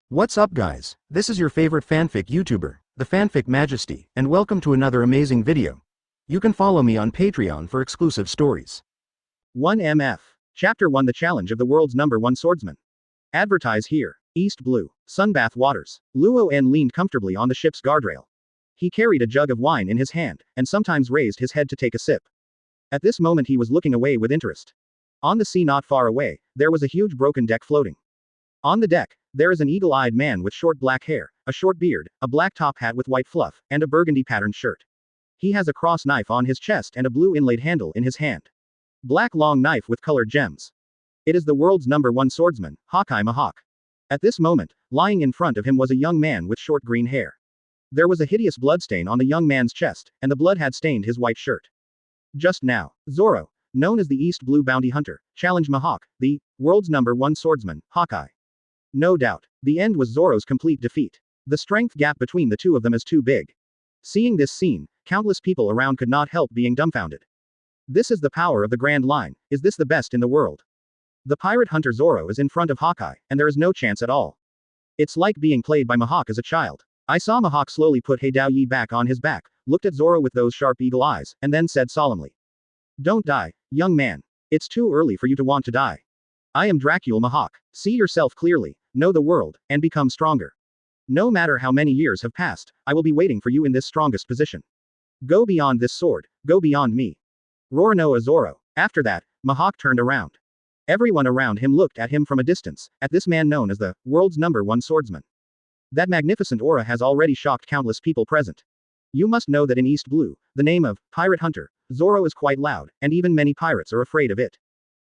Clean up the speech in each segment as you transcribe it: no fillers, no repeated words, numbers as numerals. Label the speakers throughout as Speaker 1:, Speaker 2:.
Speaker 1: What's up guys, this is your favorite fanfic YouTuber, the Fanfic Majesty, and welcome to another amazing video. You can follow me on Patreon for exclusive stories. 1MF. Chapter 1 The Challenge of the World's #1 Swordsman. Advertise here. East Blue. Sunbath waters. Luen leaned comfortably on the ship's guardrail. He carried a jug of wine in his hand, and sometimes raised his head to take a sip. At this moment he was looking away with interest. On the sea not far away, there was a huge broken deck floating. On the deck, there is an eagle-eyed man with short black hair, a short beard, a black top hat with white fluff, and a burgundy-patterned shirt. He has a cross knife on his chest and a blue inlaid handle in his hand. Black long knife with colored gems. It is the world's #1 swordsman, Hawkeye Mihawk. At this moment, lying in front of him was a young man with short green hair. There was a hideous bloodstain on the young man's chest, and the blood had stained his white shirt. Just now, Zoro, known as the East Blue Bounty Hunter, challenged Mihawk, the world's #1 swordsman, Hawkeye. No doubt, the end was Zoro's complete defeat. The strength gap between the two of them is too big. Seeing this scene, countless people around could not help being dumbfounded. This is the power of the Grand Line. Is this the best in the world? The pirate hunter Zoro is in front of Hawkeye, and there is no chance at all. It's like being played by Mihawk as a child. I saw Mihawk slowly put Hey Dao Yi back on his back, looked at Zoro with those sharp eagle eyes, and then said solemnly. Don't die, young man. It's too early for you to want to die. I am Dracula Mihawk. See yourself clearly, know the world, and become stronger. No matter how many years have passed, I will be waiting for you in this strongest position. Go beyond this sword, go beyond me. Roar Noah Zoro. After that, Mihawk turned around. Everyone around him looked at him from a distance, at this man known as the world's #1 swordsman. That magnificent aura has already shocked countless people present. You must know that in East Blue, the name of pirate hunter, Zoro is quite loud, and even many pirates are afraid of it.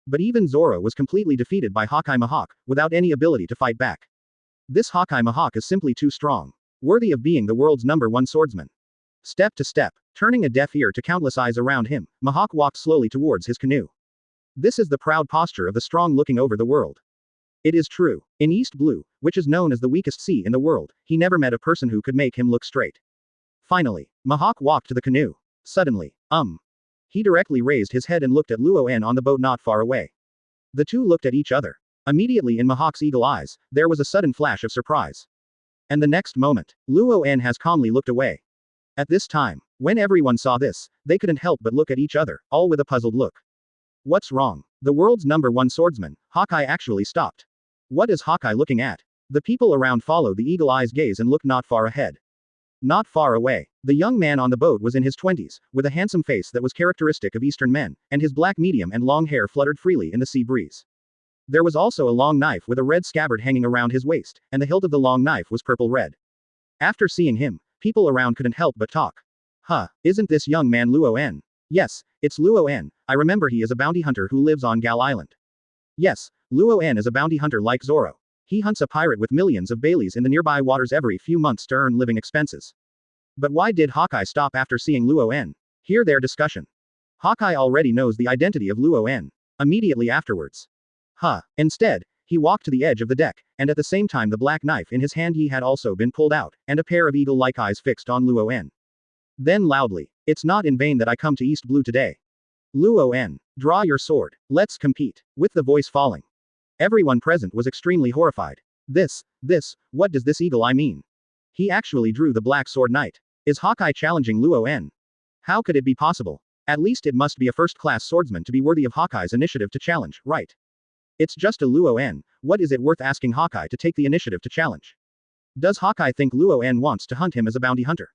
Speaker 1: But even Zoro was completely defeated by Hawkeye Mihawk, without any ability to fight back. This Hawkeye Mihawk is simply too strong. Worthy of being the world's #1 swordsman. Step to step, turning a deaf ear to countless eyes around him, Mihawk walked slowly towards his canoe. This is the proud posture of the strong looking over the world. It is true, in East Blue, which is known as the weakest sea in the world, he never met a person who could make him look straight. Finally, Mihawk walked to the canoe. Suddenly, He directly raised his head and looked at Luen on the boat not far away. The two looked at each other. Immediately in Mihawk's eagle eyes, there was a sudden flash of surprise. And the next moment, Luen has calmly looked away. At this time, when everyone saw this, they couldn't help but look at each other, all with a puzzled look. What's wrong? The world's #1 swordsman, Hawkeye actually stopped. What is Hawkeye looking at? The people around followed the eagle eye's gaze and looked not far ahead. Not far away, the young man on the boat was in his 20s, with a handsome face that was characteristic of Eastern men, and his black medium and long hair fluttered freely in the sea breeze. There was also a long knife with a red scabbard hanging around his waist, and the hilt of the long knife was purple-red. After seeing him, people around couldn't help but talk. Isn't this young man Luen? Yes, it's Luen. I remember he is a bounty hunter who lives on Gal Island. Yes, Luen is a bounty hunter like Zoro. He hunts a pirate with millions of Baileys in the nearby waters every few months to earn living expenses. But why did Hawkeye stop after seeing Luen? Hear their discussion. Hawkeye already knows the identity of Luen. Immediately afterwards. Instead, he walked to the edge of the deck, and at the same time the black knife in his hand he had also been pulled out, and a pair of eagle-like eyes fixed on Luen. Then loudly, it's not in vain that I come to East Blue today. Luen, draw your sword, let's compete, with the voice falling. Everyone present was extremely horrified. What does this eagle eye mean? He actually drew the black sword knight. Is Hawkeye challenging Luen? How could it be possible? At least it must be a first-class swordsman to be worthy of Hawkeye's initiative to challenge, right? It's just a Luen, what is it worth asking Hawkeye to take the initiative to challenge? Does Hawkeye think Luen wants to hunt him as a bounty hunter?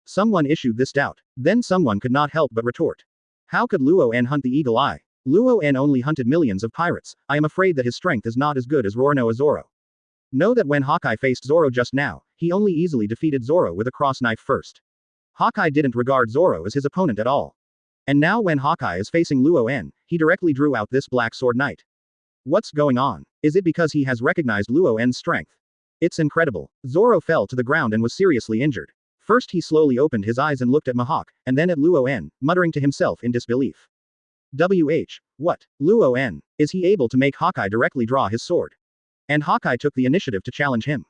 Speaker 1: Someone issued this doubt. Then someone could not help but retort. How could Luen hunt the eagle eye? Luen only hunted millions of pirates. I am afraid that his strength is not as good as Roar Noah Zoro. Know that when Hawkeye faced Zoro just now, he only easily defeated Zoro with a cross knife first. Hawkeye didn't regard Zoro as his opponent at all. And now when Hawkeye is facing Luen, he directly drew out this black sword knight. What's going on? Is it because he has recognized Luen's strength? It's incredible. Zoro fell to the ground and was seriously injured. First he slowly opened his eyes and looked at Mihawk, and then at Luen, muttering to himself in disbelief. What? Luen, is he able to make Hawkeye directly draw his sword? And Hawkeye took the initiative to challenge him.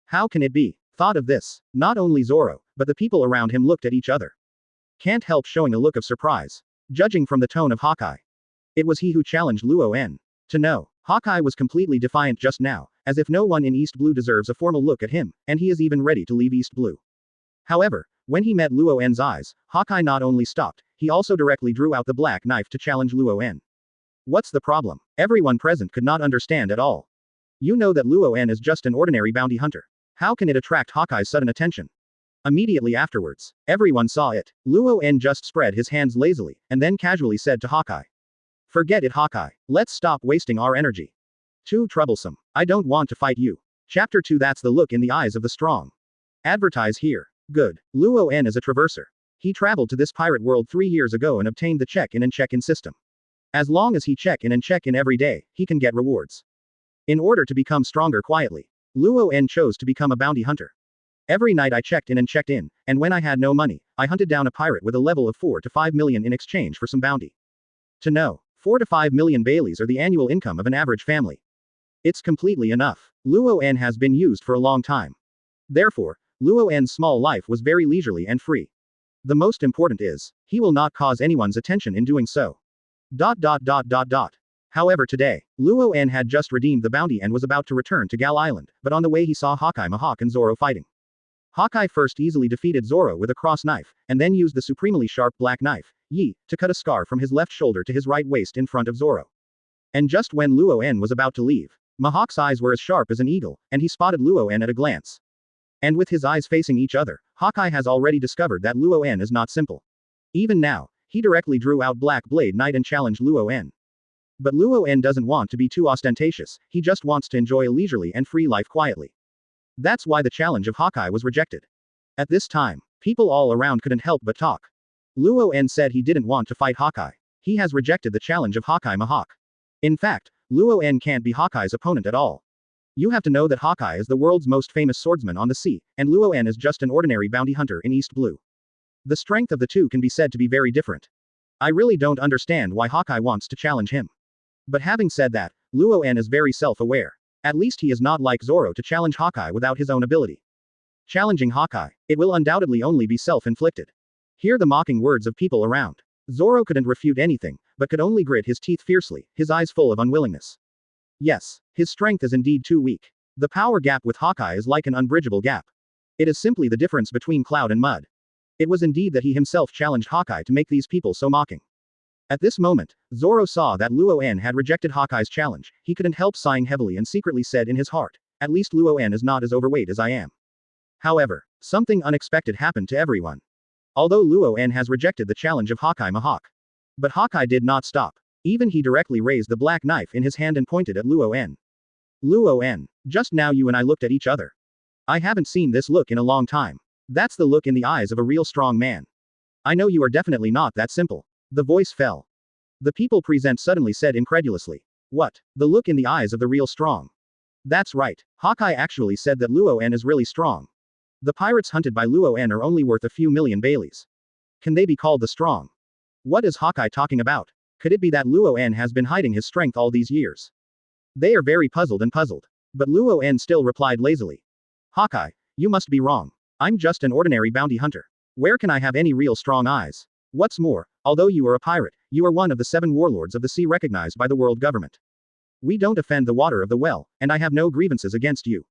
Speaker 1: How can it be? Thought of this, not only Zoro, but the people around him looked at each other. Can't help showing a look of surprise. Judging from the tone of Hawkeye. It was he who challenged Luen. To know, Hawkeye was completely defiant just now, as if no one in East Blue deserves a formal look at him, and he is even ready to leave East Blue. However, when he met Luoen's eyes, Hawkeye not only stopped, he also directly drew out the black knife to challenge Luen. What's the problem? Everyone present could not understand at all. You know that Luen is just an ordinary bounty hunter. How can it attract Hawkeye's sudden attention? Immediately afterwards, everyone saw it. Luen just spread his hands lazily, and then casually said to Hawkeye. Forget it, Hawkeye. Let's stop wasting our energy. Too troublesome. I don't want to fight you. Chapter 2. That's the look in the eyes of the strong. Advertise here. Good. Luen is a traverser. He traveled to this pirate world 3 years ago and obtained the check-in and check-in system. As long as he check-in and check-in every day, he can get rewards. In order to become stronger quietly, Luen chose to become a bounty hunter. Every night I checked in and checked in, and when I had no money, I hunted down a pirate with a level of 4 to 5 million in exchange for some bounty. To know, 4 to 5 million Baileys are the annual income of an average family. It's completely enough. Luen has been used for a long time. Therefore, Luen's small life was very leisurely and free. The most important is, he will not cause anyone's attention in doing so. However today, Luen had just redeemed the bounty and was about to return to Gal Island, but on the way he saw Hawkeye, Mihawk and Zoro fighting. Hawkeye first easily defeated Zoro with a cross knife, and then used the supremely sharp black knife, Yi, to cut a scar from his left shoulder to his right waist in front of Zoro. And just when Luen was about to leave, Mihawk's eyes were as sharp as an eagle, and he spotted Luen at a glance. And with his eyes facing each other, Hawkeye has already discovered that Luen is not simple. Even now, he directly drew out Black Blade Knight and challenged Luen. But Luen doesn't want to be too ostentatious, he just wants to enjoy a leisurely and free life quietly. That's why the challenge of Hawkeye was rejected. At this time, people all around couldn't help but talk. Luen said he didn't want to fight Hawkeye. He has rejected the challenge of Hawkeye Mihawk. In fact, Luen can't be Hawkeye's opponent at all. You have to know that Hawkeye is the world's most famous swordsman on the sea, and Luen is just an ordinary bounty hunter in East Blue. The strength of the two can be said to be very different. I really don't understand why Hawkeye wants to challenge him. But having said that, Luen is very self-aware. At least he is not like Zoro to challenge Hawkeye without his own ability. Challenging Hawkeye, it will undoubtedly only be self-inflicted. Hear the mocking words of people around. Zoro couldn't refute anything, but could only grit his teeth fiercely, his eyes full of unwillingness. Yes, his strength is indeed too weak. The power gap with Hawkeye is like an unbridgeable gap. It is simply the difference between cloud and mud. It was indeed that he himself challenged Hawkeye to make these people so mocking. At this moment, Zoro saw that Luen had rejected Hawkeye's challenge. He couldn't help sighing heavily and secretly said in his heart, at least Luen is not as overweight as I am. However, something unexpected happened to everyone. Although Luen has rejected the challenge of Hawkeye Mihawk. But Hawkeye did not stop. Even he directly raised the black knife in his hand and pointed at Luen. Luen, just now you and I looked at each other. I haven't seen this look in a long time. That's the look in the eyes of a real strong man. I know you are definitely not that simple. The voice fell. The people present suddenly said incredulously. What? The look in the eyes of the real strong. That's right. Hawkeye actually said that Luen is really strong. The pirates hunted by Luen are only worth a few million Baileys. Can they be called the strong? What is Hawkeye talking about? Could it be that Luen has been hiding his strength all these years? They are very puzzled. But Luen still replied lazily. Hawkeye, you must be wrong. I'm just an ordinary bounty hunter. Where can I have any real strong eyes? What's more, although you are a pirate, you are one of the 7 warlords of the sea recognized by the world government. We don't offend the water of the well, and I have no grievances against you.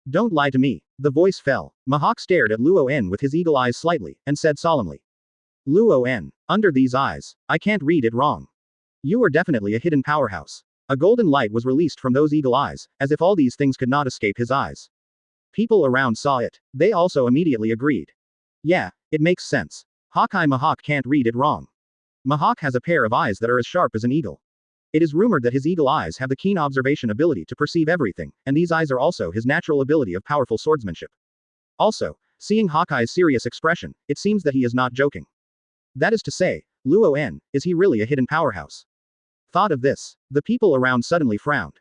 Speaker 1: Don't lie to me. The voice fell. Mihawk stared at Luen with his eagle eyes slightly, and said solemnly. Luen, under these eyes, I can't read it wrong. You are definitely a hidden powerhouse. A golden light was released from those eagle eyes, as if all these things could not escape his eyes. People around saw it. They also immediately agreed. Yeah, it makes sense. Hawkeye Mihawk can't read it wrong. Mihawk has a pair of eyes that are as sharp as an eagle. It is rumored that his eagle eyes have the keen observation ability to perceive everything, and these eyes are also his natural ability of powerful swordsmanship. Also, seeing Hawkeye's serious expression, it seems that he is not joking. That is to say, Luen, is he really a hidden powerhouse? Thought of this, the people around suddenly frowned.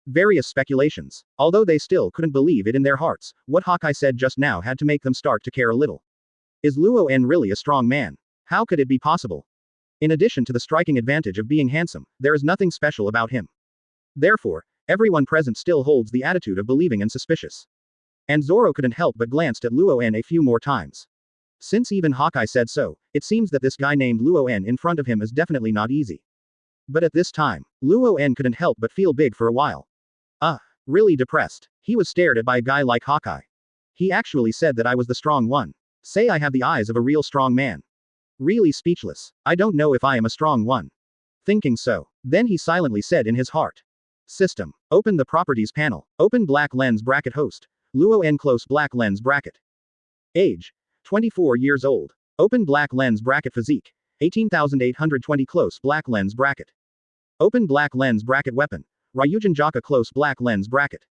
Speaker 1: Various speculations, although they still couldn't believe it in their hearts, what Hawkeye said just now had to make them start to care a little. Is Luen really a strong man? How could it be possible? In addition to the striking advantage of being handsome, there is nothing special about him. Therefore, everyone present still holds the attitude of believing and suspicious. And Zoro couldn't help but glanced at Luen a few more times. Since even Hawkeye said so, it seems that this guy named Luen in front of him is definitely not easy. But at this time, Luen couldn't help but feel big for a while. Really depressed. He was stared at by a guy like Hawkeye. He actually said that I was the strong one. Say I have the eyes of a real strong man. Really speechless. I don't know if I am a strong one. Thinking so. Then he silently said in his heart. System. Open the properties panel. Open black lens bracket host. Luen close black lens bracket. Age. 24 years old. Open black lens bracket physique. 18,820 close black lens bracket. Open black lens bracket weapon. Ryujin Jaka close black lens bracket.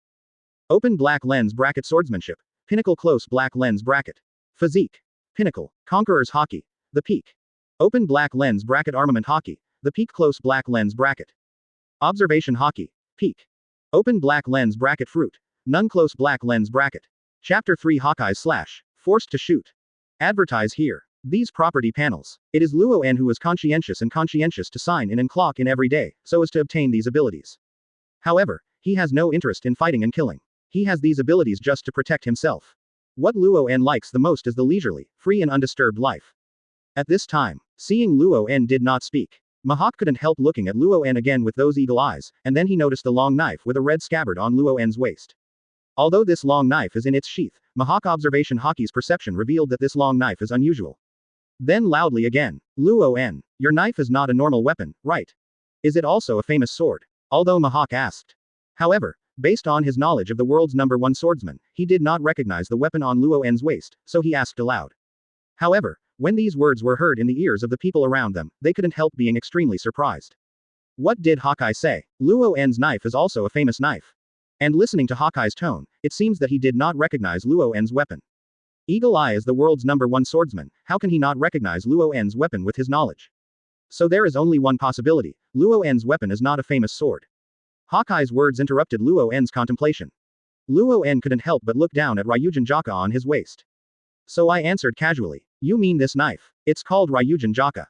Speaker 1: Open black lens bracket swordsmanship. Pinnacle close black lens bracket. Physique. Pinnacle. Conqueror's hockey. The peak. Open black lens bracket armament hockey. The peak close black lens bracket. Observation hockey. Peak. Open black lens bracket fruit. None close black lens bracket. Chapter 3 Hawkeye slash. Forced to shoot. Advertise here. These property panels. It is Luen who is conscientious to sign in and clock in every day, so as to obtain these abilities. However, he has no interest in fighting and killing. He has these abilities just to protect himself. What Luen likes the most is the leisurely, free and undisturbed life. At this time, seeing Luen did not speak, Mihawk couldn't help looking at Luen again with those eagle eyes, and then he noticed the long knife with a red scabbard on Luen's waist. Although this long knife is in its sheath, Mihawk observation hockey's perception revealed that this long knife is unusual. Then loudly again, Luen, your knife is not a normal weapon, right? Is it also a famous sword? Although Mihawk asked. However, based on his knowledge of the world's #1 swordsman, he did not recognize the weapon on Luen's waist, so he asked aloud. However, when these words were heard in the ears of the people around them, they couldn't help being extremely surprised. What did Hawkeye say? Luen's knife is also a famous knife. And listening to Hawkeye's tone, it seems that he did not recognize Luen's weapon. Eagle Eye is the world's #1 swordsman, how can he not recognize Luen's weapon with his knowledge? So there is only one possibility, Luen's weapon is not a famous sword. Hawkeye's words interrupted Luen's contemplation. Luen couldn't help but look down at Ryujin Jaka on his waist. So I answered casually, you mean this knife? It's called Ryujin Jaka.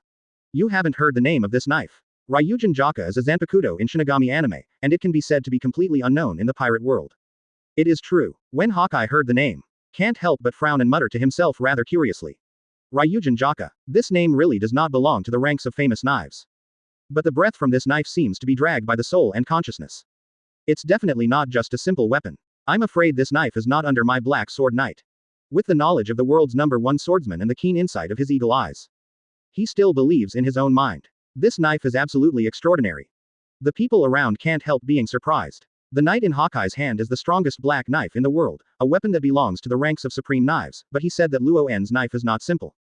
Speaker 1: You haven't heard the name of this knife. Ryujin Jaka is a Zanpakuto in Shinigami anime, and it can be said to be completely unknown in the pirate world. It is true. When Hawkeye heard the name, can't help but frown and mutter to himself rather curiously. Ryujin Jaka. This name really does not belong to the ranks of famous knives. But the breath from this knife seems to be dragged by the soul and consciousness. It's definitely not just a simple weapon. I'm afraid this knife is not under my black sword knight. With the knowledge of the world's #1 swordsman and the keen insight of his eagle eyes, he still believes in his own mind. This knife is absolutely extraordinary. The people around can't help being surprised. The knight in Hawkeye's hand is the strongest black knife in the world, a weapon that belongs to the ranks of supreme knives, but he said that Luen's knife is not simple.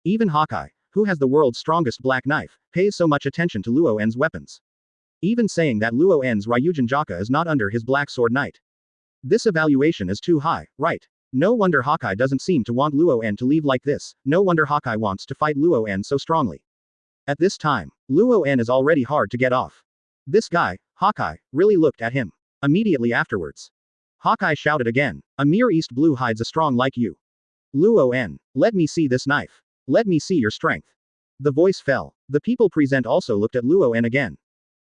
Speaker 1: Even Hawkeye, who has the world's strongest black knife, pays so much attention to Luen's weapons. Even saying that Luen's Ryujin Jaka is not under his black sword knight. This evaluation is too high, right? No wonder Hawkeye doesn't seem to want Luen to leave like this, no wonder Hawkeye wants to fight Luen so strongly. At this time, Luen is already hard to get off. This guy, Hawkeye, really looked at him. Immediately afterwards, Hawkeye shouted again, a mere East Blue hides a strong like you. Luen, let me see this knife. Let me see your strength. The voice fell. The people present also looked at Luen again.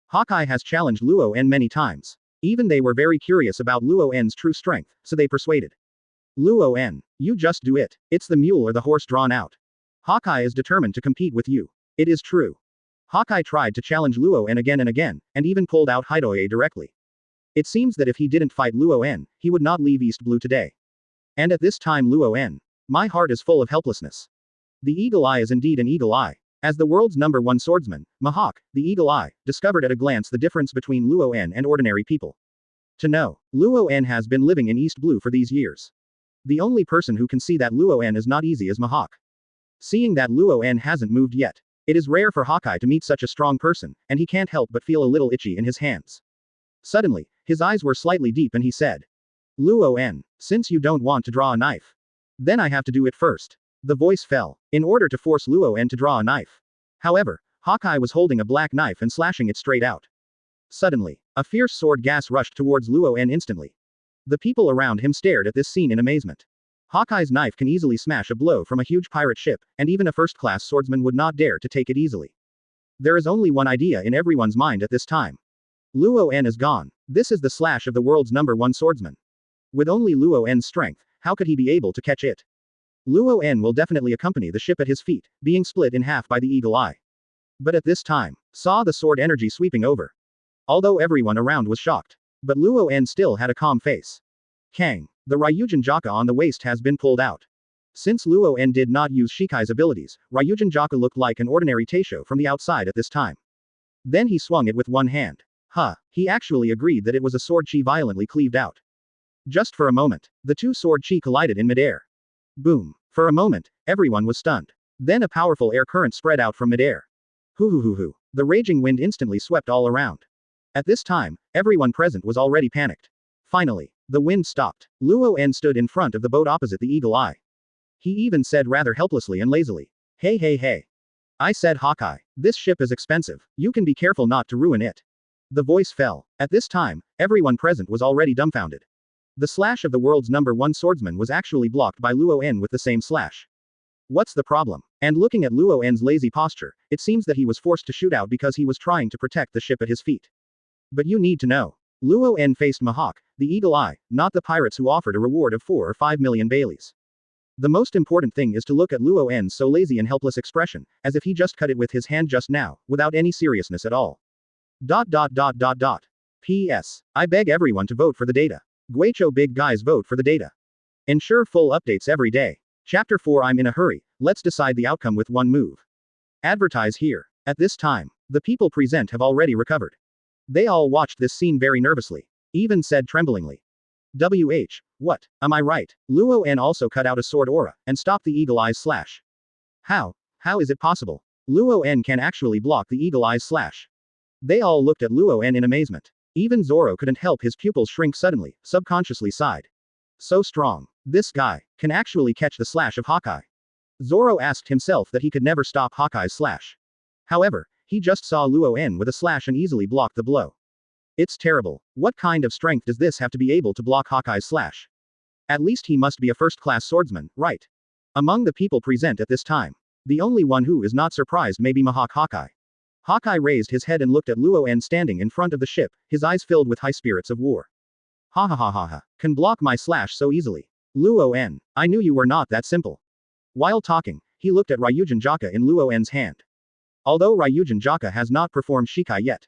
Speaker 1: Hawkeye has challenged Luen many times. Even they were very curious about Luen's true strength, so they persuaded. Luen, you just do it. It's the mule or the horse drawn out. Hawkeye is determined to compete with you. It is true. Hawkeye tried to challenge Luen again and even pulled out Hidoye directly. It seems that if he didn't fight Luen, he would not leave East Blue today. And at this time Luen, my heart is full of helplessness. The eagle eye is indeed an eagle eye. As the world's #1 swordsman, Mihawk, the eagle eye, discovered at a glance the difference between Luen and ordinary people. To know, Luen has been living in East Blue for these years. The only person who can see that Luen is not easy is Mihawk. Seeing that Luen hasn't moved yet, it is rare for Hawkeye to meet such a strong person, and he can't help but feel a little itchy in his hands. Suddenly, his eyes were slightly deep and he said, Luen, since you don't want to draw a knife, then I have to do it first. The voice fell, in order to force Luen to draw a knife. However, Hawkeye was holding a black knife and slashing it straight out. Suddenly, a fierce sword gas rushed towards Luen instantly. The people around him stared at this scene in amazement. Hawkeye's knife can easily smash a blow from a huge pirate ship, and even a first-class swordsman would not dare to take it easily. There is only one idea in everyone's mind at this time. Luen is gone. This is the slash of the world's #1 swordsman. With only Luen's strength, how could he be able to catch it? Luen will definitely accompany the ship at his feet, being split in half by the eagle eye. But at this time, saw the sword energy sweeping over. Although everyone around was shocked, But Luen still had a calm face. Kang. The Ryujin Jaka on the waist has been pulled out. Since Luen did not use Shikai's abilities, Ryujin Jaka looked like an ordinary Teisho from the outside at this time. Then he swung it with one hand. He actually agreed that it was a sword chi violently cleaved out. Just for a moment, the two sword chi collided in midair. Boom. For a moment, everyone was stunned. Then a powerful air current spread out from midair. Hoo. The raging wind instantly swept all around. At this time, everyone present was already panicked. Finally, the wind stopped. Luen stood in front of the boat opposite the Eagle Eye. He even said rather helplessly and lazily, Hey. I said Hawkeye, this ship is expensive, you can be careful not to ruin it. The voice fell. At this time, everyone present was already dumbfounded. The slash of the world's #1 swordsman was actually blocked by Luen with the same slash. What's the problem? And looking at Luen's lazy posture, it seems that he was forced to shoot out because he was trying to protect the ship at his feet. But you need to know. Luen faced Mihawk, the Eagle Eye, not the pirates who offered a reward of 4 or 5 million Baileys. The most important thing is to look at Luen's so lazy and helpless expression, as if he just cut it with his hand just now, without any seriousness at all. P.S. I beg everyone to vote for the data. Guecho big guys vote for the data. Ensure full updates every day. Chapter 4 I'm in a hurry, let's decide the outcome with one move. Advertise here. At this time, the people present have already recovered. They all watched this scene very nervously. Even said tremblingly. What? Am I right? Luen also cut out a sword aura, and stopped the Eagle Eye's slash. How is it possible? Luen can actually block the Eagle Eye's slash. They all looked at Luen in amazement. Even Zoro couldn't help his pupils shrink suddenly, subconsciously sighed. So strong. This guy can actually catch the slash of Hawkeye. Zoro asked himself that he could never stop Hawkeye's slash. However, he just saw Luen with a slash and easily blocked the blow. It's terrible. What kind of strength does this have to be able to block Hawkeye's slash? At least he must be a first-class swordsman, right? Among the people present at this time, the only one who is not surprised may be Mihawk Hawkeye. Hawkeye raised his head and looked at Luen standing in front of the ship, his eyes filled with high spirits of war. Ha. Can block my slash so easily. Luen, I knew you were not that simple. While talking, he looked at Ryujin Jaka in Luen's hand. Although Ryujin Jaka has not performed Shikai yet.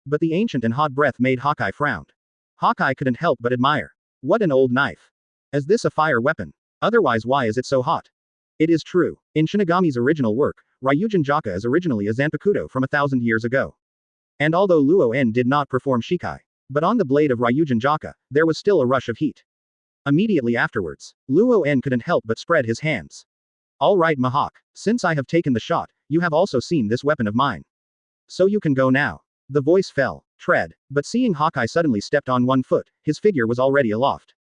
Speaker 1: But the ancient and hot breath made Hawkeye frown. Hawkeye couldn't help but admire. What an old knife. Is this a fire weapon? Otherwise why is it so hot? It is true. In Shinigami's original work, Ryujin Jaka is originally a Zanpakuto from 1,000 years ago. And although Luen did not perform Shikai, but on the blade of Ryujin Jaka, there was still a rush of heat. Immediately afterwards, Luen couldn't help but spread his hands. Alright Mihawk, since I have taken the shot, you have also seen this weapon of mine. So you can go now. The voice fell. Tread. But seeing Hawkeye suddenly stepped on one foot, his figure was already aloft.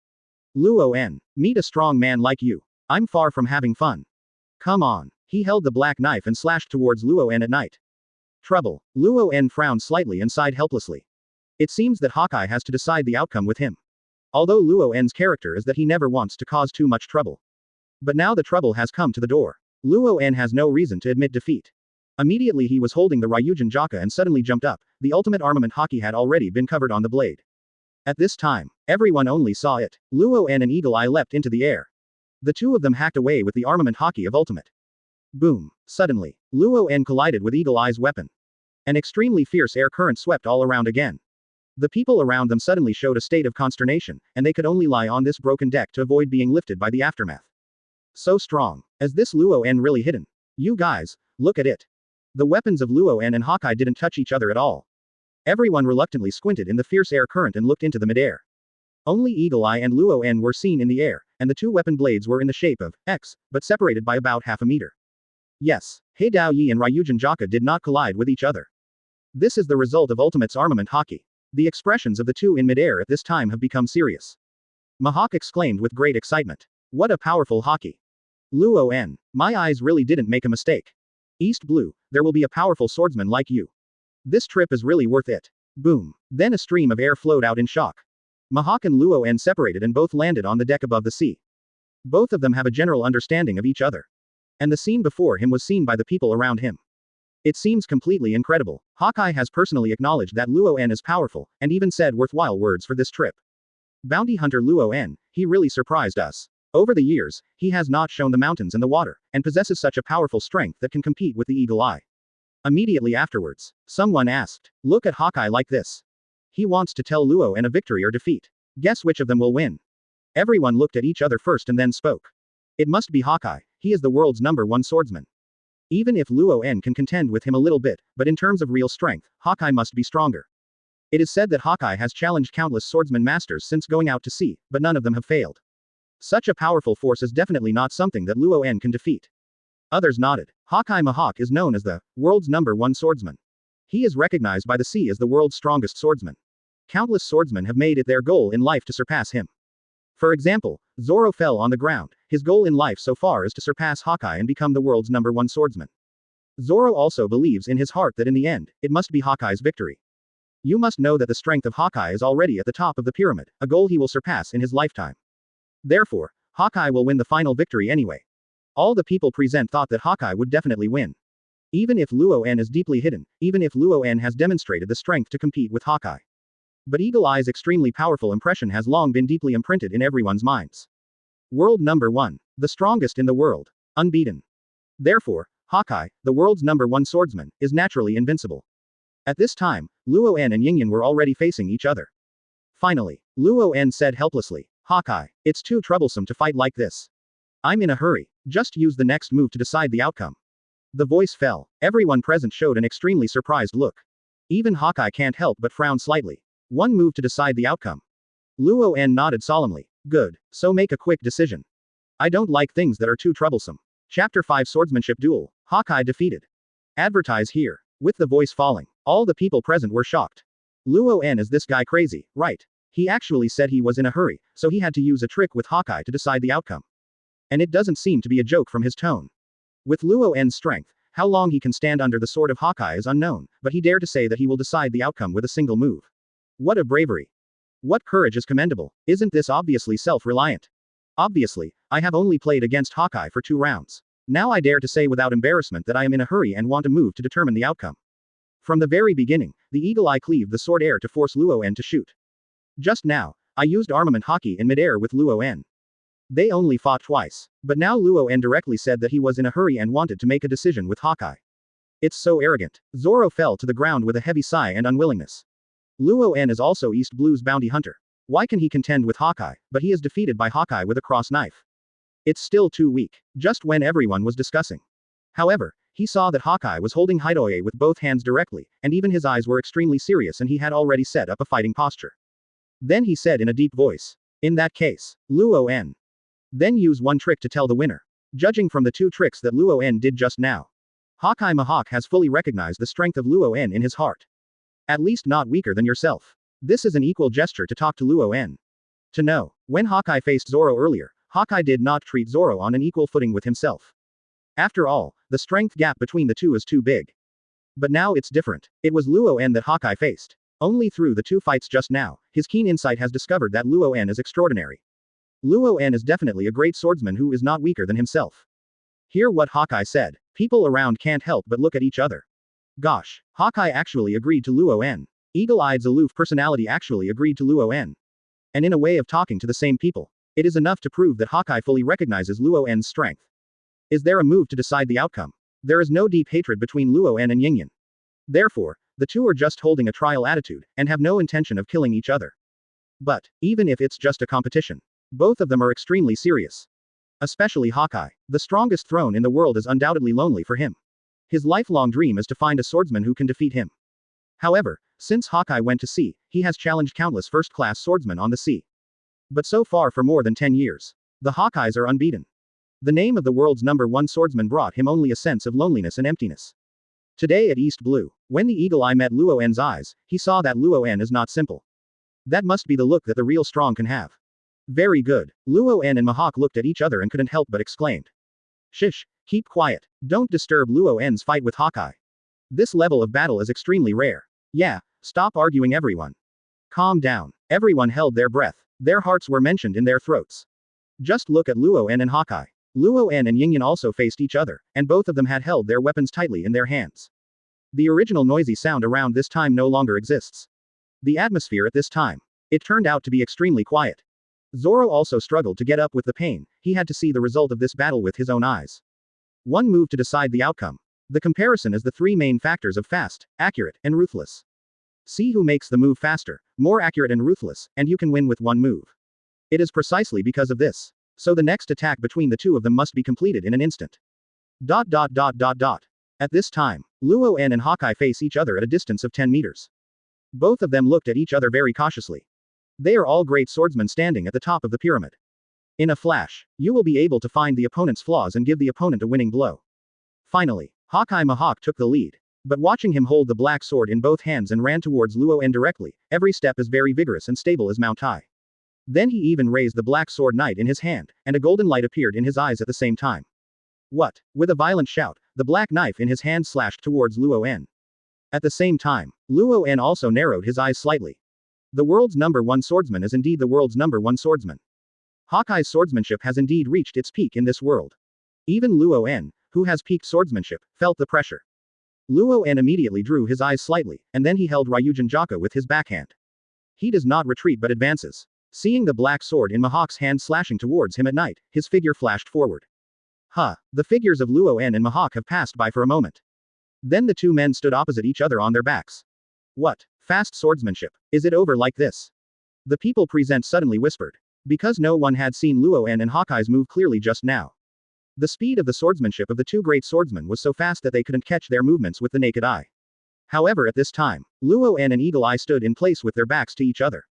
Speaker 1: Luen, meet a strong man like you. I'm far from having fun. Come on. He held the black knife and slashed towards Luen at night. Trouble. Luen frowned slightly and sighed helplessly. It seems that Hawkeye has to decide the outcome with him. Although Luen's character is that he never wants to cause too much trouble. But now the trouble has come to the door. Luen has no reason to admit defeat. Immediately he was holding the Ryujin Jaka and suddenly jumped up, the ultimate armament Haki had already been covered on the blade. At this time, everyone only saw it. Luen and Eagle Eye leapt into the air. The two of them hacked away with the armament Haki of ultimate. Boom. Suddenly, Luen collided with Eagle Eye's weapon. An extremely fierce air current swept all around again. The people around them suddenly showed a state of consternation, and they could only lie on this broken deck to avoid being lifted by the aftermath. So strong. Is this Luen really hidden? You guys, look at it. The weapons of Luen and Hawkeye didn't touch each other at all. Everyone reluctantly squinted in the fierce air current and looked into the midair. Only Eagle Eye and Luen were seen in the air, and the two weapon blades were in the shape of X, but separated by about half a meter. Yes, Hei Dao Yi and Ryujin Jaka did not collide with each other. This is the result of Ultimate's armament Haki. The expressions of the two in midair at this time have become serious. Mihawk exclaimed with great excitement. What a powerful Haki. Luen, my eyes really didn't make a mistake. East Blue, there will be a powerful swordsman like you. This trip is really worth it. Boom. Then a stream of air flowed out in shock. Mihawk and Luen separated and both landed on the deck above the sea. Both of them have a general understanding of each other. And the scene before him was seen by the people around him. It seems completely incredible. Hawkeye has personally acknowledged that Luen is powerful, and even said worthwhile words for this trip. Bounty hunter Luen, he really surprised us. Over the years, he has not shown the mountains and the water, and possesses such a powerful strength that can compete with the Eagle Eye. Immediately afterwards, someone asked, look at Hawkeye like this. He wants to tell Luen a victory or defeat. Guess which of them will win? Everyone looked at each other first and then spoke. It must be Hawkeye. He is the world's #1 swordsman. Even if Luen can contend with him a little bit, but in terms of real strength, Hawkeye must be stronger. It is said that Hawkeye has challenged countless swordsman masters since going out to sea, but none of them have failed. Such a powerful force is definitely not something that Luen can defeat. Others nodded. Hawkeye Mihawk is known as the world's #1 swordsman. He is recognized by the sea as the world's strongest swordsman. Countless swordsmen have made it their goal in life to surpass him. For example, Zoro fell on the ground. His goal in life so far is to surpass Hawkeye and become the world's #1 swordsman. Zoro also believes in his heart that in the end, it must be Hawkeye's victory. You must know that the strength of Hawkeye is already at the top of the pyramid, a goal he will surpass in his lifetime. Therefore, Hawkeye will win the final victory anyway. All the people present thought that Hawkeye would definitely win. Even if Luen is deeply hidden, even if Luen has demonstrated the strength to compete with Hawkeye. But Eagle Eye's extremely powerful impression has long been deeply imprinted in everyone's minds. World #1. The strongest in the world. Unbeaten. Therefore, Hawkeye, the world's #1 swordsman, is naturally invincible. At this time, Luen and Yingyan were already facing each other. Finally, Luen said helplessly, Hawkeye, it's too troublesome to fight like this. I'm in a hurry. Just use the next move to decide the outcome. The voice fell. Everyone present showed an extremely surprised look. Even Hawkeye can't help but frown slightly. One move to decide the outcome. Luen nodded solemnly. Good, so make a quick decision. I don't like things that are too troublesome. Chapter 5 Swordsmanship Duel. Hawkeye defeated. Advertise here. With the voice falling, all the people present were shocked. Luen, is this guy crazy, right? He actually said he was in a hurry, so he had to use a trick with Hawkeye to decide the outcome. And it doesn't seem to be a joke from his tone. With Luen's strength, how long he can stand under the sword of Hawkeye is unknown, but he dared to say that he will decide the outcome with a single move. What a bravery. What courage is commendable. Isn't this obviously self-reliant? Obviously, I have only played against Hawkeye for 2 rounds. Now I dare to say without embarrassment that I am in a hurry and want a move to determine the outcome. From the very beginning, the Eagle Eye cleaved the sword air to force Luen to shoot. Just now, I used armament hockey in midair with Luen. They only fought twice. But now Luen directly said that he was in a hurry and wanted to make a decision with Hawkeye. It's so arrogant. Zoro fell to the ground with a heavy sigh and unwillingness. Luen is also East Blue's bounty hunter. Why can he contend with Hawkeye, but he is defeated by Hawkeye with a cross knife? It's still too weak. Just when everyone was discussing. However, he saw that Hawkeye was holding Hidoe with both hands directly, and even his eyes were extremely serious and he had already set up a fighting posture. Then he said in a deep voice. In that case, Luen. Then use one trick to tell the winner. Judging from the 2 tricks that Luen did just now, Hawkeye Mihawk has fully recognized the strength of Luen in his heart. At least not weaker than yourself. This is an equal gesture to talk to Luen. To know, when Hawkeye faced Zoro earlier, Hawkeye did not treat Zoro on an equal footing with himself. After all, the strength gap between the two is too big. But now it's different. It was Luen that Hawkeye faced. Only through the 2 fights just now, his keen insight has discovered that Luen is extraordinary. Luen is definitely a great swordsman who is not weaker than himself. Hear what Hawkeye said. People around can't help but look at each other. Gosh, Hawkeye actually agreed to Luen. Eagle-eyed's aloof personality actually agreed to Luen. And in a way of talking to the same people, it is enough to prove that Hawkeye fully recognizes Luen's strength. Is there a move to decide the outcome? There is no deep hatred between Luen and Yingyan. Therefore, the 2 are just holding a trial attitude, and have no intention of killing each other. But, even if it's just a competition, both of them are extremely serious. Especially Hawkeye. The strongest throne in the world is undoubtedly lonely for him. His lifelong dream is to find a swordsman who can defeat him. However, since Hawkeye went to sea, he has challenged countless first-class swordsmen on the sea. But so far for more than 10 years, the Hawkeyes are unbeaten. The name of the world's #1 swordsman brought him only a sense of loneliness and emptiness. Today at East Blue, when the Eagle Eye met Luen's eyes, he saw that Luen is not simple. That must be the look that the real strong can have. Very good. Luen and Mihawk looked at each other and couldn't help but exclaimed. Shish, keep quiet. Don't disturb Luen's fight with Hawkeye. This level of battle is extremely rare. Yeah, stop arguing everyone. Calm down. Everyone held their breath. Their hearts were mentioned in their throats. Just look at Luen and Hawkeye. Luen and Yingyan also faced each other, and both of them had held their weapons tightly in their hands. The original noisy sound around this time no longer exists. The atmosphere at this time. It turned out to be extremely quiet. Zoro also struggled to get up with the pain. He had to see the result of this battle with his own eyes. One move to decide the outcome. The comparison is the 3 main factors of fast, accurate, and ruthless. See who makes the move faster, more accurate and ruthless, and you can win with one move. It is precisely because of this. So the next attack between the two of them must be completed in an instant. At this time, Luen and Hawkeye face each other at a distance of 10 meters. Both of them looked at each other very cautiously. They are all great swordsmen standing at the top of the pyramid. In a flash, you will be able to find the opponent's flaws and give the opponent a winning blow. Finally, Hawkeye Mihawk took the lead. But watching him hold the black sword in both hands and ran towards Luen directly, every step is very vigorous and stable as Mount High. Then he even raised the black sword knight in his hand, and a golden light appeared in his eyes at the same time. What? With a violent shout, the black knife in his hand slashed towards Luen. At the same time, Luen also narrowed his eyes slightly. The world's #1 swordsman is indeed the world's #1 swordsman. Hawkeye's swordsmanship has indeed reached its peak in this world. Even Luen, who has peaked swordsmanship, felt the pressure. Luen immediately drew his eyes slightly, and then he held Ryujin Jaka with his backhand. He does not retreat but advances. Seeing the black sword in Mihawk's hand slashing towards him at night, his figure flashed forward. The figures of Luen and Mihawk have passed by for a moment. Then the two men stood opposite each other on their backs. What? Fast swordsmanship. Is it over like this? The people present suddenly whispered. Because no one had seen Luen and Hawkeye's move clearly just now. The speed of the swordsmanship of the two great swordsmen was so fast that they couldn't catch their movements with the naked eye. However, at this time, Luen and Eagle Eye stood in place with their backs to each other.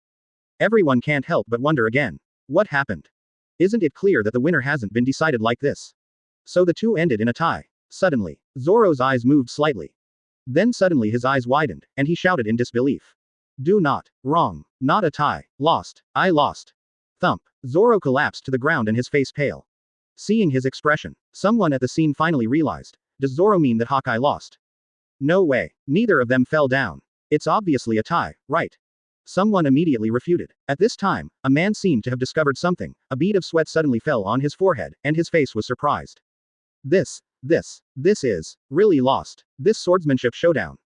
Speaker 1: Everyone can't help but wonder again. What happened? Isn't it clear that the winner hasn't been decided like this? So the two ended in a tie. Suddenly, Zoro's eyes moved slightly. Then suddenly his eyes widened, and he shouted in disbelief. Do not. Wrong. Not a tie. Lost. I lost. Thump. Zoro collapsed to the ground and his face pale. Seeing his expression, someone at the scene finally realized. Does Zoro mean that Hawkeye lost? No way. Neither of them fell down. It's obviously a tie, right? Someone immediately refuted. At this time, a man seemed to have discovered something. A bead of sweat suddenly fell on his forehead, and his face was surprised. This is really lost. This swordsmanship showdown.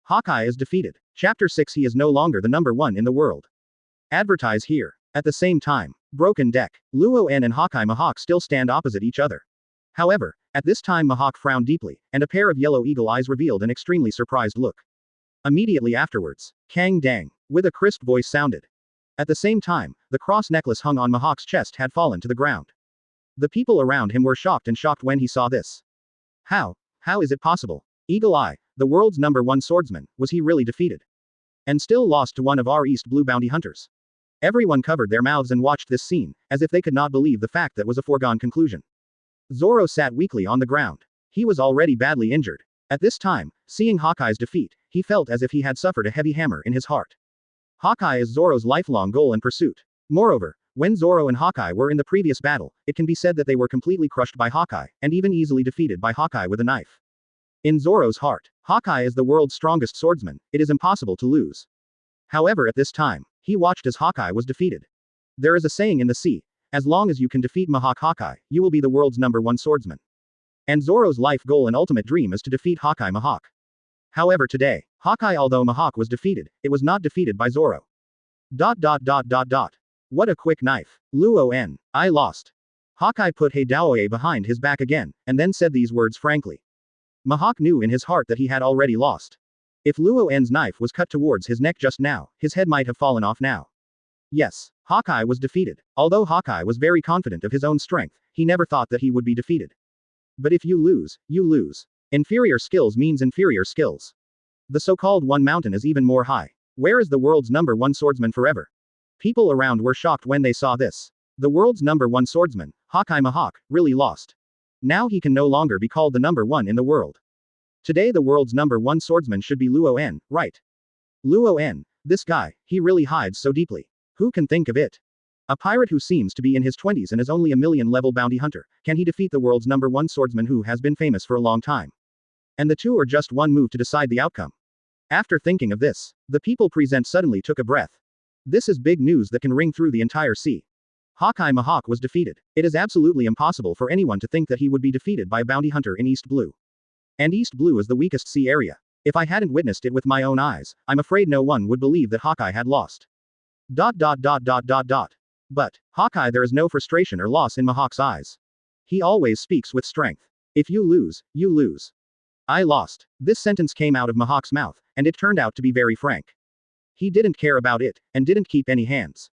Speaker 1: Hawkeye is defeated. Chapter 6. He is no longer the #1 in the world. Advertise here. At the same time, broken deck. Luen and Hawkeye Mihawk still stand opposite each other. However, at this time Mihawk frowned deeply, and a pair of yellow eagle eyes revealed an extremely surprised look. Immediately afterwards, Kang Dang, with a crisp voice sounded. At the same time, the cross necklace hung on Mihawk's chest had fallen to the ground. The people around him were shocked when he saw this. How is it possible? Eagle Eye, the world's #1 swordsman, was he really defeated? And still lost to one of our East Blue bounty hunters? Everyone covered their mouths and watched this scene, as if they could not believe the fact that was a foregone conclusion. Zoro sat weakly on the ground. He was already badly injured. At this time, seeing Hawkeye's defeat, he felt as if he had suffered a heavy hammer in his heart. Hawkeye is Zoro's lifelong goal and pursuit. Moreover, when Zoro and Hawkeye were in the previous battle, it can be said that they were completely crushed by Hawkeye, and even easily defeated by Hawkeye with a knife. In Zoro's heart, Hawkeye is the world's strongest swordsman. It is impossible to lose. However, at this time, he watched as Hawkeye was defeated. There is a saying in the sea, as long as you can defeat Mihawk Hawkeye, you will be the world's #1 swordsman. And Zoro's life goal and ultimate dream is to defeat Hawkeye Mihawk. However, today, Hawkeye, although Mihawk was defeated, it was not defeated by Zoro. What a quick knife. Luen, I lost. Hawkeye put Hei Daoye behind his back again, and then said these words frankly. Mihawk knew in his heart that he had already lost. If Luen's knife was cut towards his neck just now, his head might have fallen off now. Yes, Hawkeye was defeated. Although Hawkeye was very confident of his own strength, he never thought that he would be defeated. But if you lose, you lose. Inferior skills means inferior skills. The so-called one mountain is even more high. Where is the world's #1 swordsman forever? People around were shocked when they saw this. The world's #1 swordsman, Hawkeye Mihawk, really lost. Now he can no longer be called the #1 in the world. Today the world's #1 swordsman should be Luen, right? Luen, this guy, he really hides so deeply. Who can think of it? A pirate who seems to be in his 20s and is only a million-level bounty hunter, can he defeat the world's #1 swordsman who has been famous for a long time? And the two are just one move to decide the outcome. After thinking of this, the people present suddenly took a breath. This is big news that can ring through the entire sea. Hawkeye Mihawk was defeated. It is absolutely impossible for anyone to think that he would be defeated by a bounty hunter in East Blue. And East Blue is the weakest sea area. If I hadn't witnessed it with my own eyes, I'm afraid no one would believe that Hawkeye had lost. But, Hawkeye, there is no frustration or loss in Mihawk's eyes. He always speaks with strength. If you lose, you lose. I lost. This sentence came out of Mihawk's mouth, and it turned out to be very frank. He didn't care about it, and didn't keep any hands.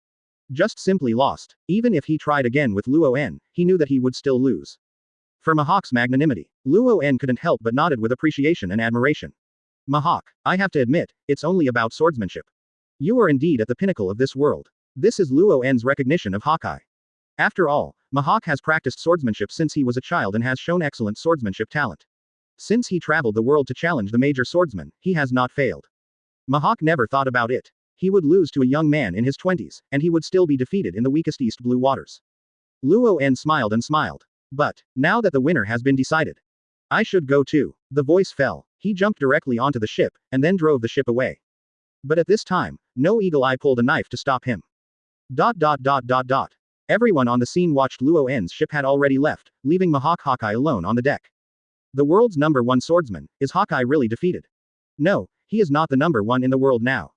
Speaker 1: Just simply lost. Even if he tried again with Luen, he knew that he would still lose. For Mihawk's magnanimity, Luen couldn't help but nodded with appreciation and admiration. Mihawk, I have to admit, it's only about swordsmanship. You are indeed at the pinnacle of this world. This is Luen's recognition of Hawkeye. After all, Mihawk has practiced swordsmanship since he was a child and has shown excellent swordsmanship talent. Since he traveled the world to challenge the major swordsman, he has not failed. Mihawk never thought about it. He would lose to a young man in his 20s, and he would still be defeated in the weakest East Blue waters. Luen smiled and smiled. But, now that the winner has been decided, I should go too. The voice fell. He jumped directly onto the ship, and then drove the ship away. But at this time, no Eagle Eye pulled a knife to stop him. Everyone on the scene watched Luen's ship had already left, leaving Mihawk Hawkeye alone on the deck. The world's #1 swordsman, is Hawkeye really defeated? No, he is not the #1 in the world now.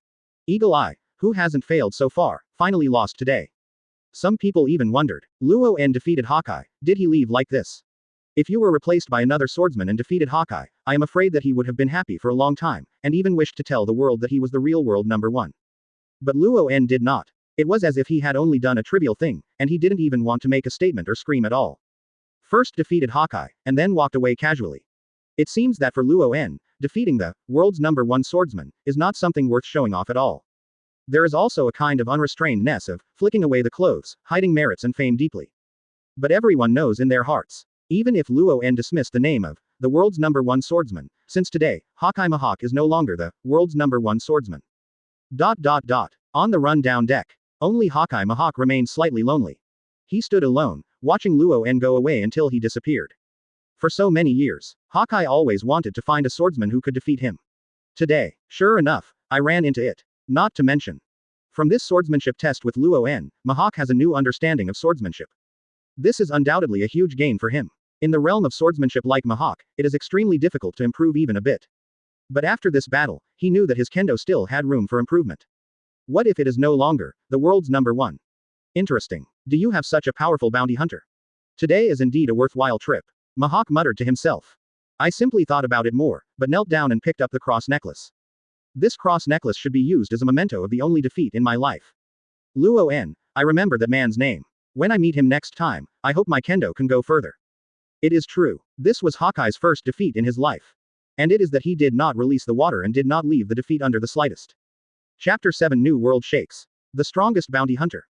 Speaker 1: Eagle Eye, who hasn't failed so far, finally lost today. Some people even wondered, Luen defeated Hawkeye, did he leave like this? If you were replaced by another swordsman and defeated Hawkeye, I am afraid that he would have been happy for a long time, and even wished to tell the world that he was the real world #1. But Luen did not. It was as if he had only done a trivial thing, and he didn't even want to make a statement or scream at all. First defeated Hawkeye, and then walked away casually. It seems that for Luen, defeating the world's #1 swordsman is not something worth showing off at all. There is also a kind of unrestrainedness of flicking away the clothes, hiding merits and fame deeply. But everyone knows in their hearts, even if Luen dismissed the name of the world's #1 swordsman, since today, Hawkeye Mihawk is no longer the world's #1 swordsman. On the run-down deck, only Hawkeye Mihawk remained slightly lonely. He stood alone, watching Luen go away until he disappeared. For so many years, Hawkeye always wanted to find a swordsman who could defeat him. Today, sure enough, I ran into it. Not to mention, from this swordsmanship test with Luen, Mihawk has a new understanding of swordsmanship. This is undoubtedly a huge gain for him. In the realm of swordsmanship like Mihawk, it is extremely difficult to improve even a bit. But after this battle, he knew that his kendo still had room for improvement. What if it is no longer the world's #1? Interesting. Do you have such a powerful bounty hunter? Today is indeed a worthwhile trip. Mihawk muttered to himself. I simply thought about it more, but knelt down and picked up the cross necklace. This cross necklace should be used as a memento of the only defeat in my life. Luen, I remember that man's name. When I meet him next time, I hope my kendo can go further. It is true. This was Hawkeye's first defeat in his life. And it is that he did not release the water and did not leave the defeat under the slightest. Chapter 7 New World Shakes. The strongest bounty hunter.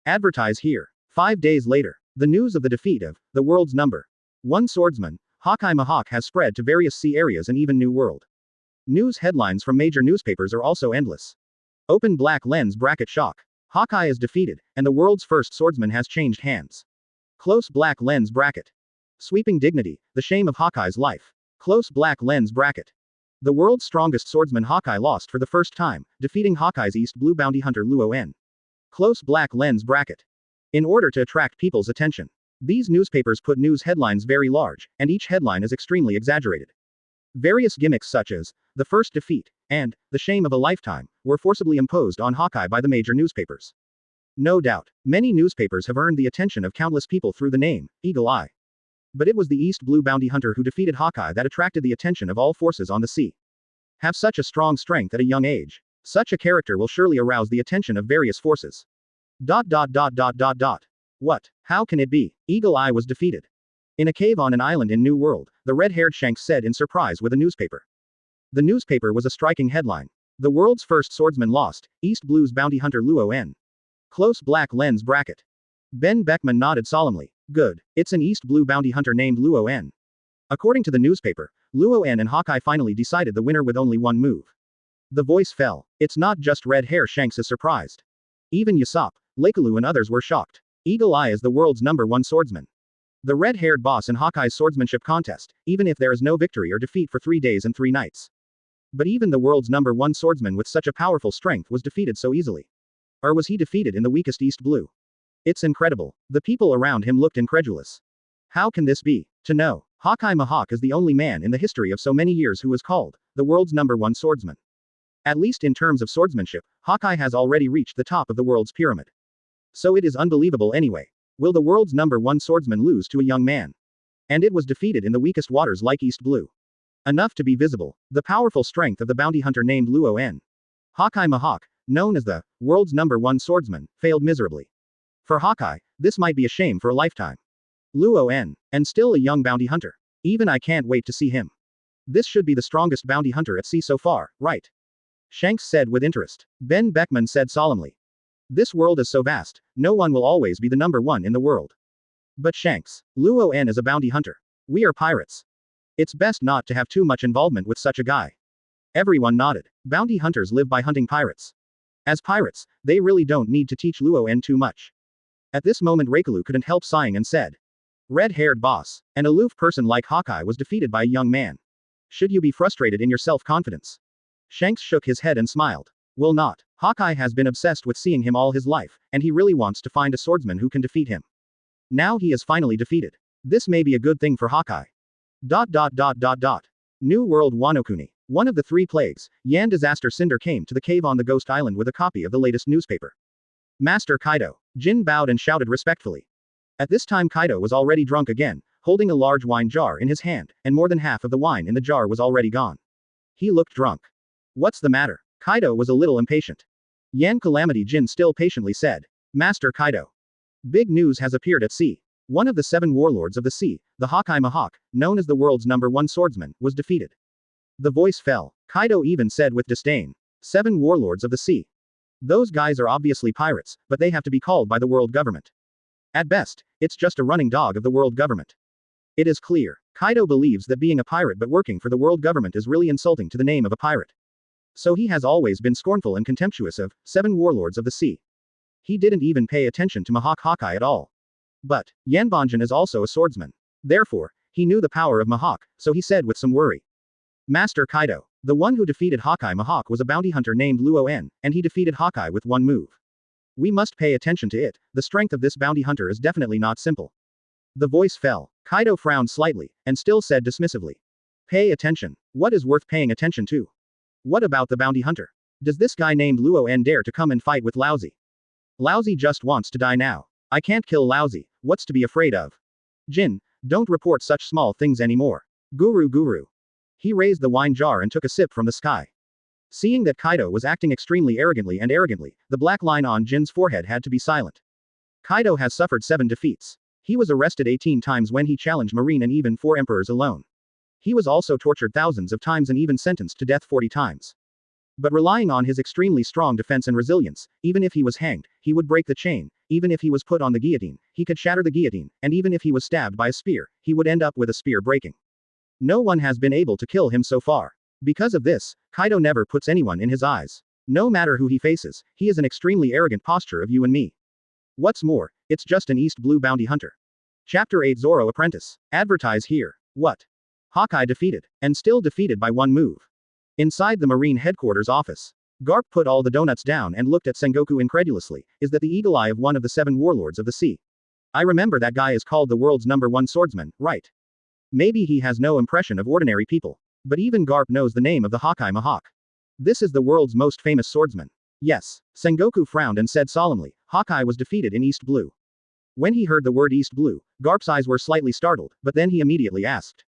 Speaker 1: Advertise here. 5 days later, the news of the defeat of the world's #1 swordsman, Hawkeye Mihawk has spread to various sea areas and even New World. News headlines from major newspapers are also endless. Open black lens bracket shock. Hawkeye is defeated, and the world's first swordsman has changed hands. Close black lens bracket. Sweeping dignity, the shame of Hawkeye's life. Close black lens bracket. The world's strongest swordsman Hawkeye lost for the first time, defeating Hawkeye's East Blue bounty hunter Luen. Close black lens bracket. In order to attract people's attention, these newspapers put news headlines very large, and each headline is extremely exaggerated. Various gimmicks such as the first defeat and the shame of a lifetime were forcibly imposed on Hawkeye by the major newspapers. No doubt, many newspapers have earned the attention of countless people through the name Eagle Eye. But it was the East Blue bounty hunter who defeated Hawkeye that attracted the attention of all forces on the sea. Have such a strong strength at a young age. Such a character will surely arouse the attention of various forces. What? How can it be? Eagle Eye was defeated. In a cave on an island in New World, the red-haired Shanks said in surprise with a newspaper. The newspaper was a striking headline. The world's first swordsman lost, East Blue's bounty hunter Luen. Close black lens bracket. Ben Beckman nodded solemnly. Good. It's an East Blue bounty hunter named Luen. According to the newspaper, Luen and Hawkeye finally decided the winner with only one move. The voice fell. It's not just red hair Shanks is surprised. Even Usopp, Lakelu and others were shocked. Eagle Eye is the world's #1 swordsman. The red-haired boss in Hawkeye's swordsmanship contest, even if there is no victory or defeat for 3 days and 3 nights. But even the world's #1 swordsman with such a powerful strength was defeated so easily. Or was he defeated in the weakest East Blue? It's incredible. The people around him looked incredulous. How can this be? To know, Hawkeye Mihawk is the only man in the history of so many years who is called the world's #1 swordsman. At least in terms of swordsmanship, Hawkeye has already reached the top of the world's pyramid. So it is unbelievable anyway. Will the world's #1 swordsman lose to a young man? And it was defeated in the weakest waters like East Blue. Enough to be visible. The powerful strength of the bounty hunter named Luen. Hawkeye Mihawk, known as the world's #1 swordsman, failed miserably. For Hawkeye, this might be a shame for a lifetime. Luen, and still a young bounty hunter. Even I can't wait to see him. This should be the strongest bounty hunter at sea so far, right? Shanks said with interest. Ben Beckman said solemnly. This world is so vast, no one will always be the #1 in the world. But Shanks, Luen is a bounty hunter. We are pirates. It's best not to have too much involvement with such a guy. Everyone nodded. Bounty hunters live by hunting pirates. As pirates, they really don't need to teach Luen too much. At this moment Reikalu couldn't help sighing and said. Red-haired boss. An aloof person like Hawkeye was defeated by a young man. Should you be frustrated in your self-confidence? Shanks shook his head and smiled. Will not. Hawkeye has been obsessed with seeing him all his life, and he really wants to find a swordsman who can defeat him. Now he is finally defeated. This may be a good thing for Hawkeye. New World Wano-kuni. One of the 3 plagues, Yan Disaster Cinder came to the cave on the Ghost Island with a copy of the latest newspaper. Master Kaido. Jin bowed and shouted respectfully. At this time Kaido was already drunk again, holding a large wine jar in his hand, and more than half of the wine in the jar was already gone. He looked drunk. What's the matter? Kaido was a little impatient. Yan Calamity Jin still patiently said. Master Kaido. Big news has appeared at sea. One of the 7 warlords of the sea, the Hawkeye Mihawk, known as the world's #1 swordsman, was defeated. The voice fell. Kaido even said with disdain. 7 warlords of the sea. Those guys are obviously pirates, but they have to be called by the world government. At best, it's just a running dog of the world government. It is clear. Kaido believes that being a pirate but working for the world government is really insulting to the name of a pirate. So he has always been scornful and contemptuous of 7 warlords of the sea. He didn't even pay attention to Mihawk Hawkeye at all. But Yanbanjan is also a swordsman. Therefore, he knew the power of Mihawk, so he said with some worry. Master Kaido. The one who defeated Hawkeye Mihawk was a bounty hunter named Luen, and he defeated Hawkeye with one move. We must pay attention to it. The strength of this bounty hunter is definitely not simple. The voice fell. Kaido frowned slightly, and still said dismissively. Pay attention. What is worth paying attention to? What about the bounty hunter? Does this guy named Luen dare to come and fight with Laozi? Laozi just wants to die now. I can't kill Laozi, what's to be afraid of? Jin, don't report such small things anymore. Guru. He raised the wine jar and took a sip from the sky. Seeing that Kaido was acting extremely arrogantly, the black line on Jin's forehead had to be silent. Kaido has suffered 7 defeats. He was arrested 18 times when he challenged Marine and even 4 emperors alone. He was also tortured thousands of times and even sentenced to death 40 times. But relying on his extremely strong defense and resilience, even if he was hanged, he would break the chain, even if he was put on the guillotine, he could shatter the guillotine, and even if he was stabbed by a spear, he would end up with a spear breaking. No one has been able to kill him so far. Because of this, Kaido never puts anyone in his eyes. No matter who he faces, he is an extremely arrogant posture of you and me. What's more, it's just an East Blue bounty hunter. Chapter 8 Zoro Apprentice. Advertise here. What? Hawkeye defeated. And still defeated by one move. Inside the Marine headquarters office. Garp put all the donuts down and looked at Sengoku incredulously. Is that the eagle eye of one of the 7 warlords of the sea? I remember that guy is called the world's #1 swordsman, right? Maybe he has no impression of ordinary people. But even Garp knows the name of the Hawkeye Mihawk. This is the world's most famous swordsman. Yes. Sengoku frowned and said solemnly, Hawkeye was defeated in East Blue. When he heard the word East Blue, Garp's eyes were slightly startled, but then he immediately asked.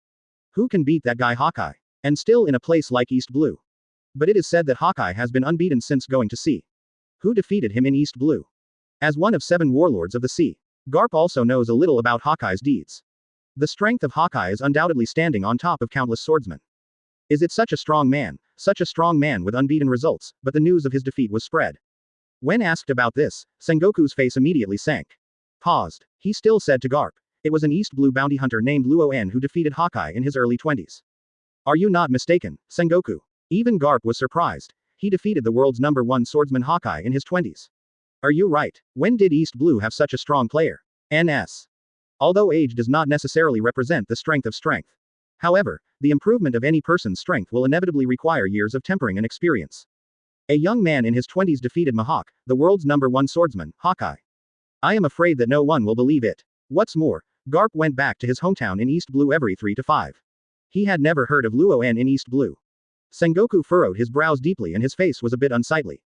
Speaker 1: Who can beat that guy Hawkeye? And still in a place like East Blue. But it is said that Hawkeye has been unbeaten since going to sea. Who defeated him in East Blue? As one of 7 warlords of the sea, Garp also knows a little about Hawkeye's deeds. The strength of Hawkeye is undoubtedly standing on top of countless swordsmen. Is it such a strong man with unbeaten results, but the news of his defeat was spread. When asked about this, Sengoku's face immediately sank. Paused. He still said to Garp, it was an East Blue bounty hunter named Luen who defeated Hawkeye in his early 20s. Are you not mistaken, Sengoku? Even Garp was surprised. He defeated the world's #1 swordsman Hawkeye in his 20s. Are you right? When did East Blue have such a strong player? NS. Although age does not necessarily represent the strength of strength. However, the improvement of any person's strength will inevitably require years of tempering and experience. A young man in his 20s defeated Mihawk, the world's #1 swordsman, Hawkeye. I am afraid that no one will believe it. What's more, Garp went back to his hometown in East Blue every 3 to 5. He had never heard of Luen in East Blue. Sengoku furrowed his brows deeply and his face was a bit unsightly.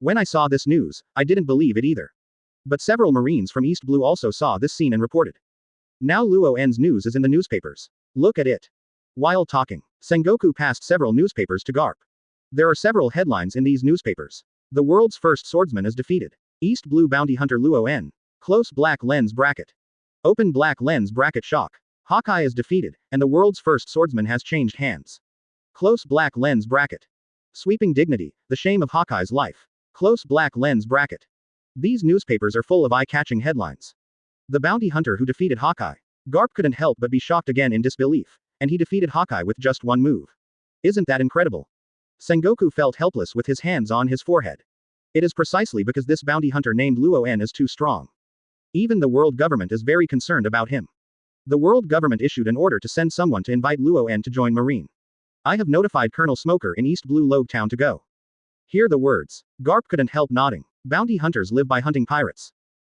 Speaker 1: When I saw this news, I didn't believe it either. But several Marines from East Blue also saw this scene and reported. Now Luen's news is in the newspapers. Look at it. While talking, Sengoku passed several newspapers to Garp. There are several headlines in these newspapers. The world's first swordsman is defeated. East Blue Bounty Hunter Luen. Close black lens bracket. Open black lens bracket shock. Hawkeye is defeated, and the world's first swordsman has changed hands. Close black lens bracket. Sweeping dignity, the shame of Hawkeye's life. Close black lens bracket. These newspapers are full of eye-catching headlines. The bounty hunter who defeated Hawkeye. Garp couldn't help but be shocked again in disbelief, and he defeated Hawkeye with just one move. Isn't that incredible? Sengoku felt helpless with his hands on his forehead. It is precisely because this bounty hunter named Luen is too strong. Even the world government is very concerned about him. The world government issued an order to send someone to invite Luen to join Marine. I have notified Colonel Smoker in East Blue Log Town to go. Hear the words. Garp couldn't help nodding. Bounty hunters live by hunting pirates.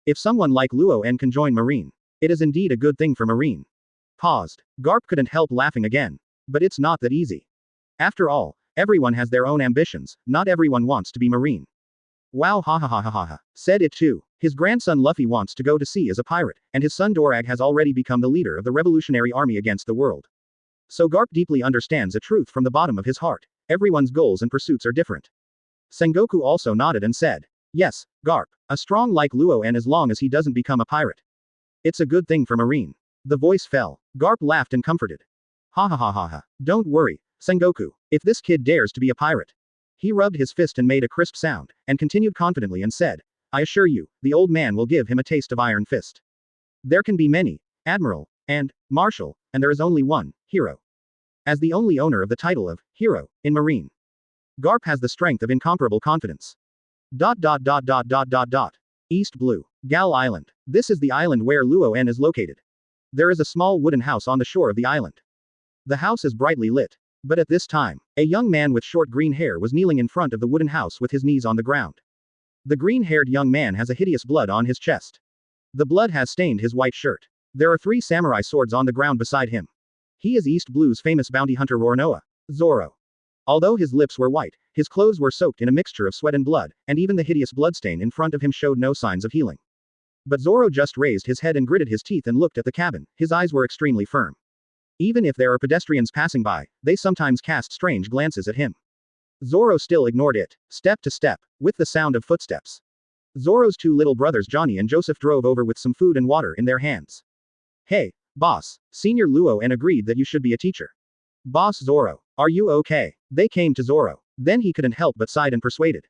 Speaker 1: If someone like Luen can join Marine, it is indeed a good thing for Marine. Paused. Garp couldn't help laughing again. But it's not that easy. After all, everyone has their own ambitions, not everyone wants to be Marine. Wow, ha ha ha ha ha ha, said it too. His grandson Luffy wants to go to sea as a pirate, and his son Dorag has already become the leader of the revolutionary army against the world. So Garp deeply understands a truth from the bottom of his heart. Everyone's goals and pursuits are different. Sengoku also nodded and said, yes, Garp, a strong like Luen as long as he doesn't become a pirate. It's a good thing for Marine. The voice fell. Garp laughed and comforted. Ha ha ha ha ha. Don't worry, Sengoku, if this kid dares to be a pirate. He rubbed his fist and made a crisp sound, and continued confidently and said, I assure you, the old man will give him a taste of Iron Fist. There can be many, Admiral, and Marshal, and there is only one, Hero. As the only owner of the title of Hero in Marine, Garp has the strength of incomparable confidence. East Blue. Gal Island. This is the island where Luen is located. There is a small wooden house on the shore of the island. The house is brightly lit. But at this time, a young man with short green hair was kneeling in front of the wooden house with his knees on the ground. The green-haired young man has a hideous blood on his chest. The blood has stained his white shirt. There are 3 samurai swords on the ground beside him. He is East Blue's famous bounty hunter Roronoa, Zoro. Although his lips were white, his clothes were soaked in a mixture of sweat and blood, and even the hideous bloodstain in front of him showed no signs of healing. But Zoro just raised his head and gritted his teeth and looked at the cabin. His eyes were extremely firm. Even if there are pedestrians passing by, they sometimes cast strange glances at him. Zoro still ignored it, step to step, with the sound of footsteps. Zoro's 2 little brothers Johnny and Joseph drove over with some food and water in their hands. Hey, boss, Senior Luen agreed that you should be a teacher. Boss Zoro, are you okay? They came to Zoro. Then he couldn't help but sighed and persuaded.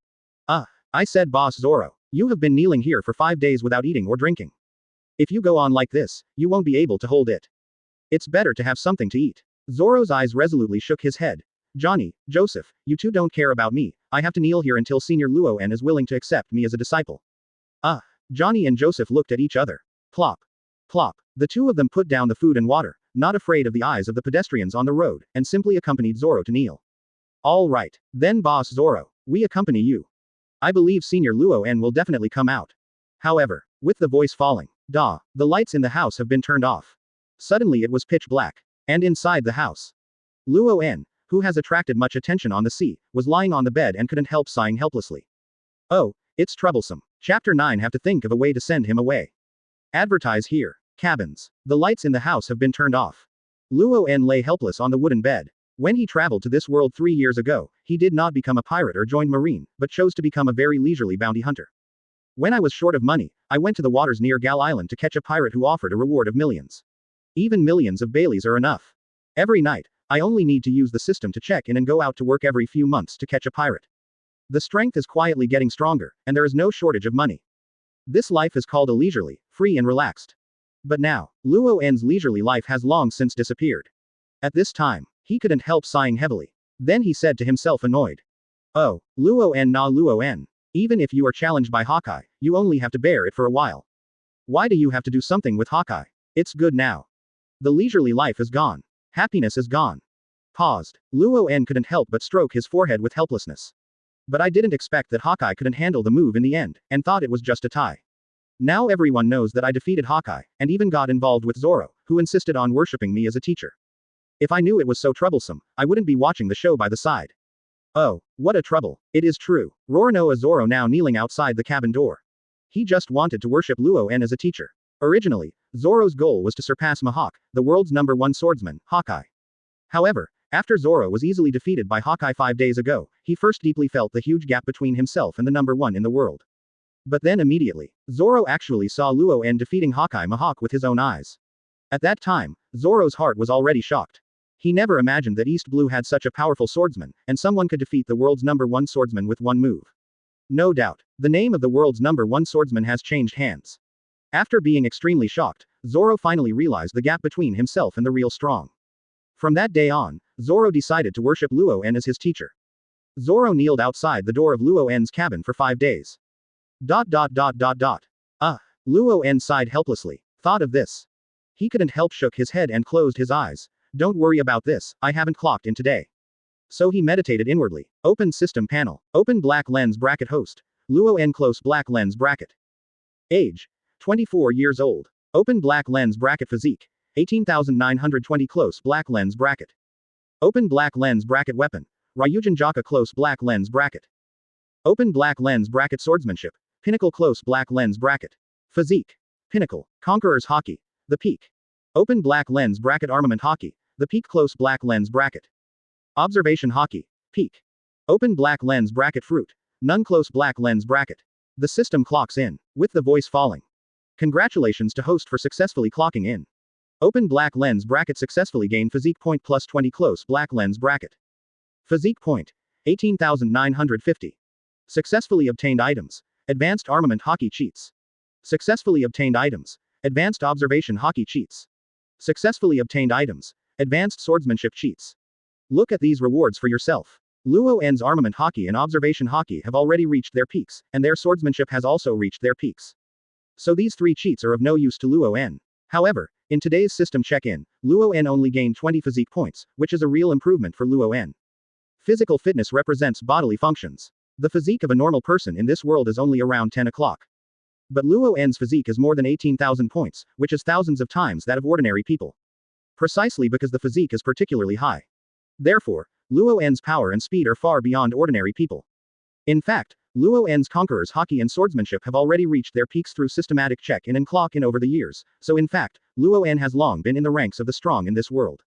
Speaker 1: I said Boss Zoro, you have been kneeling here for 5 days without eating or drinking. If you go on like this, you won't be able to hold it. It's better to have something to eat. Zoro's eyes resolutely shook his head. Johnny, Joseph, you 2 don't care about me. I have to kneel here until Senior Luen is willing to accept me as a disciple. Johnny and Joseph looked at each other. Plop. Plop. The 2 of them put down the food and water, not afraid of the eyes of the pedestrians on the road, and simply accompanied Zoro to kneel. All right. Then Boss Zoro, we accompany you. I believe Senior Luen will definitely come out. However, with the voice falling, the lights in the house have been turned off. Suddenly it was pitch black. And inside the house, Luen, who has attracted much attention on the sea, was lying on the bed and couldn't help sighing helplessly. Oh, it's troublesome. Chapter 9 have to think of a way to send him away. Advertise here. Cabins. The lights in the house have been turned off. Luen lay helpless on the wooden bed. When he traveled to this world 3 years ago, he did not become a pirate or join Marine, but chose to become a very leisurely bounty hunter. When I was short of money, I went to the waters near Gal Island to catch a pirate who offered a reward of millions. Even millions of Baileys are enough. Every night, I only need to use the system to check in and go out to work every few months to catch a pirate. The strength is quietly getting stronger, and there is no shortage of money. This life is called a leisurely, free and relaxed. But now, Luen's leisurely life has long since disappeared. At this time, he couldn't help sighing heavily. Then he said to himself annoyed. Oh, Luen. Even if you are challenged by Hawkeye, you only have to bear it for a while. Why do you have to do something with Hawkeye? It's good now. The leisurely life is gone. Happiness is gone. Paused. Luen couldn't help but stroke his forehead with helplessness. But I didn't expect that Hawkeye couldn't handle the move in the end, and thought it was just a tie. Now everyone knows that I defeated Hawkeye, and even got involved with Zoro, who insisted on worshipping me as a teacher. If I knew it was so troublesome, I wouldn't be watching the show by the side. Oh, what a trouble. It is true. Roronoa Zoro now kneeling outside the cabin door. He just wanted to worship Luen as a teacher. Originally, Zoro's goal was to surpass Mihawk, the world's #1 swordsman, Hawkeye. However, After Zoro was easily defeated by Hawkeye 5 days ago, he first deeply felt the huge gap between himself and the number one in the world. But then immediately, Zoro actually saw Luen defeating Hawkeye Mihawk with his own eyes. At that time, Zoro's heart was already shocked. He never imagined that East Blue had such a powerful swordsman, and someone could defeat the world's number one swordsman with one move. No doubt, the name of the world's number one swordsman has changed hands. After being extremely shocked, Zoro finally realized the gap between himself and the real strong. From that day on, Zoro decided to worship Luen as his teacher. Zoro kneeled outside the door of Luen's cabin for 5 days. Luen sighed helplessly. Thought of this. He couldn't help shook his head and closed his eyes. Don't worry about this, I haven't clocked in today. So he meditated inwardly. Open system panel. Open black lens bracket host. Luen close black lens bracket. Age. 24 years old. Open black lens bracket physique. 18,920 close black lens bracket. Open black lens bracket weapon. Ryujin Jaka close black lens bracket. Open black lens bracket swordsmanship. Pinnacle close black lens bracket. Physique. Pinnacle. Conqueror's Haki. The peak. Open black lens bracket armament Haki. The peak close black lens bracket. Observation Haki. Peak. Open black lens bracket fruit. None close black lens bracket. The system clocks in, with the voice falling. Congratulations to host for successfully clocking in. Open black lens bracket successfully gain physique point plus 20 close black lens bracket. Physique point. 18,950. Successfully obtained items. Advanced armament Haki cheats. Successfully obtained items. Advanced observation Haki cheats. Successfully obtained items. Advanced swordsmanship cheats. Look at these rewards for yourself. Luen's armament Haki and observation Haki have already reached their peaks, and their swordsmanship has also reached their peaks. So these 3 cheats are of no use to Luen. However, in today's system check-in, Luen only gained 20 physique points, which is a real improvement for Luen. Physical fitness represents bodily functions. The physique of a normal person in this world is only around 10 o'clock. But Luen's physique is more than 18,000 points, which is thousands of times that of ordinary people. Precisely because the physique is particularly high. Therefore, Luen's power and speed are far beyond ordinary people. In fact, Luen's conquerors Haki and swordsmanship have already reached their peaks through systematic check-in and clock-in over the years, so in fact, Luen has long been in the ranks of the strong in this world.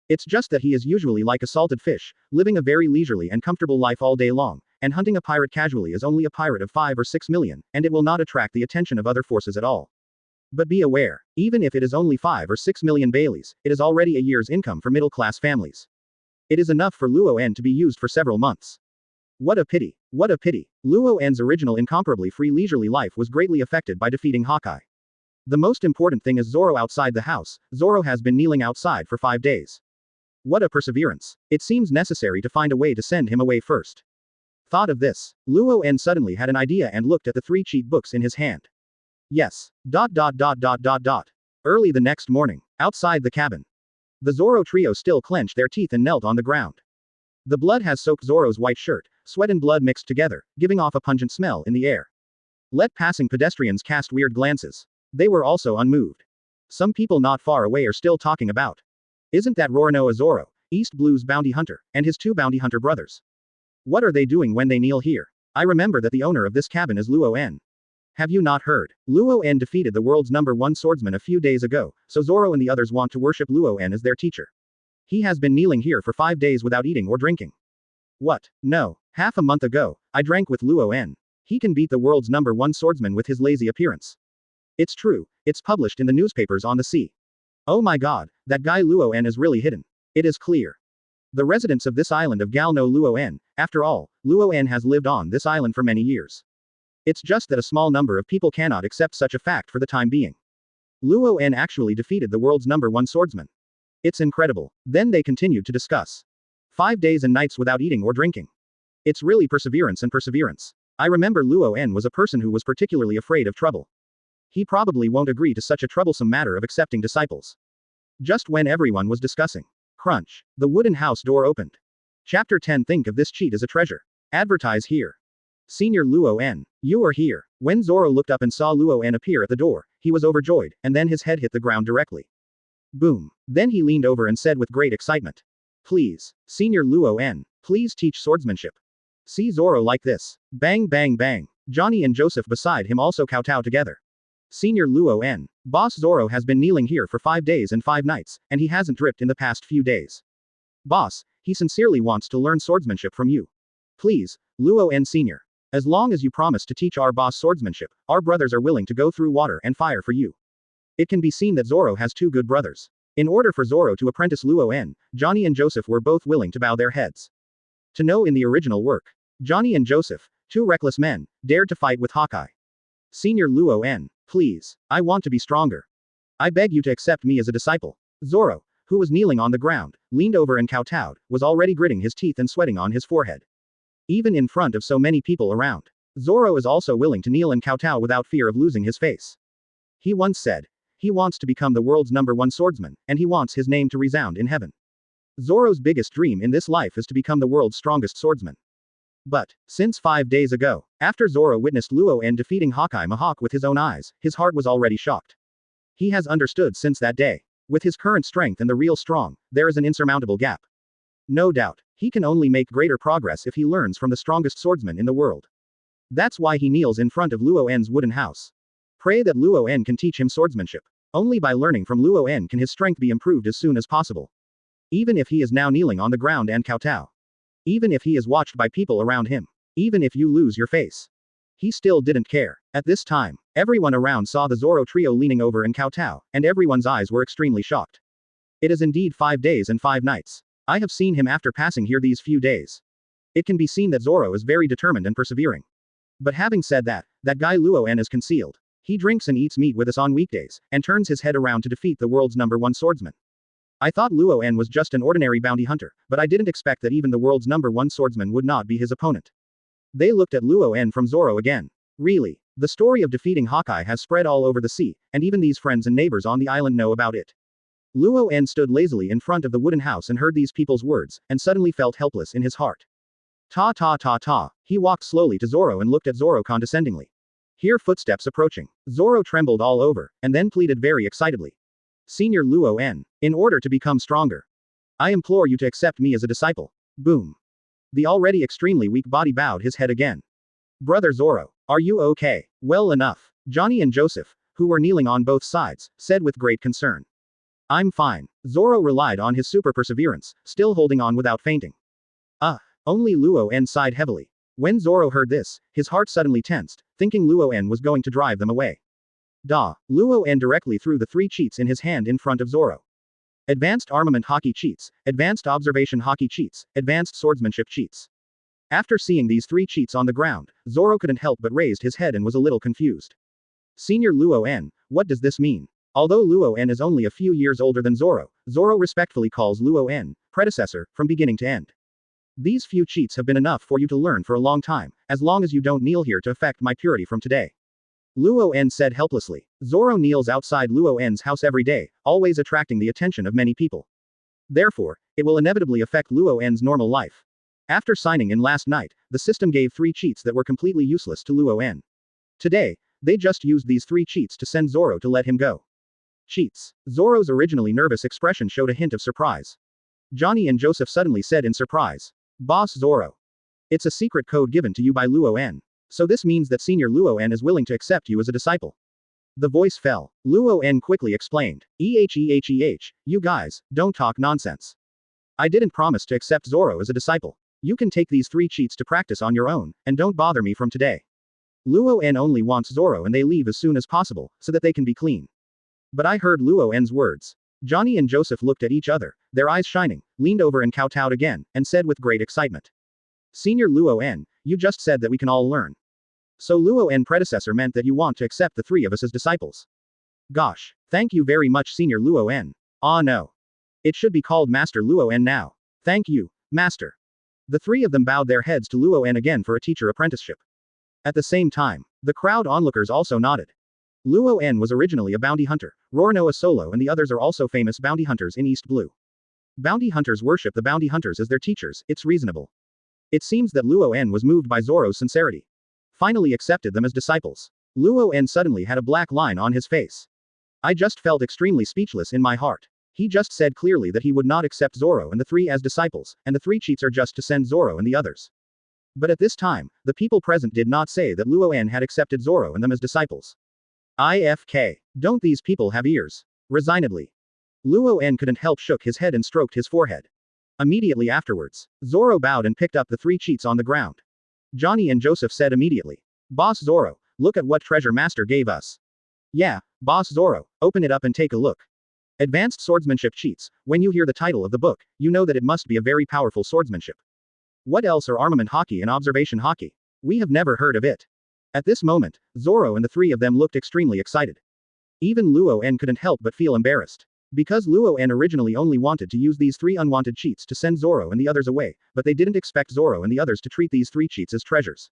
Speaker 1: It's just that he is usually like a salted fish, living a very leisurely and comfortable life all day long, and hunting a pirate casually is only a pirate of 5 or 6 million, and it will not attract the attention of other forces at all. But be aware, even if it is only 5 or 6 million Baileys, it is already a year's income for middle-class families. It is enough for Luen to be used for several months. What a pity. What a pity. Luen's original incomparably free leisurely life was greatly affected by defeating Hawkeye. The most important thing is Zoro outside the house. Zoro has been kneeling outside for 5 days. What a perseverance. It seems necessary to find a way to send him away first. Thought of this. Luen suddenly had an idea and looked at the 3 cheat books in his hand. Yes. Early the next morning, outside the cabin. The Zoro trio still clenched their teeth and knelt on the ground. The blood has soaked Zoro's white shirt, sweat and blood mixed together, giving off a pungent smell in the air. Let passing pedestrians cast weird glances. They were also unmoved. Some people not far away are still talking about. Isn't that Roronoa Zoro, East Blue's bounty hunter, and his 2 bounty hunter brothers? What are they doing when they kneel here? I remember that the owner of this cabin is Luen. Have you not heard? Luen defeated the world's number 1 swordsman a few days ago, so Zoro and the others want to worship Luen as their teacher. He has been kneeling here for 5 days without eating or drinking. What? No. Half a month ago, I drank with Luen. He can beat the world's number 1 swordsman with his lazy appearance. It's true, it's published in the newspapers on the sea. Oh my god, that guy Luen is really hidden. It is clear. The residents of this island of Gal know Luen. After all, Luen has lived on this island for many years. It's just that a small number of people cannot accept such a fact for the time being. Luen actually defeated the world's number 1 swordsman. It's incredible. Then they continued to discuss. 5 days and nights without eating or drinking. It's really perseverance and perseverance. I remember Luen was a person who was particularly afraid of trouble. He probably won't agree to such a troublesome matter of accepting disciples. Just when everyone was discussing. Crunch. The wooden house door opened. Chapter 10. Think of this cheat as a treasure. Advertise here. Senior Luen, you are here. When Zoro looked up and saw Luen appear at the door, he was overjoyed, and then his head hit the ground directly. Boom. Then he leaned over and said with great excitement. Please, Senior Luen, please teach swordsmanship. See Zoro like this. Bang bang bang. Johnny and Joseph beside him also kowtow together. Senior Luen, Boss Zoro has been kneeling here for 5 days and 5 nights, and he hasn't dripped in the past few days. Boss, he sincerely wants to learn swordsmanship from you. Please, Luen Sr. As long as you promise to teach our boss swordsmanship, our brothers are willing to go through water and fire for you. It can be seen that Zoro has two good brothers. In order for Zoro to apprentice Luen, Johnny and Joseph were both willing to bow their heads. To know in the original work, Johnny and Joseph, two reckless men, dared to fight with Hawkeye. Senior Luen, please, I want to be stronger. I beg you to accept me as a disciple. Zoro, who was kneeling on the ground, leaned over and kowtowed, was already gritting his teeth and sweating on his forehead. Even in front of so many people around, Zoro is also willing to kneel and kowtow without fear of losing his face. He once said, he wants to become the world's #1 swordsman, and he wants his name to resound in heaven. Zoro's biggest dream in this life is to become the world's strongest swordsman. But, since 5 days ago, after Zoro witnessed Luen defeating Hawkeye Mihawk with his own eyes, his heart was already shocked. He has understood since that day. With his current strength and the real strong, there is an insurmountable gap. No doubt, he can only make greater progress if he learns from the strongest swordsman in the world. That's why he kneels in front of Luen's wooden house. Pray that Luen can teach him swordsmanship. Only by learning from Luen can his strength be improved as soon as possible. Even if he is now kneeling on the ground and kowtow. Even if he is watched by people around him. Even if you lose your face. He still didn't care. At this time, everyone around saw the Zoro trio leaning over and kowtow, and everyone's eyes were extremely shocked. It is indeed 5 days and 5 nights. I have seen him after passing here these few days. It can be seen that Zoro is very determined and persevering. But having said that, that guy Luen is concealed. He drinks and eats meat with us on weekdays, and turns his head around to defeat the world's #1 swordsman. I thought Luen was just an ordinary bounty hunter, but I didn't expect that even the world's #1 swordsman would not be his opponent. They looked at Luen from Zoro again. Really, the story of defeating Hawkeye has spread all over the sea, and even these friends and neighbors on the island know about it. Luen stood lazily in front of the wooden house and heard these people's words, and suddenly felt helpless in his heart. Ta ta ta ta. He walked slowly to Zoro and looked at Zoro condescendingly. Hear footsteps approaching. Zoro trembled all over, and then pleaded very excitedly. Senior Luen, in order to become stronger, I implore you to accept me as a disciple. Boom. The already extremely weak body bowed his head again. Brother Zoro, are you okay? Well enough. Johnny and Joseph, who were kneeling on both sides, said with great concern. I'm fine. Zoro relied on his super perseverance, still holding on without fainting. Only Luen sighed heavily. When Zoro heard this, his heart suddenly tensed, thinking Luen was going to drive them away. Luen directly threw the 3 cheats in his hand in front of Zoro. Advanced armament hockey cheats, advanced observation hockey cheats, advanced swordsmanship cheats. After seeing these 3 cheats on the ground, Zoro couldn't help but raised his head and was a little confused. Senior Luen, what does this mean? Although Luen is only a few years older than Zoro, Zoro respectfully calls Luen predecessor, from beginning to end. These few cheats have been enough for you to learn for a long time, as long as you don't kneel here to affect my purity from today. Luen said helplessly. Zoro kneels outside Luen's house every day, always attracting the attention of many people. Therefore, it will inevitably affect Luen's normal life. After signing in last night, the system gave 3 cheats that were completely useless to Luen. Today, they just used these 3 cheats to send Zoro to let him go. Cheats. Zoro's originally nervous expression showed a hint of surprise. Johnny and Joseph suddenly said in surprise. Boss Zoro. It's a secret code given to you by Luen. So this means that Senior Luen is willing to accept you as a disciple. The voice fell. Luen quickly explained. You guys, don't talk nonsense. I didn't promise to accept Zoro as a disciple. You can take these 3 cheats to practice on your own, and don't bother me from today. Luen only wants Zoro and they leave as soon as possible, so that they can be clean. But I heard Luen's words. Johnny and Joseph looked at each other, their eyes shining, leaned over and kowtowed again, and said with great excitement. Senior Luen, you just said that we can all learn. So Luen predecessor meant that you want to accept the 3 of us as disciples. Gosh, thank you very much Senior Luen. No. It should be called Master Luen now. Thank you, Master. The 3 of them bowed their heads to Luen again for a teacher apprenticeship. At the same time, the crowd onlookers also nodded. Luen was originally a bounty hunter, Rornoa Solo and the others are also famous bounty hunters in East Blue. Bounty hunters worship the bounty hunters as their teachers, it's reasonable. It seems that Luen was moved by Zoro's sincerity. Finally accepted them as disciples. Luen suddenly had a black line on his face. I just felt extremely speechless in my heart. He just said clearly that he would not accept Zoro and the 3 as disciples, and the 3 cheats are just to send Zoro and the others. But at this time, the people present did not say that Luen had accepted Zoro and them as disciples. IFK. Don't these people have ears? Resignedly. Luen couldn't help shook his head and stroked his forehead. Immediately afterwards, Zoro bowed and picked up the 3 cheats on the ground. Johnny and Joseph said immediately, "Boss Zoro, look at what treasure Master gave us." "Yeah, Boss Zoro, open it up and take a look." Advanced Swordsmanship Cheats. When you hear the title of the book, you know that it must be a very powerful swordsmanship. What else are armament hockey and observation hockey? We have never heard of it. At this moment, Zoro and the 3 of them looked extremely excited. Even Luen couldn't help but feel embarrassed. Because Luen originally only wanted to use these 3 unwanted cheats to send Zoro and the others away, but they didn't expect Zoro and the others to treat these 3 cheats as treasures.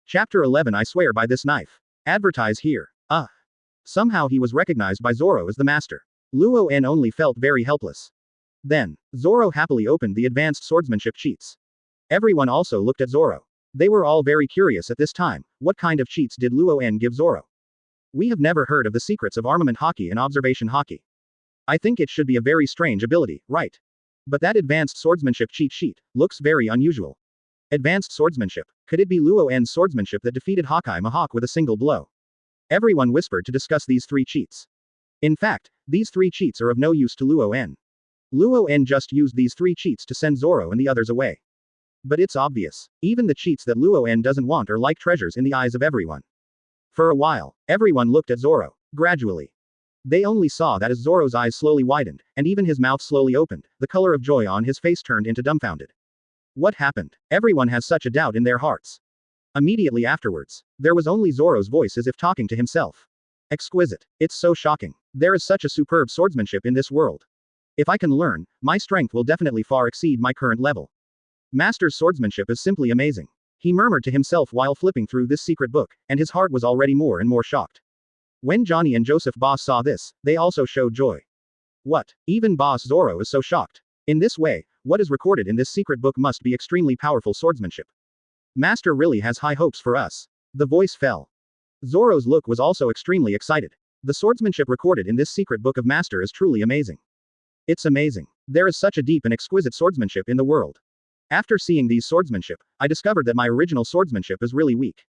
Speaker 1: Chapter 11. I swear by this knife. Advertise here. Somehow he was recognized by Zoro as the master. Luen only felt very helpless. Then, Zoro happily opened the advanced swordsmanship cheats. Everyone also looked at Zoro. They were all very curious at this time. What kind of cheats did Luen give Zoro? We have never heard of the secrets of armament hockey and observation hockey. I think it should be a very strange ability, right? But that advanced swordsmanship cheat sheet looks very unusual. Advanced swordsmanship. Could it be Luen's swordsmanship that defeated Hawkeye Mihawk with a single blow? Everyone whispered to discuss these 3 cheats. In fact, these 3 cheats are of no use to Luen. Luen just used these 3 cheats to send Zoro and the others away. But it's obvious. Even the cheats that Luen doesn't want are like treasures in the eyes of everyone. For a while, everyone looked at Zoro. Gradually, they only saw that as Zoro's eyes slowly widened, and even his mouth slowly opened, the color of joy on his face turned into dumbfounded. What happened? Everyone has such a doubt in their hearts. Immediately afterwards, there was only Zoro's voice as if talking to himself. Exquisite. It's so shocking. There is such a superb swordsmanship in this world. If I can learn, my strength will definitely far exceed my current level. Master's swordsmanship is simply amazing. He murmured to himself while flipping through this secret book, and his heart was already more and more shocked. When Johnny and Joseph Boss saw this, they also showed joy. What? Even Boss Zoro is so shocked. In this way, what is recorded in this secret book must be extremely powerful swordsmanship. Master really has high hopes for us. The voice fell. Zoro's look was also extremely excited. The swordsmanship recorded in this secret book of Master is truly amazing. It's amazing. There is such a deep and exquisite swordsmanship in the world. After seeing these swordsmanship, I discovered that my original swordsmanship is really weak.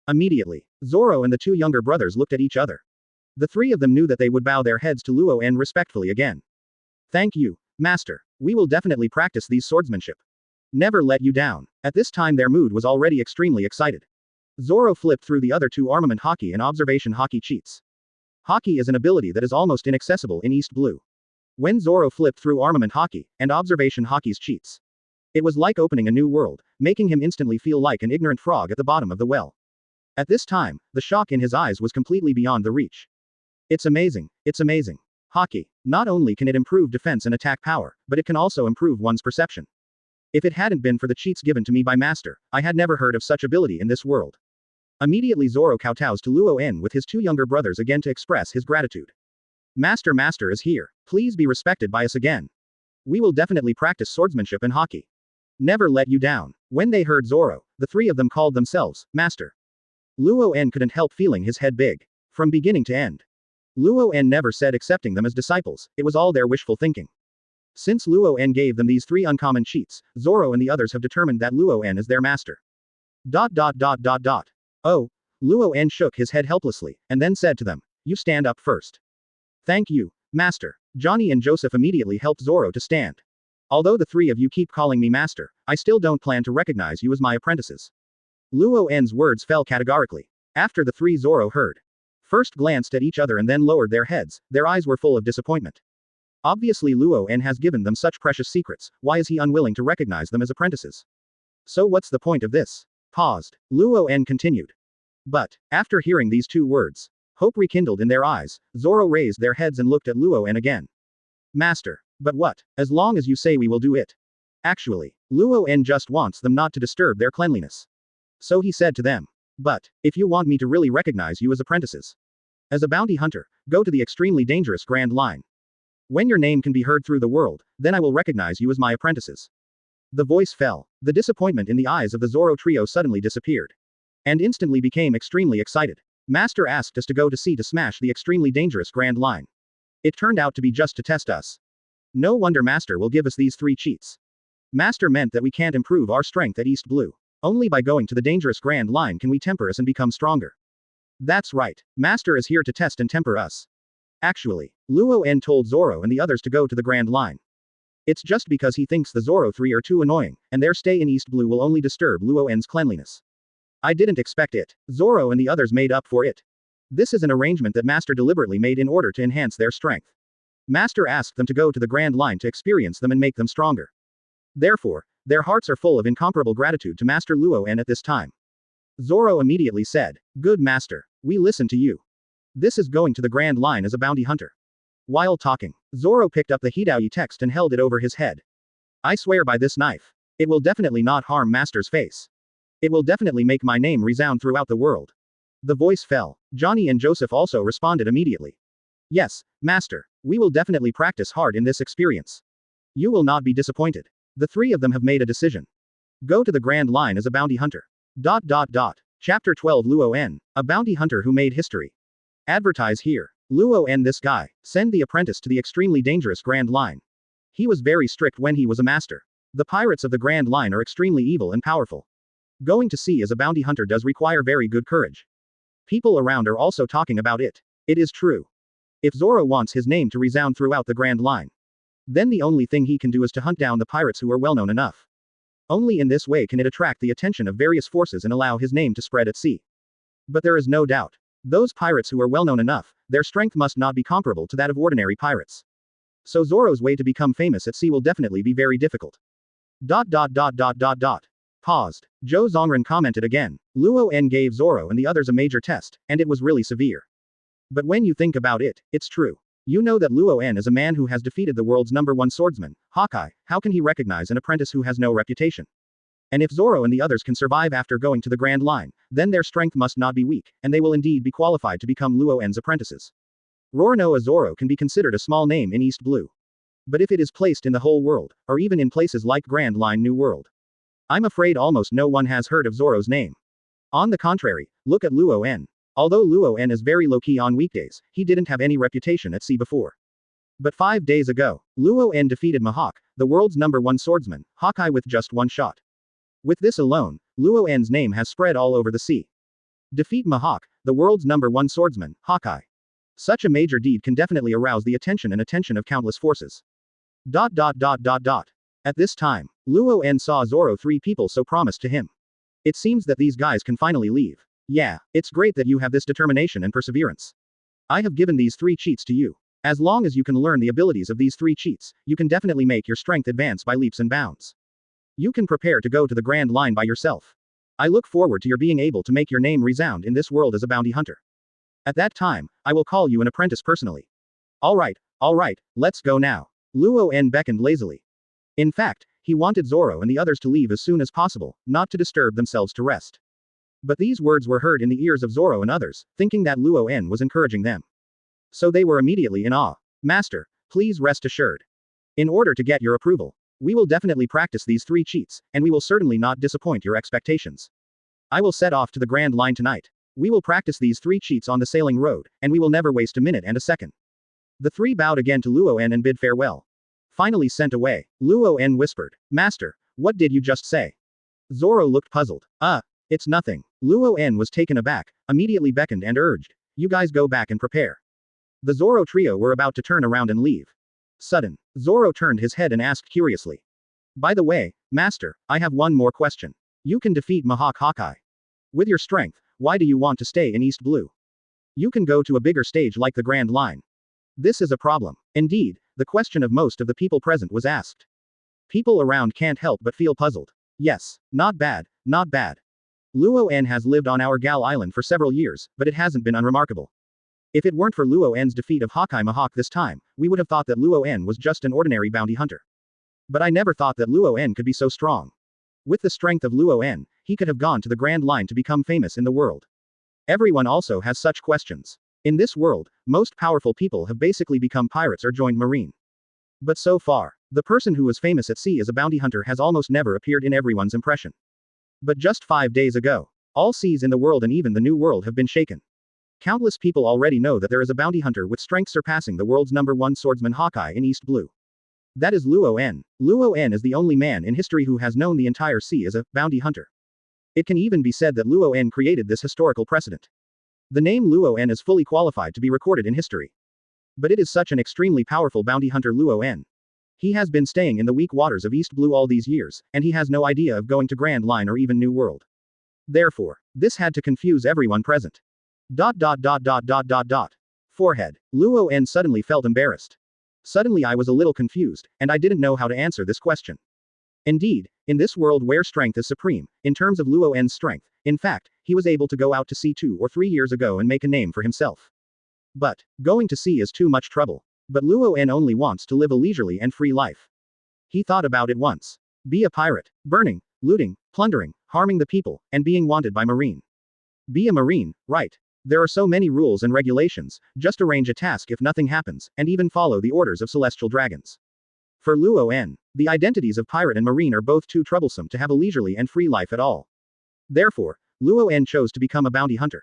Speaker 1: Immediately, Zoro and the 2 younger brothers looked at each other. The 3 of them knew that they would bow their heads to Luen respectfully again. Thank you, Master. We will definitely practice these swordsmanship. Never let you down. At this time their mood was already extremely excited. Zoro flipped through the other 2 armament hockey and observation hockey cheats. Hockey is an ability that is almost inaccessible in East Blue. When Zoro flipped through armament hockey and observation hockey's cheats, it was like opening a new world, making him instantly feel like an ignorant frog at the bottom of the well. At this time, the shock in his eyes was completely beyond the reach. It's amazing. It's amazing. Hockey. Not only can it improve defense and attack power, but it can also improve one's perception. If it hadn't been for the cheats given to me by Master, I had never heard of such ability in this world. Immediately Zoro kowtows to Luen with his 2 younger brothers again to express his gratitude. Master is here. Please be respected by us again. We will definitely practice swordsmanship and hockey. Never let you down. When they heard Zoro, the 3 of them called themselves Master. Luen couldn't help feeling his head big. From beginning to end, Luen never said accepting them as disciples, it was all their wishful thinking. Since Luen gave them these 3 uncommon cheats, Zoro and the others have determined that Luen is their master. Oh, Luen shook his head helplessly, and then said to them, "You stand up first." "Thank you, Master." Johnny and Joseph immediately helped Zoro to stand. "Although the 3 of you keep calling me Master, I still don't plan to recognize you as my apprentices." Luen's words fell categorically. After the 3 Zoro heard, first glanced at each other and then lowered their heads, their eyes were full of disappointment. Obviously Luen has given them such precious secrets, why is he unwilling to recognize them as apprentices? So what's the point of this? Paused. Luen continued. But, after hearing these 2 words, hope rekindled in their eyes, Zoro raised their heads and looked at Luen again. "Master. But what? As long as you say we will do it." Actually, Luen just wants them not to disturb their cleanliness. So he said to them, "But, if you want me to really recognize you as apprentices, as a bounty hunter, go to the extremely dangerous Grand Line. When your name can be heard through the world, then I will recognize you as my apprentices." The voice fell. The disappointment in the eyes of the Zoro trio suddenly disappeared. And instantly became extremely excited. "Master asked us to go to sea to smash the extremely dangerous Grand Line. It turned out to be just to test us. No wonder Master will give us these 3 cheats. Master meant that we can't improve our strength at East Blue. Only by going to the dangerous Grand Line can we temper us and become stronger. That's right. Master is here to test and temper us." Actually, Luen told Zoro and the others to go to the Grand Line. It's just because he thinks the Zoro 3 are too annoying, and their stay in East Blue will only disturb Luen's cleanliness. I didn't expect it. Zoro and the others made up for it. This is an arrangement that Master deliberately made in order to enhance their strength. Master asked them to go to the Grand Line to experience them and make them stronger. Therefore, their hearts are full of incomparable gratitude to Master Luen at this time. Zoro immediately said, "Good Master, we listen to you. This is going to the Grand Line as a bounty hunter." While talking, Zoro picked up the Hidaoi text and held it over his head. "I swear by this knife. It will definitely not harm Master's face. It will definitely make my name resound throughout the world." The voice fell. Johnny and Joseph also responded immediately. "Yes, Master, we will definitely practice hard in this experience. You will not be disappointed." The three of them have made a decision. Go to the Grand Line as a bounty hunter. Chapter 12 Luen, a bounty hunter who made history. Advertise here. Luen, this guy, send the apprentice to the extremely dangerous Grand Line. He was very strict when he was a master. The pirates of the Grand Line are extremely evil and powerful. Going to sea as a bounty hunter does require very good courage. People around are also talking about it. It is true. If Zoro wants his name to resound throughout the Grand Line, then the only thing he can do is to hunt down the pirates who are well known enough. Only in this way can it attract the attention of various forces and allow his name to spread at sea. But there is no doubt. Those pirates who are well known enough, their strength must not be comparable to that of ordinary pirates. So Zoro's way to become famous at sea will definitely be very difficult. Paused. Zhou Zongren commented again. Luen gave Zoro and the others a major test, and it was really severe. But when you think about it, it's true. You know that Luen is a man who has defeated the world's #1 swordsman, Hawkeye. How can he recognize an apprentice who has no reputation? And if Zoro and the others can survive after going to the Grand Line, then their strength must not be weak, and they will indeed be qualified to become Luen's apprentices. Roronoa Zoro can be considered a small name in East Blue. But if it is placed in the whole world, or even in places like Grand Line New World, I'm afraid almost no one has heard of Zoro's name. On the contrary, look at Luen. Although Luen is very low-key on weekdays, he didn't have any reputation at sea before. But 5 days ago, Luen defeated Mihawk, the world's #1 swordsman, Hawkeye with just one shot. With this alone, Luen's name has spread all over the sea. Defeat Mihawk, the world's #1 swordsman, Hawkeye. Such a major deed can definitely arouse the attention of countless forces. At this time, Luen saw Zoro 3 people so promised to him. It seems that these guys can finally leave. Yeah, it's great that you have this determination and perseverance. I have given these 3 cheats to you. As long as you can learn the abilities of these 3 cheats, you can definitely make your strength advance by leaps and bounds. You can prepare to go to the Grand Line by yourself. I look forward to your being able to make your name resound in this world as a bounty hunter. At that time, I will call you an apprentice personally. Alright, let's go now. Luen beckoned lazily. In fact, he wanted Zoro and the others to leave as soon as possible, not to disturb themselves to rest. But these words were heard in the ears of Zoro and others, thinking that Luen was encouraging them. So they were immediately in awe. Master, please rest assured. In order to get your approval, we will definitely practice these 3 cheats, and we will certainly not disappoint your expectations. I will set off to the Grand Line tonight. We will practice these 3 cheats on the sailing road, and we will never waste a minute and a second. The 3 bowed again to Luen and bid farewell. Finally sent away, Luen whispered, Master, what did you just say? Zoro looked puzzled. It's nothing. Luen was taken aback, immediately beckoned and urged, you guys go back and prepare. The Zoro trio were about to turn around and leave. Sudden, Zoro turned his head and asked curiously. By the way, Master, I have one more question. You can defeat Mihawk Hawkeye. With your strength, why do you want to stay in East Blue? You can go to a bigger stage like the Grand Line. This is a problem. Indeed, the question of most of the people present was asked. People around can't help but feel puzzled. Yes, not bad. Luen has lived on our Gal Island for several years, but it hasn't been unremarkable. If it weren't for Luen's defeat of Hawkeye Mihawk this time, we would have thought that Luen was just an ordinary bounty hunter. But I never thought that Luen could be so strong. With the strength of Luen, he could have gone to the Grand Line to become famous in the world. Everyone also has such questions. In this world, most powerful people have basically become pirates or joined Marine. But so far, the person who was famous at sea as a bounty hunter has almost never appeared in everyone's impression. But just 5 days ago, all seas in the world and even the New World have been shaken. Countless people already know that there is a bounty hunter with strength surpassing the world's #1 swordsman Hawkeye in East Blue. That is Luen. Luen is the only man in history who has known the entire sea as a bounty hunter. It can even be said that Luen created this historical precedent. The name Luen is fully qualified to be recorded in history. But it is such an extremely powerful bounty hunter Luen. He has been staying in the weak waters of East Blue all these years, and he has no idea of going to Grand Line or even New World. Therefore, this had to confuse everyone present. ... Forehead. Luo suddenly felt embarrassed. Suddenly I was a little confused, and I didn't know how to answer this question. Indeed, in this world where strength is supreme, in terms of Luo's strength, in fact, he was able to go out to sea 2 or 3 years ago and make a name for himself. But, going to sea is too much trouble. But Luon only wants to live a leisurely and free life. He thought about it once. Be a pirate, burning, looting, plundering, harming the people, and being wanted by Marine. Be a Marine, right? There are so many rules and regulations, just arrange a task if nothing happens, and even follow the orders of celestial dragons. For Luon, the identities of pirate and Marine are both too troublesome to have a leisurely and free life at all. Therefore, Luon chose to become a bounty hunter.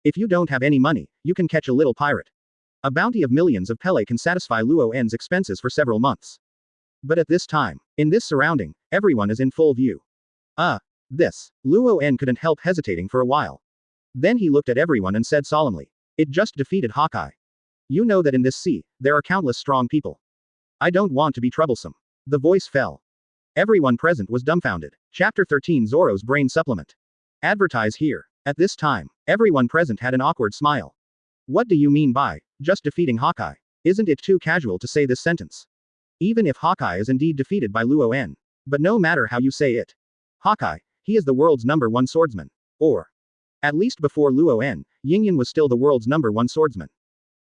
Speaker 1: If you don't have any money, you can catch a little pirate. A bounty of millions of pele can satisfy Luon's expenses for several months. But at this time, in this surrounding, everyone is in full view. This. Luon couldn't help hesitating for a while. Then he looked at everyone and said solemnly, "It just defeated Hawkeye. You know that in this sea, there are countless strong people. I don't want to be troublesome." The voice fell. Everyone present was dumbfounded. Chapter 13 Zoro's Brain Supplement. Advertise here. At this time, everyone present had an awkward smile. What do you mean by, just defeating Hawkeye? Isn't it too casual to say this sentence? Even if Hawkeye is indeed defeated by Luon. But no matter how you say it. Hawkeye, he is the world's #1 swordsman. Or. At least before Luon, Yingyan was still the world's #1 swordsman.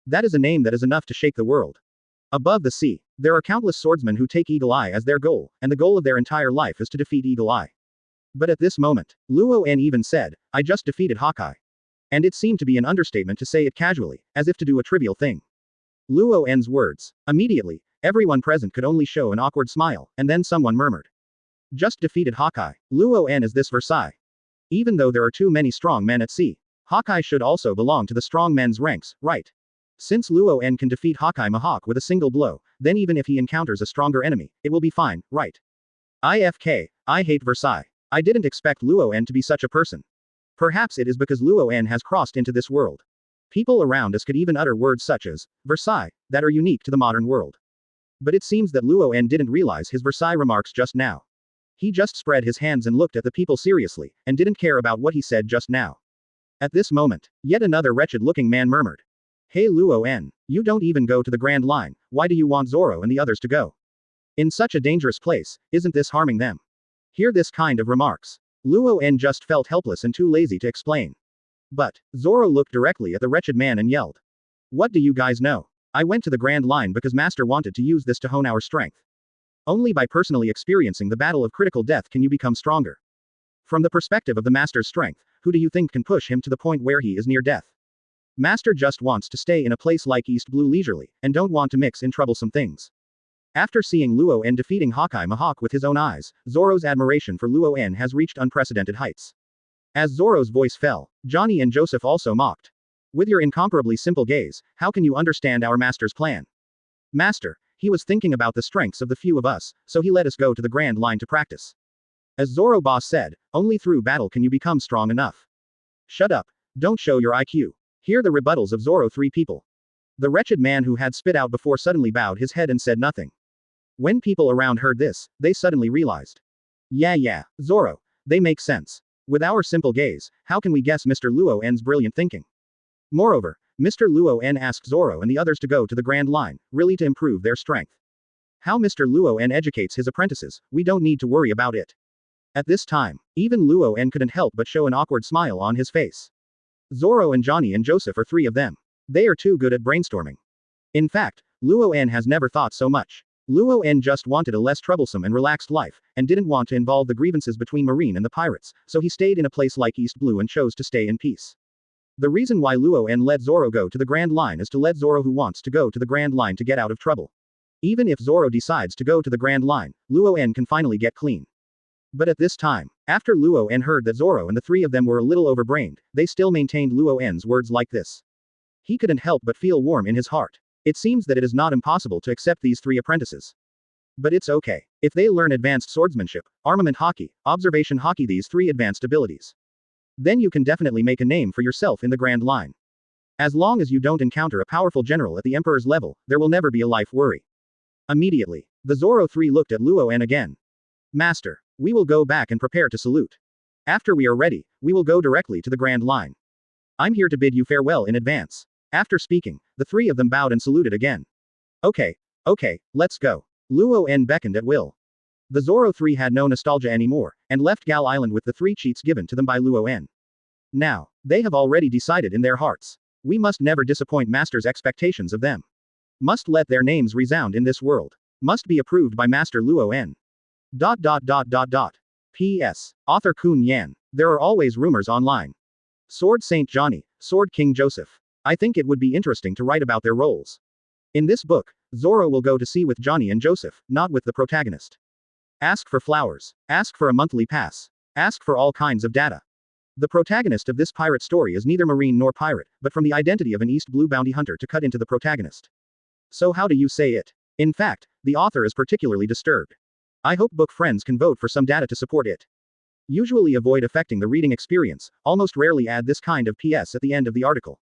Speaker 1: That is a name that is enough to shake the world. Above the sea, there are countless swordsmen who take Eagle Eye as their goal, and the goal of their entire life is to defeat Eagle Eye. But at this moment, Luon even said, "I just defeated Hawkeye." And it seemed to be an understatement to say it casually, as if to do a trivial thing. Luon's words. Immediately, everyone present could only show an awkward smile, and then someone murmured. Just defeated Hawkeye. Luon is this Versailles. Even though there are too many strong men at sea, Hawkeye should also belong to the strong men's ranks, right? Since Luon can defeat Hawkeye Mihawk with a single blow, then even if he encounters a stronger enemy, it will be fine, right? IFK, I hate Versailles. I didn't expect Luon to be such a person. Perhaps it is because Luon has crossed into this world. People around us could even utter words such as Versailles that are unique to the modern world. But it seems that Luon didn't realize his Versailles remarks just now. He just spread his hands and looked at the people seriously, and didn't care about what he said just now. At this moment, yet another wretched-looking man murmured. Hey Luon, you don't even go to the Grand Line, why do you want Zoro and the others to go? In such a dangerous place, isn't this harming them? Hear this kind of remarks. Luon just felt helpless and too lazy to explain. But, Zoro looked directly at the wretched man and yelled. What do you guys know? I went to the Grand Line because Master wanted to use this to hone our strength. Only by personally experiencing the battle of critical death can you become stronger. From the perspective of the Master's strength, who do you think can push him to the point where he is near death? Master just wants to stay in a place like East Blue leisurely, and don't want to mix in troublesome things. After seeing Luon defeating Hawkeye Mihawk with his own eyes, Zoro's admiration for Luon has reached unprecedented heights. As Zoro's voice fell, Johnny and Joseph also mocked. With your incomparably simple gaze, how can you understand our master's plan? Master, he was thinking about the strengths of the few of us, so he let us go to the Grand Line to practice. As Zoro boss said, only through battle can you become strong enough. Shut up, don't show your IQ. Hear the rebuttals of Zoro. 3 people. The wretched man who had spit out before suddenly bowed his head and said nothing. When people around heard this, they suddenly realized. Yeah, Zoro, they make sense. With our simple gaze, how can we guess Mr. Luon's brilliant thinking? Moreover, Mr. Luon asked Zoro and the others to go to the Grand Line, really to improve their strength. How Mr. Luon educates his apprentices, we don't need to worry about it. At this time, even Luon couldn't help but show an awkward smile on his face. Zoro and Johnny and Joseph are 3 of them. They are too good at brainstorming. In fact, Luon has never thought so much. Luon just wanted a less troublesome and relaxed life, and didn't want to involve the grievances between Marine and the pirates, so he stayed in a place like East Blue and chose to stay in peace. The reason why Luon let Zoro go to the Grand Line is to let Zoro who wants to go to the Grand Line to get out of trouble. Even if Zoro decides to go to the Grand Line, Luon can finally get clean. But at this time, after Luon heard that Zoro and the 3 of them were a little overbrained, they still maintained Luon's words like this. He couldn't help but feel warm in his heart. It seems that it is not impossible to accept these 3 apprentices. But it's okay. If they learn advanced swordsmanship, armament hockey, observation hockey, these 3 advanced abilities, then you can definitely make a name for yourself in the Grand Line. As long as you don't encounter a powerful general at the Emperor's level, there will never be a life worry. Immediately, The Zoro three looked at Luen again. Master, we will go back and prepare to salute. After we are ready, we will go directly to the Grand Line. I'm here to bid you farewell in advance. After speaking, the three of them bowed and saluted again. Okay, let's go. Luen beckoned at will. The Zoro three had no nostalgia anymore, and left Gal Island with the 3 cheats given to them by Luen. Now, they have already decided in their hearts. We must never disappoint Master's expectations of them. Must let their names resound in this world. Must be approved by Master Luen. P.S. Author Kun Yan. There are always rumors online. Sword Saint Johnny, Sword King Joseph. I think it would be interesting to write about their roles. In this book, Zoro will go to sea with Johnny and Joseph, not with the protagonist. Ask for flowers. Ask for a monthly pass. Ask for all kinds of data. The protagonist of this pirate story is neither marine nor pirate, but from the identity of an East Blue bounty hunter to cut into the protagonist. So how do you say it? In fact, the author is particularly disturbed. I hope book friends can vote for some data to support it. Usually avoid affecting the reading experience, almost rarely add this kind of PS at the end of the article.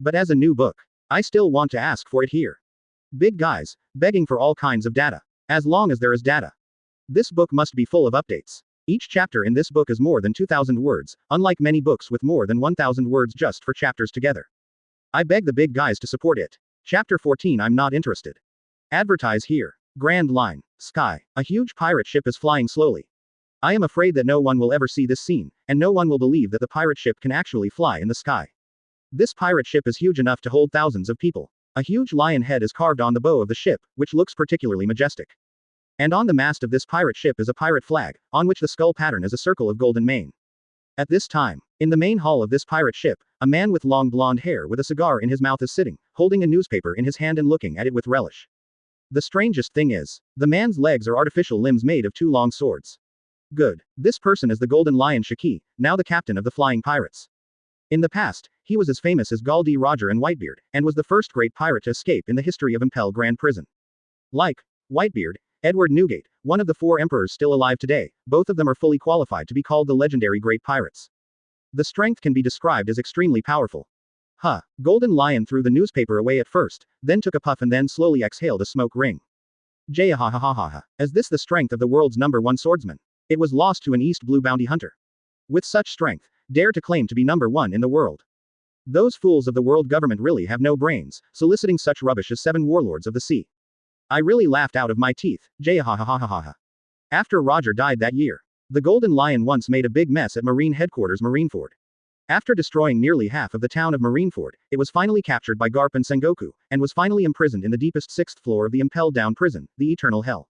Speaker 1: But as a new book, I still want to ask for it here. Big guys, begging for all kinds of data. As long as there is data. This book must be full of updates. Each chapter in this book is more than 2,000 words, unlike many books with more than 1,000 words just for chapters together. I beg the big guys to support it. Chapter 14 I'm not interested. Advertise here. Grand Line. Sky. A huge pirate ship is flying slowly. I am afraid that no one will ever see this scene, and no one will believe that the pirate ship can actually fly in the sky. This pirate ship is huge enough to hold thousands of people. A huge lion head is carved on the bow of the ship, which looks particularly majestic. And on the mast of this pirate ship is a pirate flag, on which the skull pattern is a circle of golden mane. At this time, in the main hall of this pirate ship, a man with long blonde hair with a cigar in his mouth is sitting, holding a newspaper in his hand and looking at it with relish. The strangest thing is, the man's legs are artificial limbs made of 2 long swords. Good. This person is the Golden Lion Shiki, now the captain of the Flying Pirates. In the past, he was as famous as Gall D. Roger and Whitebeard, and was the first great pirate to escape in the history of Impel Grand Prison. Like Whitebeard, Edward Newgate, one of the 4 emperors still alive today, both of them are fully qualified to be called the legendary great pirates. The strength can be described as extremely powerful. Golden Lion threw the newspaper away at first, then took a puff and then slowly exhaled a smoke ring. Jahahahaha. Is this the strength of the world's #1 swordsman? It was lost to an East Blue bounty hunter. With such strength, dare to claim to be #1 in the world. Those fools of the world government really have no brains, soliciting such rubbish as 7 warlords of the sea. I really laughed out of my teeth. Jahahahaha. After Roger died that year, the Golden Lion once made a big mess at Marine Headquarters Marineford. After destroying nearly half of the town of Marineford, it was finally captured by Garp and Sengoku, and was finally imprisoned in the deepest 6th floor of the Impel Down prison, the Eternal Hell.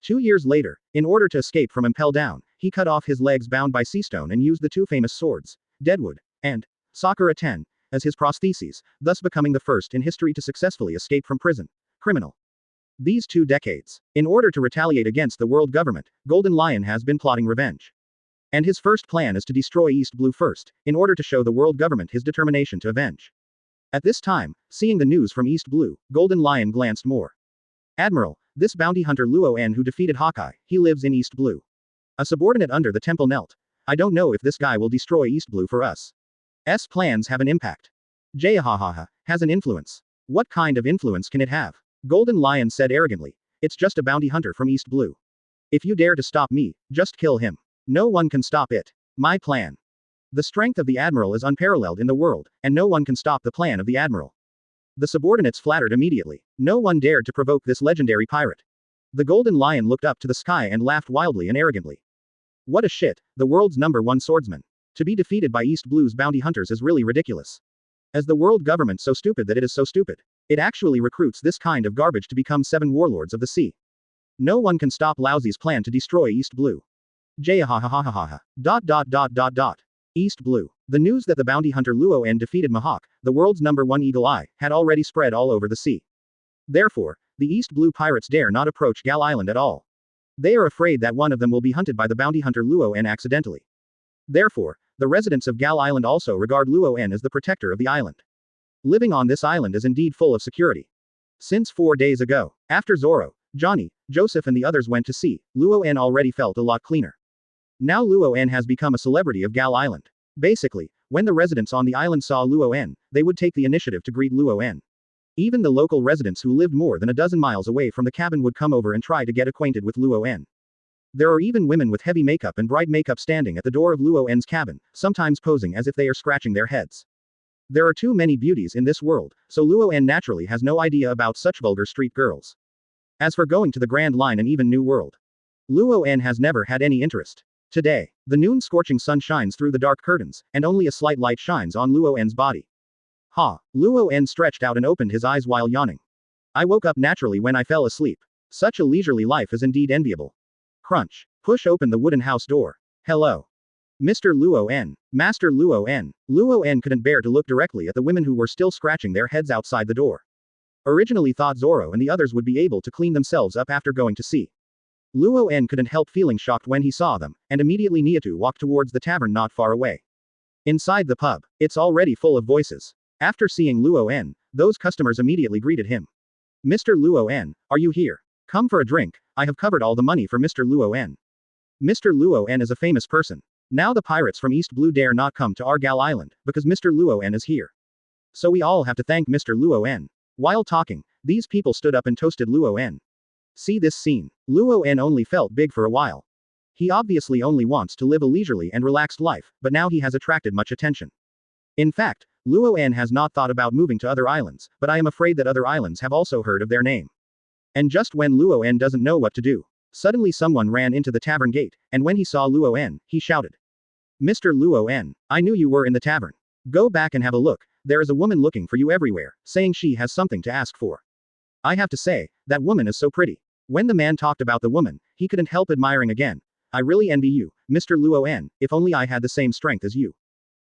Speaker 1: 2 years later, in order to escape from Impel Down, he cut off his legs bound by seastone and used the 2 famous swords, Deadwood and Sakura 10, as his prostheses, thus becoming the first in history to successfully escape from prison. Criminal. These 2 decades, in order to retaliate against the world government, Golden Lion has been plotting revenge. And his first plan is to destroy East Blue first, in order to show the world government his determination to avenge. At this time, seeing the news from East Blue, Golden Lion glanced more. Admiral, this bounty hunter Luen who defeated Hawkeye, he lives in East Blue. A subordinate under the temple knelt. I don't know if this guy will destroy East Blue for us. S plans have an impact. Jahahaha, has an influence. What kind of influence can it have? Golden Lion said arrogantly. It's just a bounty hunter from East Blue. If you dare to stop me, just kill him. No one can stop it. My plan. The strength of the Admiral is unparalleled in the world, and no one can stop the plan of the Admiral. The subordinates flattered immediately. No one dared to provoke this legendary pirate. The Golden Lion looked up to the sky and laughed wildly and arrogantly. What a shit, the world's #1 swordsman. To be defeated by East Blue's bounty hunters is really ridiculous. As the world government so stupid that it is so stupid. It actually recruits this kind of garbage to become 7 warlords of the sea. No one can stop Laozi's plan to destroy East Blue. Jahahahaha. East Blue. The news that the bounty hunter Luen defeated Mihawk, the world's #1 eagle eye, had already spread all over the sea. Therefore, the East Blue pirates dare not approach Gal Island at all. They are afraid that one of them will be hunted by the bounty hunter Luen accidentally. Therefore, the residents of Gal Island also regard Luen as the protector of the island. Living on this island is indeed full of security. Since 4 days ago, after Zoro, Johnny, Joseph and the others went to sea, Luen already felt a lot cleaner. Now Luen has become a celebrity of Gal Island. Basically, when the residents on the island saw Luen, they would take the initiative to greet Luen. Even the local residents who lived more than a dozen miles away from the cabin would come over and try to get acquainted with Luen. There are even women with heavy makeup and bright makeup standing at the door of Luen's cabin, sometimes posing as if they are scratching their heads. There are too many beauties in this world, so Luen naturally has no idea about such vulgar street girls. As for going to the Grand Line and even New World, Luen has never had any interest. Today, the noon scorching sun shines through the dark curtains, and only a slight light shines on Luen's body. Luen stretched out and opened his eyes while yawning. I woke up naturally when I fell asleep. Such a leisurely life is indeed enviable. Crunch. Push open the wooden house door. Hello. Mr. Luen. Master Luen. Luen couldn't bear to look directly at the women who were still scratching their heads outside the door. Originally thought Zoro and the others would be able to clean themselves up after going to sea. Luen couldn't help feeling shocked when he saw them, and immediately Niatu walked towards the tavern not far away. Inside the pub, it's already full of voices. After seeing Luen, those customers immediately greeted him. Mr. Luen, are you here? Come for a drink, I have covered all the money for Mr. Luen. Mr. Luen is a famous person. Now the pirates from East Blue dare not come to Argal Island, because Mr. Luen is here. So we all have to thank Mr. Luen. While talking, these people stood up and toasted Luen. See this scene. Luen only felt big for a while. He obviously only wants to live a leisurely and relaxed life, but now he has attracted much attention. In fact, Luen has not thought about moving to other islands, but I am afraid that other islands have also heard of their name. And just when Luen doesn't know what to do, suddenly someone ran into the tavern gate, and when he saw Luen, he shouted. Mr. Luen, I knew you were in the tavern. Go back and have a look, there is a woman looking for you everywhere, saying she has something to ask for. I have to say, that woman is so pretty. When the man talked about the woman, he couldn't help admiring again. I really envy you, Mr. Luen, if only I had the same strength as you.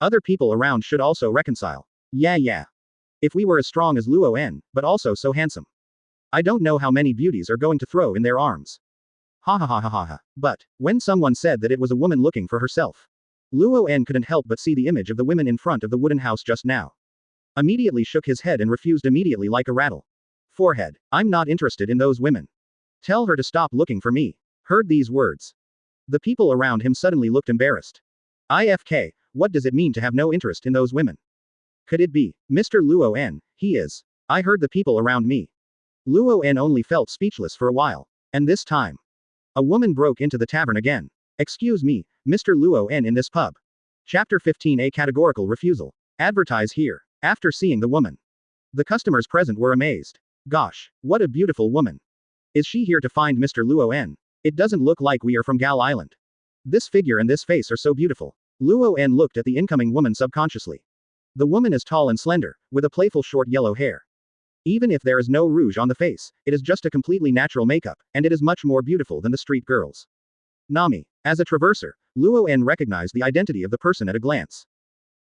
Speaker 1: Other people around should also reconcile. Yeah. If we were as strong as Luen, but also so handsome. I don't know how many beauties are going to throw in their arms. Ha. But, when someone said that it was a woman looking for herself, Luen couldn't help but see the image of the women in front of the wooden house just now. Immediately shook his head and refused immediately like a rattle. Forehead, I'm not interested in those women. Tell her to stop looking for me. Heard these words. The people around him suddenly looked embarrassed. IFK, what does it mean to have no interest in those women? Could it be, Mr. Luen, he is. I heard the people around me. Luen only felt speechless for a while. And this time, a woman broke into the tavern again. Excuse me, Mr. Luen in this pub. Chapter 15 A categorical refusal. Advertise here. After seeing the woman, the customers present were amazed. Gosh, what a beautiful woman. Is she here to find Mr. Luen? It doesn't look like we are from Gal Island. This figure and this face are so beautiful. Luen looked at the incoming woman subconsciously. The woman is tall and slender, with a playful short yellow hair. Even if there is no rouge on the face, it is just a completely natural makeup, and it is much more beautiful than the street girls. Nami. As a traverser, Luen recognized the identity of the person at a glance.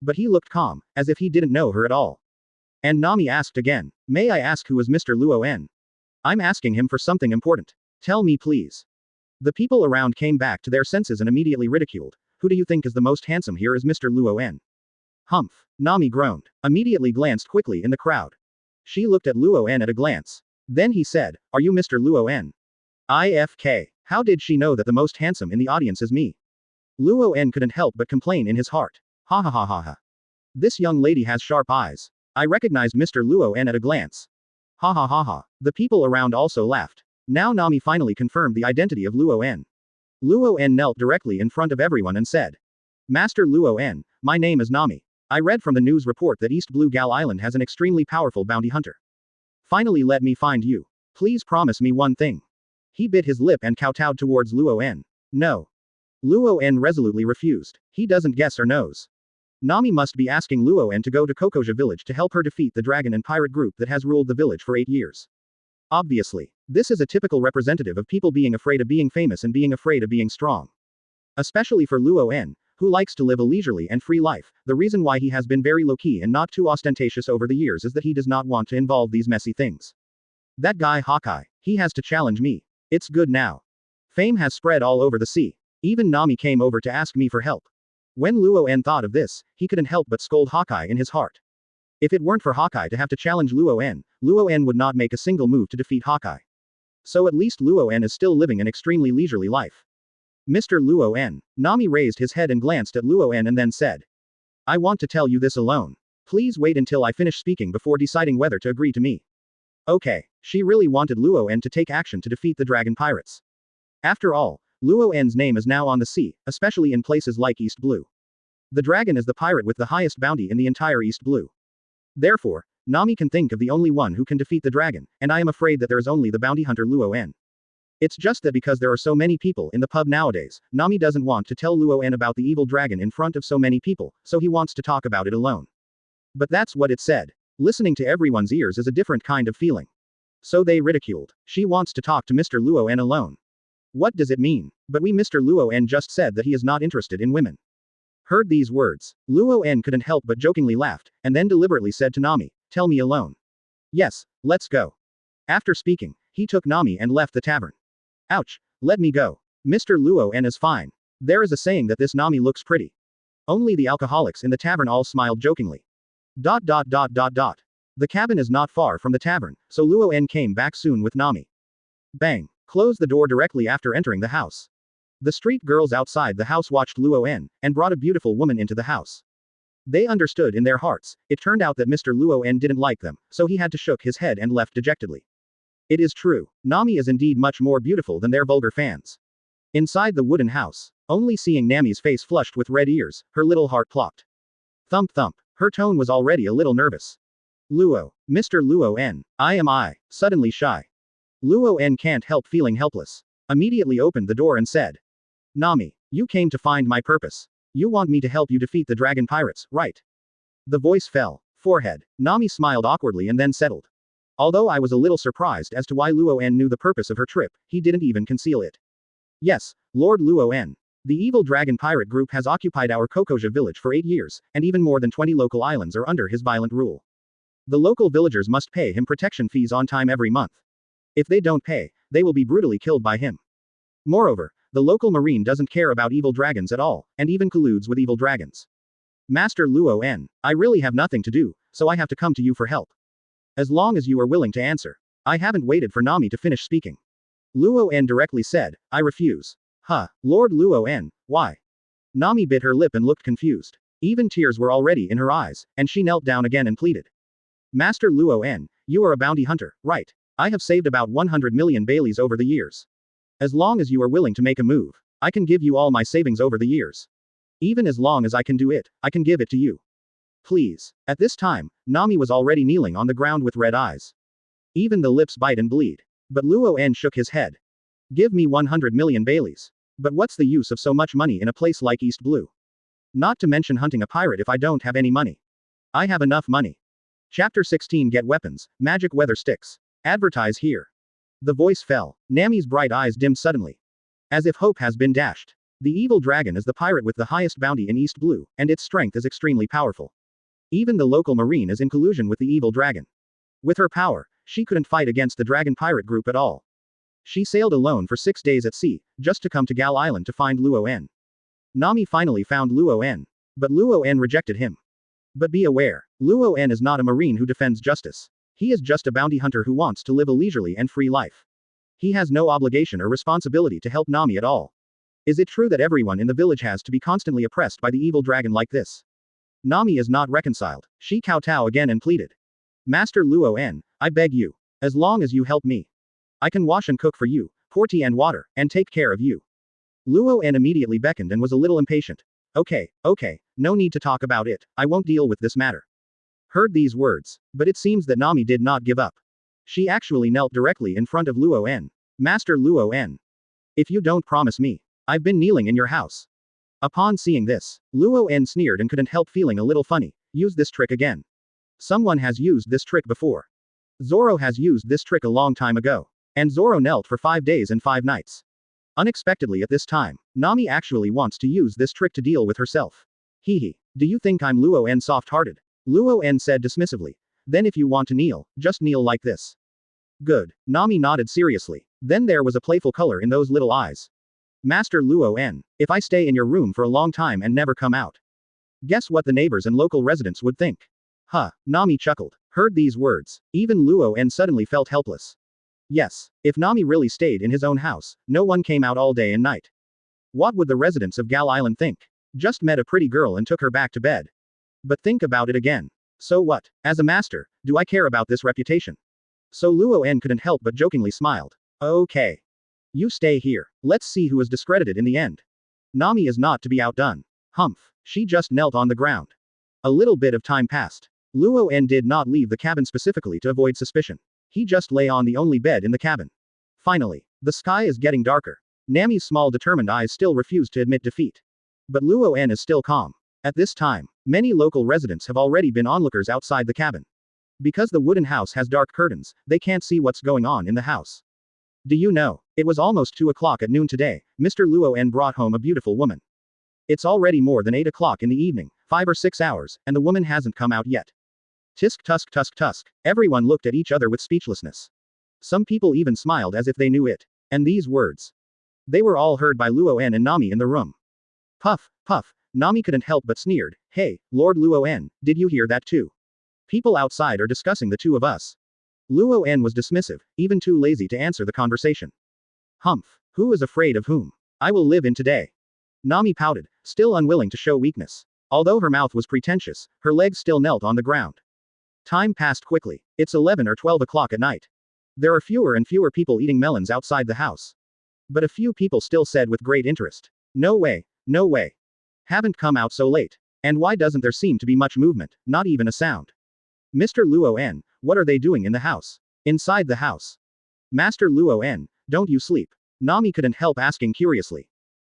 Speaker 1: But he looked calm, as if he didn't know her at all. And Nami asked again, may I ask who is Mr. Luen? I'm asking him for something important. Tell me please. The people around came back to their senses and immediately ridiculed. Who do you think is the most handsome here is Mr. Luen? Humph. Nami groaned. Immediately glanced quickly in the crowd. She looked at Luen at a glance. Then he said, are you Mr. Luen? IFK. How did she know that the most handsome in the audience is me? Luen couldn't help but complain in his heart. Ha. This young lady has sharp eyes. I recognized Mr. Luen at a glance. Ha. The people around also laughed. Now Nami finally confirmed the identity of Luen. Luen knelt directly in front of everyone and said, Master Luen, my name is Nami. I read from the news report that East Blue Gal Island has an extremely powerful bounty hunter. Finally let me find you. Please promise me one thing. He bit his lip and kowtowed towards Luen. No. Luen resolutely refused. He doesn't guess or knows. Nami must be asking Luen to go to Kokoja village to help her defeat the dragon and pirate group that has ruled the village for 8 years. Obviously, this is a typical representative of people being afraid of being famous and being afraid of being strong. Especially for Luen, who likes to live a leisurely and free life. The reason why he has been very low-key and not too ostentatious over the years is that he does not want to involve these messy things. That guy Hawkeye, he has to challenge me. It's good now. Fame has spread all over the sea. Even Nami came over to ask me for help. When Luen thought of this, he couldn't help but scold Hawkeye in his heart. If it weren't for Hawkeye to have to challenge Luen would not make a single move to defeat Hawkeye. So at least Luen is still living an extremely leisurely life. Mr. Luen. Nami raised his head and glanced at Luen and then said, I want to tell you this alone. Please wait until I finish speaking before deciding whether to agree to me. Okay, she really wanted Luen to take action to defeat the dragon pirates. After all, Luen's name is now on the sea, especially in places like East Blue. The dragon is the pirate with the highest bounty in the entire East Blue. Therefore, Nami can think of the only one who can defeat the dragon, and I am afraid that there is only the bounty hunter Luen. It's just that because there are so many people in the pub nowadays, Nami doesn't want to tell Luen about the evil dragon in front of so many people, so he wants to talk about it alone. But that's what it said. Listening to everyone's ears is a different kind of feeling. So they ridiculed. She wants to talk to Mr. Luen alone. What does it mean? But Mr. Luen just said that he is not interested in women. Heard these words, Luen couldn't help but jokingly laughed, and then deliberately said to Nami, "Tell me alone." "Yes, let's go." After speaking, he took Nami and left the tavern. Ouch, let me go. Mr. Luen is fine. There is a saying that this Nami looks pretty. Only the alcoholics in the tavern all smiled jokingly. The cabin is not far from the tavern, so Luen came back soon with Nami. Bang. Close the door directly after entering the house. The street girls outside the house watched Luen, and brought a beautiful woman into the house. They understood in their hearts, it turned out that Mr. Luen didn't like them, so he had to shook his head and left dejectedly. It is true, Nami is indeed much more beautiful than their vulgar fans. Inside the wooden house, only seeing Nami's face flushed with red ears, her little heart plopped. Thump thump, her tone was already a little nervous. Mr. Luen, I, suddenly shy. Luen can't help feeling helpless. Immediately opened the door and said, "Nami, you came to find my purpose. You want me to help you defeat the dragon pirates, right?" The voice fell. Forehead. Nami smiled awkwardly and then settled. Although I was a little surprised as to why Luen knew the purpose of her trip, he didn't even conceal it. "Yes, Lord Luen. The evil dragon pirate group has occupied our Kokoja village for 8 years, and even more than 20 local islands are under his violent rule. The local villagers must pay him protection fees on time every month. If they don't pay, they will be brutally killed by him. Moreover, the local marine doesn't care about evil dragons at all, and even colludes with evil dragons. Master Luen, I really have nothing to do, so I have to come to you for help. As long as you are willing to answer." I haven't waited for Nami to finish speaking. Luen directly said, "I refuse." Lord Luen, why? Nami bit her lip and looked confused. Even tears were already in her eyes, and she knelt down again and pleaded. "Master Luen, you are a bounty hunter, right? I have saved about 100 million Baileys over the years. As long as you are willing to make a move, I can give you all my savings over the years. Even as long as I can do it, I can give it to you. Please." At this time, Nami was already kneeling on the ground with red eyes. Even the lips bite and bleed. But Luen shook his head. "Give me 100 million Baileys. But what's the use of so much money in a place like East Blue? Not to mention hunting a pirate if I don't have any money. I have enough money." Chapter 16 Get Weapons, Magic Weather Sticks. Advertise here. The voice fell. Nami's bright eyes dimmed suddenly. As if hope has been dashed. The evil dragon is the pirate with the highest bounty in East Blue, and its strength is extremely powerful. Even the local marine is in collusion with the evil dragon. With her power, she couldn't fight against the dragon pirate group at all. She sailed alone for 6 days at sea, just to come to Gal Island to find Luen. Nami finally found Luen. But Luen rejected him. But be aware, Luen is not a marine who defends justice. He is just a bounty hunter who wants to live a leisurely and free life. He has no obligation or responsibility to help Nami at all. Is it true that everyone in the village has to be constantly oppressed by the evil dragon like this? Nami is not reconciled. She kowtowed again and pleaded. "Master Luen, I beg you. As long as you help me, I can wash and cook for you, pour tea and water, and take care of you." Luen immediately beckoned and was a little impatient. Okay, no need to talk about it, I won't deal with this matter." Heard these words, but it seems that Nami did not give up. She actually knelt directly in front of Luen. "Master Luen. If you don't promise me, I've been kneeling in your house." Upon seeing this, Luen sneered and couldn't help feeling a little funny. Use this trick again. Someone has used this trick before. Zoro has used this trick a long time ago. And Zoro knelt for 5 days and 5 nights. Unexpectedly at this time, Nami actually wants to use this trick to deal with herself. Hehe. Do you think I'm Luen soft-hearted? Luen said dismissively. Then if you want to kneel, just kneel like this. Good. Nami nodded seriously. Then there was a playful color in those little eyes. Master Luen, if I stay in your room for a long time and never come out, guess what the neighbors and local residents would think? Nami chuckled. Heard these words, even Luen suddenly felt helpless. Yes, if Nami really stayed in his own house, no one came out all day and night. What would the residents of Gal Island think? Just met a pretty girl and took her back to bed. But think about it again. So what? As a master, do I care about this reputation? So Luen couldn't help but jokingly smiled. Okay. You stay here. Let's see who is discredited in the end. Nami is not to be outdone. Humph. She just knelt on the ground. A little bit of time passed. Luen did not leave the cabin specifically to avoid suspicion. He just lay on the only bed in the cabin. Finally, the sky is getting darker. Nami's small determined eyes still refuse to admit defeat. But Luen is still calm. At this time, many local residents have already been onlookers outside the cabin. Because the wooden house has dark curtains, they can't see what's going on in the house. Do you know, it was almost 2 o'clock at noon today, Mr. Luen brought home a beautiful woman. It's already more than 8 o'clock in the evening, 5 or 6 hours, and the woman hasn't come out yet. Tisk tusk tusk tusk, everyone looked at each other with speechlessness. Some people even smiled as if they knew it. And these words. They were all heard by Luen and Nami in the room. Puff, puff, Nami couldn't help but sneered. Hey, Lord Luen, did you hear that too? People outside are discussing the two of us. Luen was dismissive, even too lazy to answer the conversation. Humph, who is afraid of whom? I will live in today. Nami pouted, still unwilling to show weakness. Although her mouth was pretentious, her legs still knelt on the ground. Time passed quickly. It's 11 or 12 o'clock at night. There are fewer and fewer people eating melons outside the house. But a few people still said with great interest. No way, no way. Haven't come out so late. And why doesn't there seem to be much movement, not even a sound? Mr. Luen, what are they doing in the house? Inside the house. Master Luen, don't you sleep? Nami couldn't help asking curiously.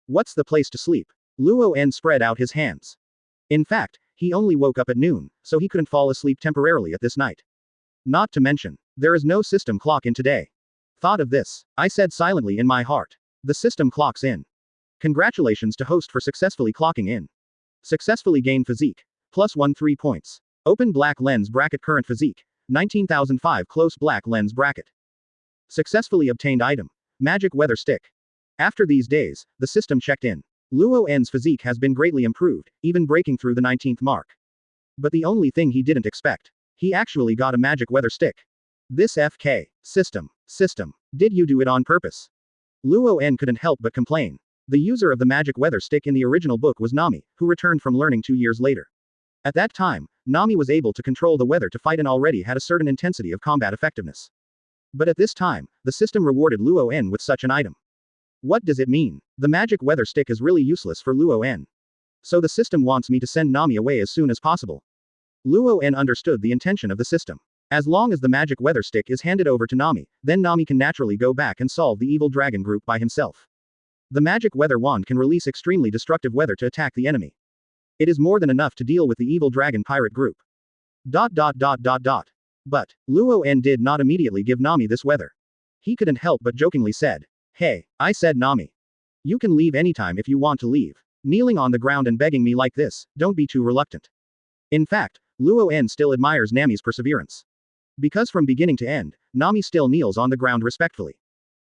Speaker 1: What's the place to sleep? Luen spread out his hands. In fact, he only woke up at noon, so he couldn't fall asleep temporarily at this night. Not to mention, there is no system clock in today. Thought of this, I said silently in my heart. The system clocks in. Congratulations to host for successfully clocking in. Successfully gain physique. +1 3 points. Open black lens bracket current physique. 19,005 close black lens bracket. Successfully obtained item. Magic weather stick. After these days, the system checked in. Luoen's physique has been greatly improved, even breaking through the 19th mark. But the only thing he didn't expect. He actually got a magic weather stick. This FK. System. Did you do it on purpose? Luen couldn't help but complain. The user of the magic weather stick in the original book was Nami, who returned from learning 2 years later. At that time, Nami was able to control the weather to fight and already had a certain intensity of combat effectiveness. But at this time, the system rewarded Luen with such an item. What does it mean? The magic weather stick is really useless for Luen. So the system wants me to send Nami away as soon as possible. Luen understood the intention of the system. As long as the magic weather stick is handed over to Nami, then Nami can naturally go back and solve the evil dragon group by himself. The magic weather wand can release extremely destructive weather to attack the enemy. It is more than enough to deal with the evil dragon pirate group. But, Luen did not immediately give Nami this weather. He couldn't help but jokingly said, Hey, I said Nami. You can leave anytime if you want to leave. Kneeling on the ground and begging me like this, don't be too reluctant. In fact, Luen still admires Nami's perseverance. Because from beginning to end, Nami still kneels on the ground respectfully.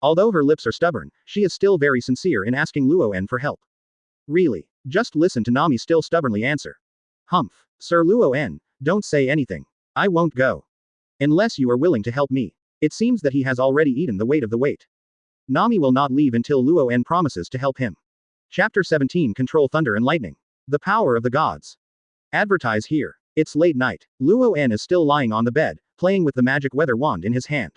Speaker 1: Although her lips are stubborn, she is still very sincere in asking Luen for help. Really, just listen to Nami still stubbornly answer. Humph, Sir Luen, don't say anything. I won't go. Unless you are willing to help me. It seems that he has already eaten the weight of the weight. Nami will not leave until Luen promises to help him. Chapter 17 Control Thunder and Lightning. The Power of the Gods. Advertise here. It's late night. Luen is still lying on the bed, playing with the magic weather wand in his hand.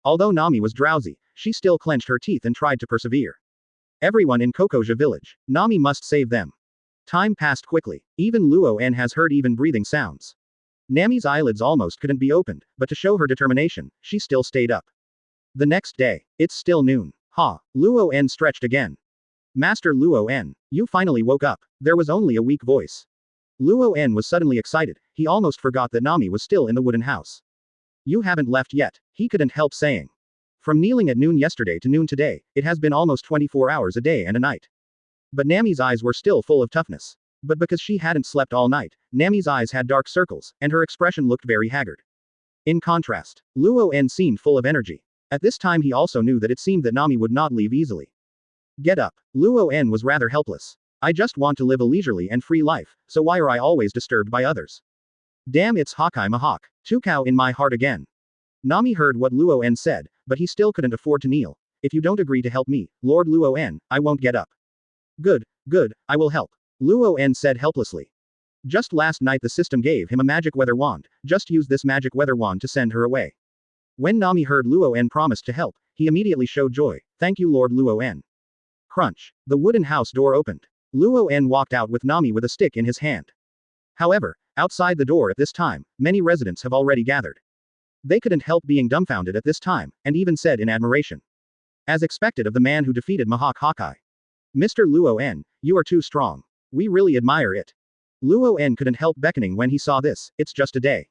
Speaker 1: Although Nami was drowsy, she still clenched her teeth and tried to persevere. Everyone in Kokoja village. Nami must save them. Time passed quickly. Even Luen has heard even breathing sounds. Nami's eyelids almost couldn't be opened, but to show her determination, she still stayed up. The next day, it's still noon. Luen stretched again. Master Luen, you finally woke up. There was only a weak voice. Luen was suddenly excited, he almost forgot that Nami was still in the wooden house. You haven't left yet, he couldn't help saying. From kneeling at noon yesterday to noon today, it has been almost 24 hours a day and a night. But Nami's eyes were still full of toughness. But because she hadn't slept all night, Nami's eyes had dark circles, and her expression looked very haggard. In contrast, Luen seemed full of energy. At this time he also knew that it seemed that Nami would not leave easily. Get up. Luen was rather helpless. I just want to live a leisurely and free life, so why are I always disturbed by others? Damn, it's Hawkeye Mihawk. Tukao in my heart again. Nami heard what Luen said, but he still couldn't afford to kneel. If you don't agree to help me, Lord Luen, I won't get up. Good, I will help. Luen said helplessly. Just last night the system gave him a magic weather wand, just use this magic weather wand to send her away. When Nami heard Luen promised to help, he immediately showed joy. Thank you Lord Luen. Crunch. The wooden house door opened. Luen walked out with Nami with a stick in his hand. However, outside the door at this time, many residents have already gathered. They couldn't help being dumbfounded at this time, and even said in admiration. As expected of the man who defeated Mihawk Hawkeye. Mr. Luen, you are too strong. We really admire it. Luen couldn't help beckoning when he saw this, it's just a day.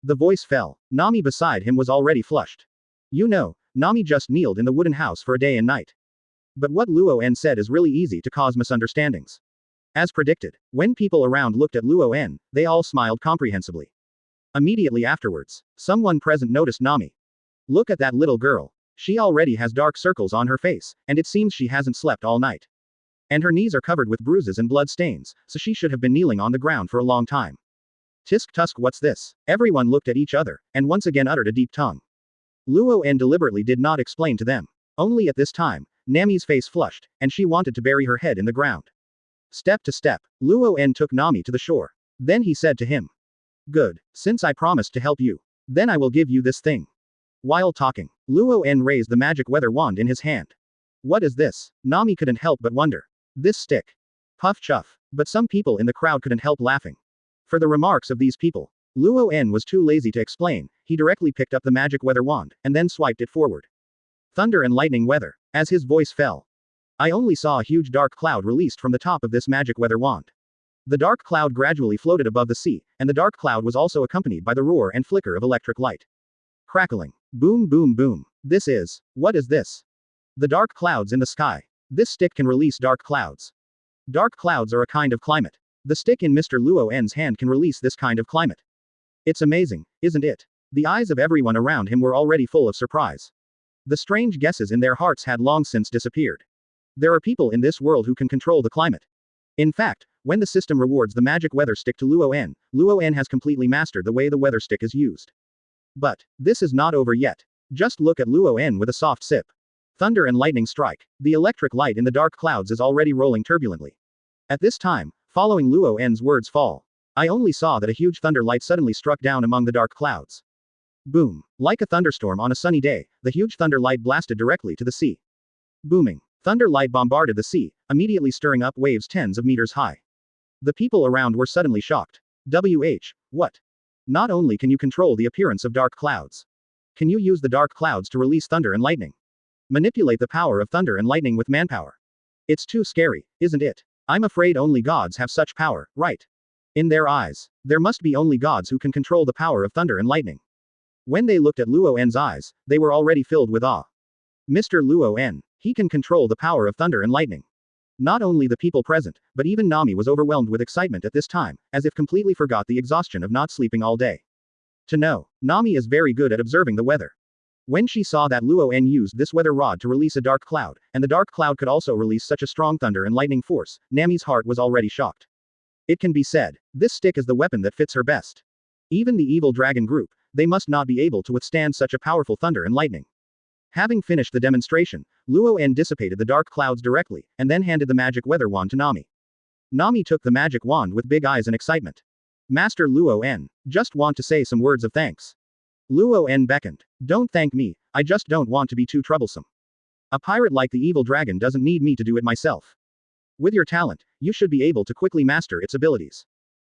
Speaker 1: The voice fell. Nami beside him was already flushed. You know, Nami just kneeled in the wooden house for a day and night. But what Luen said is really easy to cause misunderstandings. As predicted, when people around looked at Luen, they all smiled comprehensively. Immediately afterwards, someone present noticed Nami. Look at that little girl. She already has dark circles on her face, and it seems she hasn't slept all night. And her knees are covered with bruises and blood stains, so she should have been kneeling on the ground for a long time. Tisk tusk, what's this? Everyone looked at each other, and once again uttered a deep tongue. Luen deliberately did not explain to them. Only at this time, Nami's face flushed, and she wanted to bury her head in the ground. Step to step, Luen took Nami to the shore. Then he said to him. Good, since I promised to help you. Then I will give you this thing. While talking, Luen raised the magic weather wand in his hand. What is this? Nami couldn't help but wonder. This stick. Puff chuff. But some people in the crowd couldn't help laughing. For the remarks of these people, Luen was too lazy to explain, he directly picked up the magic weather wand, and then swiped it forward. Thunder and lightning weather. As his voice fell. I only saw a huge dark cloud released from the top of this magic weather wand. The dark cloud gradually floated above the sea, and the dark cloud was also accompanied by the roar and flicker of electric light. Crackling. Boom boom boom. What is this? The dark clouds in the sky. This stick can release dark clouds. Dark clouds are a kind of climate. The stick in Mr. Luoen's hand can release this kind of climate. It's amazing, isn't it? The eyes of everyone around him were already full of surprise. The strange guesses in their hearts had long since disappeared. There are people in this world who can control the climate. In fact, when the system rewards the magic weather stick to Luen, Luen has completely mastered the way the weather stick is used. But, this is not over yet. Just look at Luen with a soft sip. Thunder and lightning strike. The electric light in the dark clouds is already rolling turbulently. At this time, following Luoen's words fall, I only saw that a huge thunder light suddenly struck down among the dark clouds. Boom. Like a thunderstorm on a sunny day, the huge thunder light blasted directly to the sea. Booming. Thunder light bombarded the sea, immediately stirring up waves tens of meters high. The people around were suddenly shocked. What? Not only can you control the appearance of dark clouds. Can you use the dark clouds to release thunder and lightning? Manipulate the power of thunder and lightning with manpower. It's too scary, isn't it? I'm afraid only gods have such power, right? In their eyes, there must be only gods who can control the power of thunder and lightning. When they looked at Luoen's eyes, they were already filled with awe. Mr. Luen, he can control the power of thunder and lightning. Not only the people present, but even Nami was overwhelmed with excitement at this time, as if completely forgot the exhaustion of not sleeping all day. To know, Nami is very good at observing the weather. When she saw that Luen used this weather rod to release a dark cloud, and the dark cloud could also release such a strong thunder and lightning force, Nami's heart was already shocked. It can be said, this stick is the weapon that fits her best. Even the evil dragon group, they must not be able to withstand such a powerful thunder and lightning. Having finished the demonstration, Luen dissipated the dark clouds directly, and then handed the magic weather wand to Nami. Nami took the magic wand with big eyes and excitement. Master Luen, just want to say some words of thanks. Luen beckoned. Don't thank me, I just don't want to be too troublesome. A pirate like the evil dragon doesn't need me to do it myself. With your talent, you should be able to quickly master its abilities.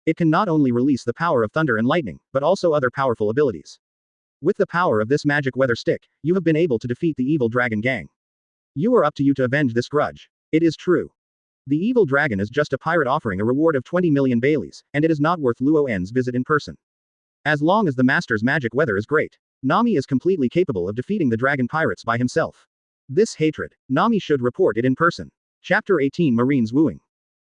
Speaker 1: It can not only release the power of thunder and lightning, but also other powerful abilities. With the power of this magic weather stick, you have been able to defeat the evil dragon gang. You are up to you to avenge this grudge. It is true. The evil dragon is just a pirate offering a reward of 20 million Baileys, and it is not worth Luoen's visit in person. As long as the master's magic weather is great, Nami is completely capable of defeating the dragon pirates by himself. This hatred, Nami should report it in person. Chapter 18 Marine's Wooing.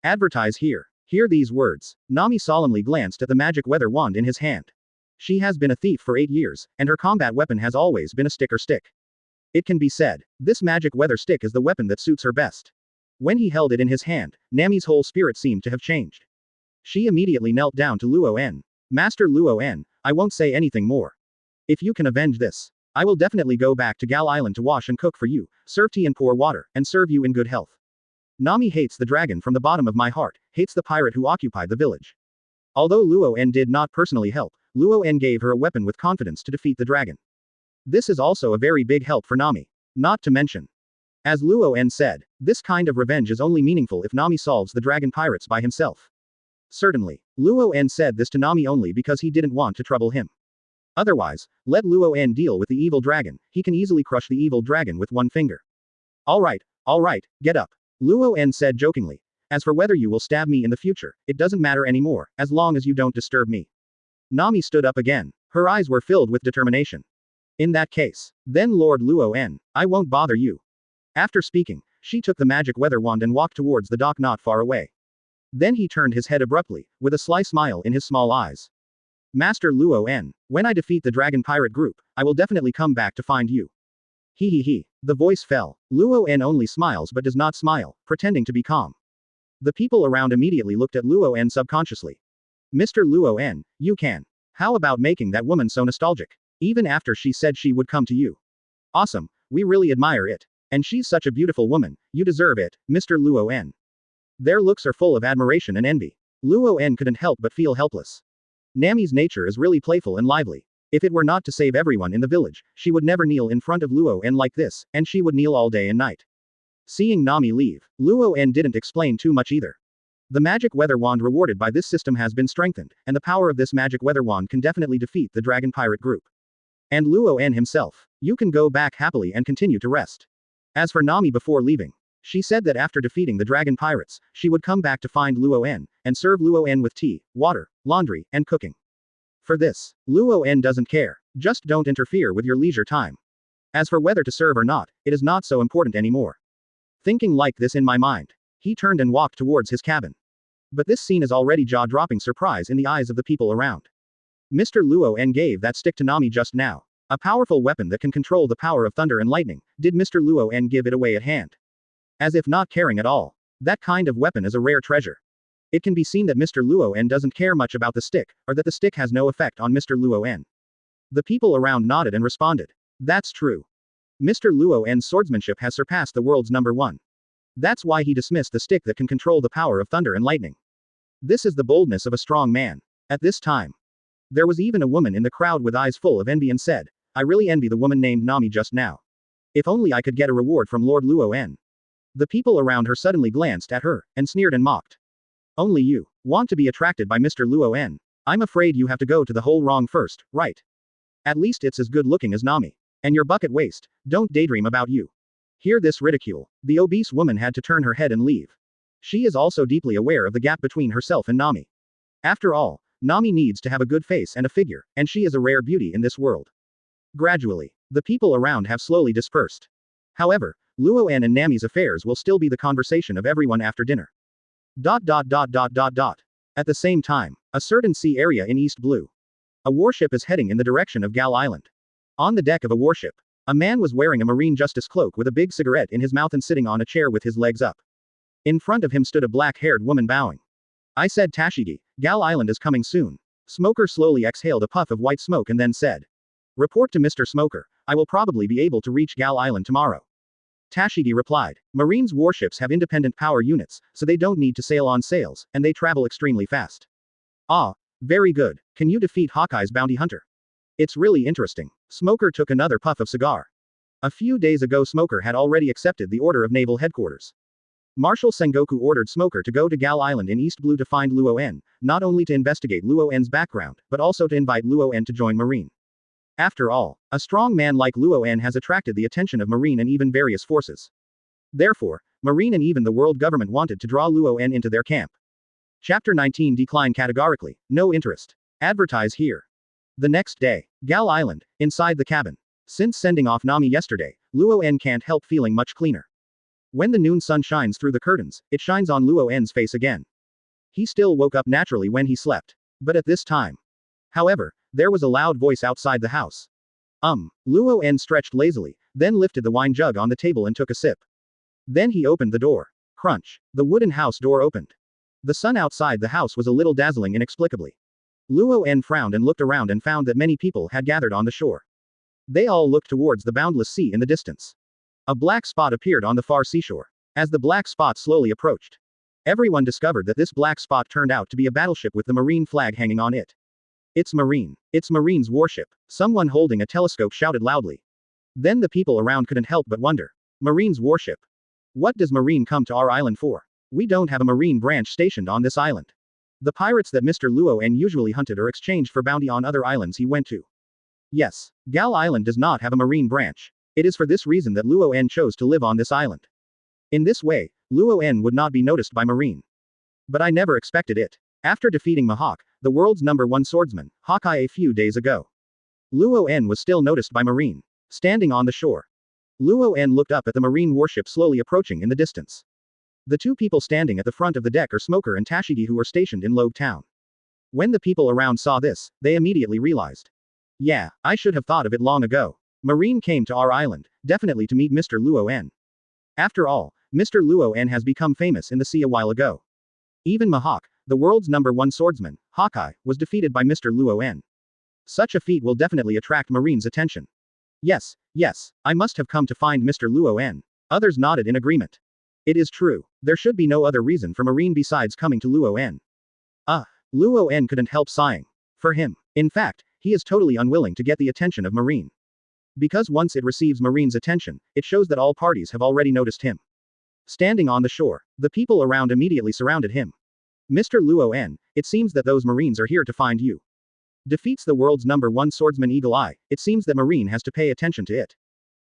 Speaker 1: Advertise here. Hear these words. Nami solemnly glanced at the magic weather wand in his hand. She has been a thief for 8 years, and her combat weapon has always been a stick. It can be said, this magic weather stick is the weapon that suits her best. When he held it in his hand, Nami's whole spirit seemed to have changed. She immediately knelt down to Luen. Master Luen, I won't say anything more. If you can avenge this, I will definitely go back to Gal Island to wash and cook for you, serve tea and pour water, and serve you in good health. Nami hates the dragon from the bottom of my heart, hates the pirate who occupied the village. Although Luen did not personally help, Luen gave her a weapon with confidence to defeat the dragon. This is also a very big help for Nami. Not to mention, as Luen said, this kind of revenge is only meaningful if Nami solves the dragon pirates by himself. Certainly, Luen said this to Nami only because he didn't want to trouble him. Otherwise, let Luen deal with the evil dragon, he can easily crush the evil dragon with one finger. Alright, get up. Luen said jokingly. As for whether you will stab me in the future, it doesn't matter anymore, as long as you don't disturb me. Nami stood up again. Her eyes were filled with determination. In that case, then Lord Luen, I won't bother you. After speaking, she took the magic weather wand and walked towards the dock not far away. Then he turned his head abruptly, with a sly smile in his small eyes. Master Luen, when I defeat the dragon pirate group, I will definitely come back to find you. He. The voice fell. Luen only smiles but does not smile, pretending to be calm. The people around immediately looked at Luen subconsciously. Mr. Luen, you can. How about making that woman so nostalgic? Even after she said she would come to you. Awesome, we really admire it. And she's such a beautiful woman, you deserve it, Mr. Luen. Their looks are full of admiration and envy. Luen couldn't help but feel helpless. Nami's nature is really playful and lively. If it were not to save everyone in the village, she would never kneel in front of Luen like this, and she would kneel all day and night. Seeing Nami leave, Luen didn't explain too much either. The magic weather wand rewarded by this system has been strengthened, and the power of this magic weather wand can definitely defeat the dragon pirate group. And Luen himself, you can go back happily and continue to rest. As for Nami before leaving, she said that after defeating the dragon pirates, she would come back to find Luen, and serve Luen with tea, water, laundry, and cooking. For this, Luen doesn't care, just don't interfere with your leisure time. As for whether to serve or not, it is not so important anymore. Thinking like this in my mind, he turned and walked towards his cabin. But this scene is already jaw-dropping surprise in the eyes of the people around. Mr. Luen gave that stick to Nami just now. A powerful weapon that can control the power of thunder and lightning, did Mr. Luen give it away at hand? As if not caring at all. That kind of weapon is a rare treasure. It can be seen that Mr. Luen doesn't care much about the stick, or that the stick has no effect on Mr. Luen. The people around nodded and responded. That's true. Mr. Luen's swordsmanship has surpassed the world's #1. That's why he dismissed the stick that can control the power of thunder and lightning. This is the boldness of a strong man. At this time, there was even a woman in the crowd with eyes full of envy and said, I really envy the woman named Nami just now. If only I could get a reward from Lord Luen. The people around her suddenly glanced at her, and sneered and mocked. Only you want to be attracted by Mr. Luen. I'm afraid you have to go to the hole wrong first, right? At least it's as good looking as Nami. And your bucket waist, don't daydream about you. Hear this ridicule. The obese woman had to turn her head and leave. She is also deeply aware of the gap between herself and Nami. After all, Nami needs to have a good face and a figure, and she is a rare beauty in this world. Gradually, the people around have slowly dispersed. However, Luen and Nami's affairs will still be the conversation of everyone after dinner. At the same time, a certain sea area in East Blue. A warship is heading in the direction of Gal Island. On the deck of a warship, a man was wearing a marine justice cloak with a big cigarette in his mouth and sitting on a chair with his legs up. In front of him stood a black-haired woman bowing. I said Tashigi, Gal Island is coming soon. Smoker slowly exhaled a puff of white smoke and then said. Report to Mr. Smoker, I will probably be able to reach Gal Island tomorrow. Tashigi replied. Marines' warships have independent power units, so they don't need to sail on sails, and they travel extremely fast. Ah, very good. Can you defeat Hawkeye's bounty hunter? It's really interesting. Smoker took another puff of cigar. A few days ago Smoker had already accepted the order of Naval Headquarters. Marshal Sengoku ordered Smoker to go to Gal Island in East Blue to find Luen, not only to investigate Luen's background, but also to invite Luen to join Marine. After all, a strong man like Luen has attracted the attention of Marine and even various forces. Therefore, Marine and even the world government wanted to draw Luen into their camp. Chapter 19 Decline categorically, no interest. Advertise here. The next day, Gal Island, inside the cabin. Since sending off Nami yesterday, Luen can't help feeling much cleaner. When the noon sun shines through the curtains, it shines on Luen's face again. He still woke up naturally when he slept. But at this time. However, there was a loud voice outside the house. Luen stretched lazily, then lifted the wine jug on the table and took a sip. Then he opened the door. Crunch. The wooden house door opened. The sun outside the house was a little dazzling inexplicably. Luen frowned and looked around and found that many people had gathered on the shore. They all looked towards the boundless sea in the distance. A black spot appeared on the far seashore. As the black spot slowly approached, Everyone discovered that this black spot turned out to be a battleship with the Marine flag hanging on it. It's Marine. It's Marine's warship. Someone holding a telescope shouted loudly. Then the people around couldn't help but wonder. Marine's warship. What does Marine come to our island for? We don't have a Marine branch stationed on this island. The pirates that Mr. Luen usually hunted or exchanged for bounty on other islands he went to. Yes, Gal Island does not have a Marine branch. It is for this reason that Luen chose to live on this island. In this way, Luen would not be noticed by Marine. But I never expected it. After defeating Mihawk, the world's #1 swordsman, Hawkeye a few days ago, Luen was still noticed by Marine. Standing on the shore, Luen looked up at the Marine warship slowly approaching in the distance. The two people standing at the front of the deck are Smoker and Tashigi, who were stationed in Logue Town. When the people around saw this, they immediately realized. Yeah, I should have thought of it long ago. Marine came to our island, definitely to meet Mr. Luen. After all, Mr. Luen has become famous in the sea a while ago. Even Mihawk, the world's #1 swordsman, Hawkeye, was defeated by Mr. Luen. Such a feat will definitely attract Marine's attention. Yes, I must have come to find Mr. Luen. Others nodded in agreement. It is true. There should be no other reason for Marine besides coming to Luen. Luen couldn't help sighing. For him, in fact, he is totally unwilling to get the attention of Marine. Because once it receives Marine's attention, it shows that all parties have already noticed him. Standing on the shore, the people around immediately surrounded him. Mr. Luen, it seems that those Marines are here to find you. Defeats the world's #1 swordsman Eagle Eye, it seems that Marine has to pay attention to it.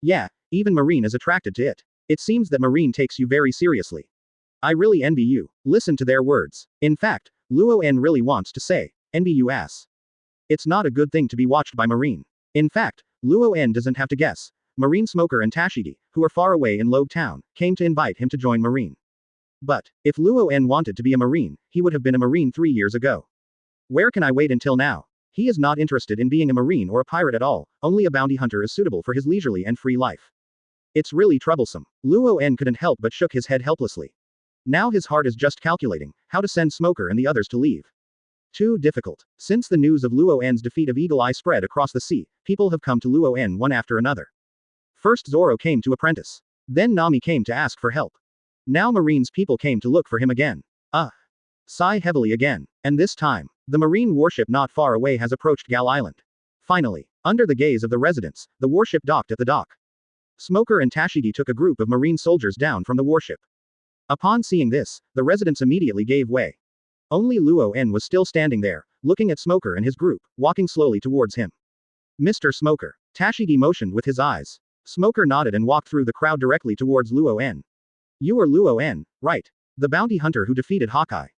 Speaker 1: Yeah, even Marine is attracted to it. It seems that Marine takes you very seriously. I really envy you. Listen to their words. In fact, Luen really wants to say, envy you ass. It's not a good thing to be watched by Marine. In fact, Luen doesn't have to guess. Marine Smoker and Tashigi, who are far away in Logue Town, came to invite him to join Marine. But, if Luen wanted to be a Marine, he would have been a Marine 3 years ago. Where can I wait until now? He is not interested in being a Marine or a pirate at all, only a bounty hunter is suitable for his leisurely and free life. It's really troublesome. Luen couldn't help but shook his head helplessly. Now his heart is just calculating how to send Smoker and the others to leave. Too difficult. Since the news of Luen's defeat of Eagle Eye spread across the sea, people have come to Luen one after another. First Zoro came to apprentice. Then Nami came to ask for help. Now Marine's people came to look for him again. Sigh heavily again. And this time, the Marine warship not far away has approached Gal Island. Finally, under the gaze of the residents, the warship docked at the dock. Smoker and Tashigi took a group of Marine soldiers down from the warship. Upon seeing this, the residents immediately gave way. Only Luen was still standing there, looking at Smoker and his group, walking slowly towards him. Mr. Smoker. Tashigi motioned with his eyes. Smoker nodded and walked through the crowd directly towards Luen. You are Luen, right? The bounty hunter who defeated Hawkeye.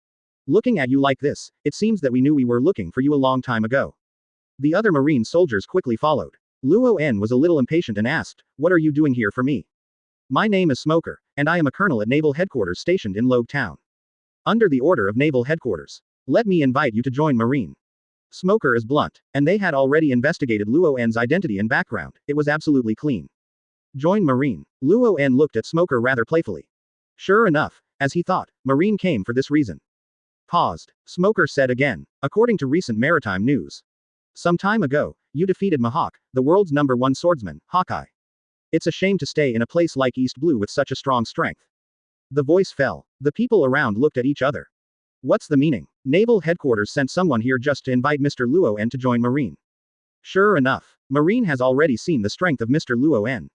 Speaker 1: Looking at you like this, it seems that we knew we were looking for you a long time ago. The other Marine soldiers quickly followed. Luen was a little impatient and asked, what are you doing here for me? My name is Smoker, and I am a colonel at Naval Headquarters stationed in Logue Town. Under the order of Naval Headquarters. Let me invite you to join Marine. Smoker is blunt, and they had already investigated Luen's identity and background, it was absolutely clean. Join Marine. Luen looked at Smoker rather playfully. Sure enough, as he thought, Marine came for this reason. Paused. Smoker said again, according to recent maritime news. Some time ago, you defeated Mihawk, the world's #1 swordsman, Hawkeye. It's a shame to stay in a place like East Blue with such a strong strength. The voice fell. The people around looked at each other. What's the meaning? Naval Headquarters sent someone here just to invite Mr. Luen to join Marine. Sure enough, Marine has already seen the strength of Mr. Luen.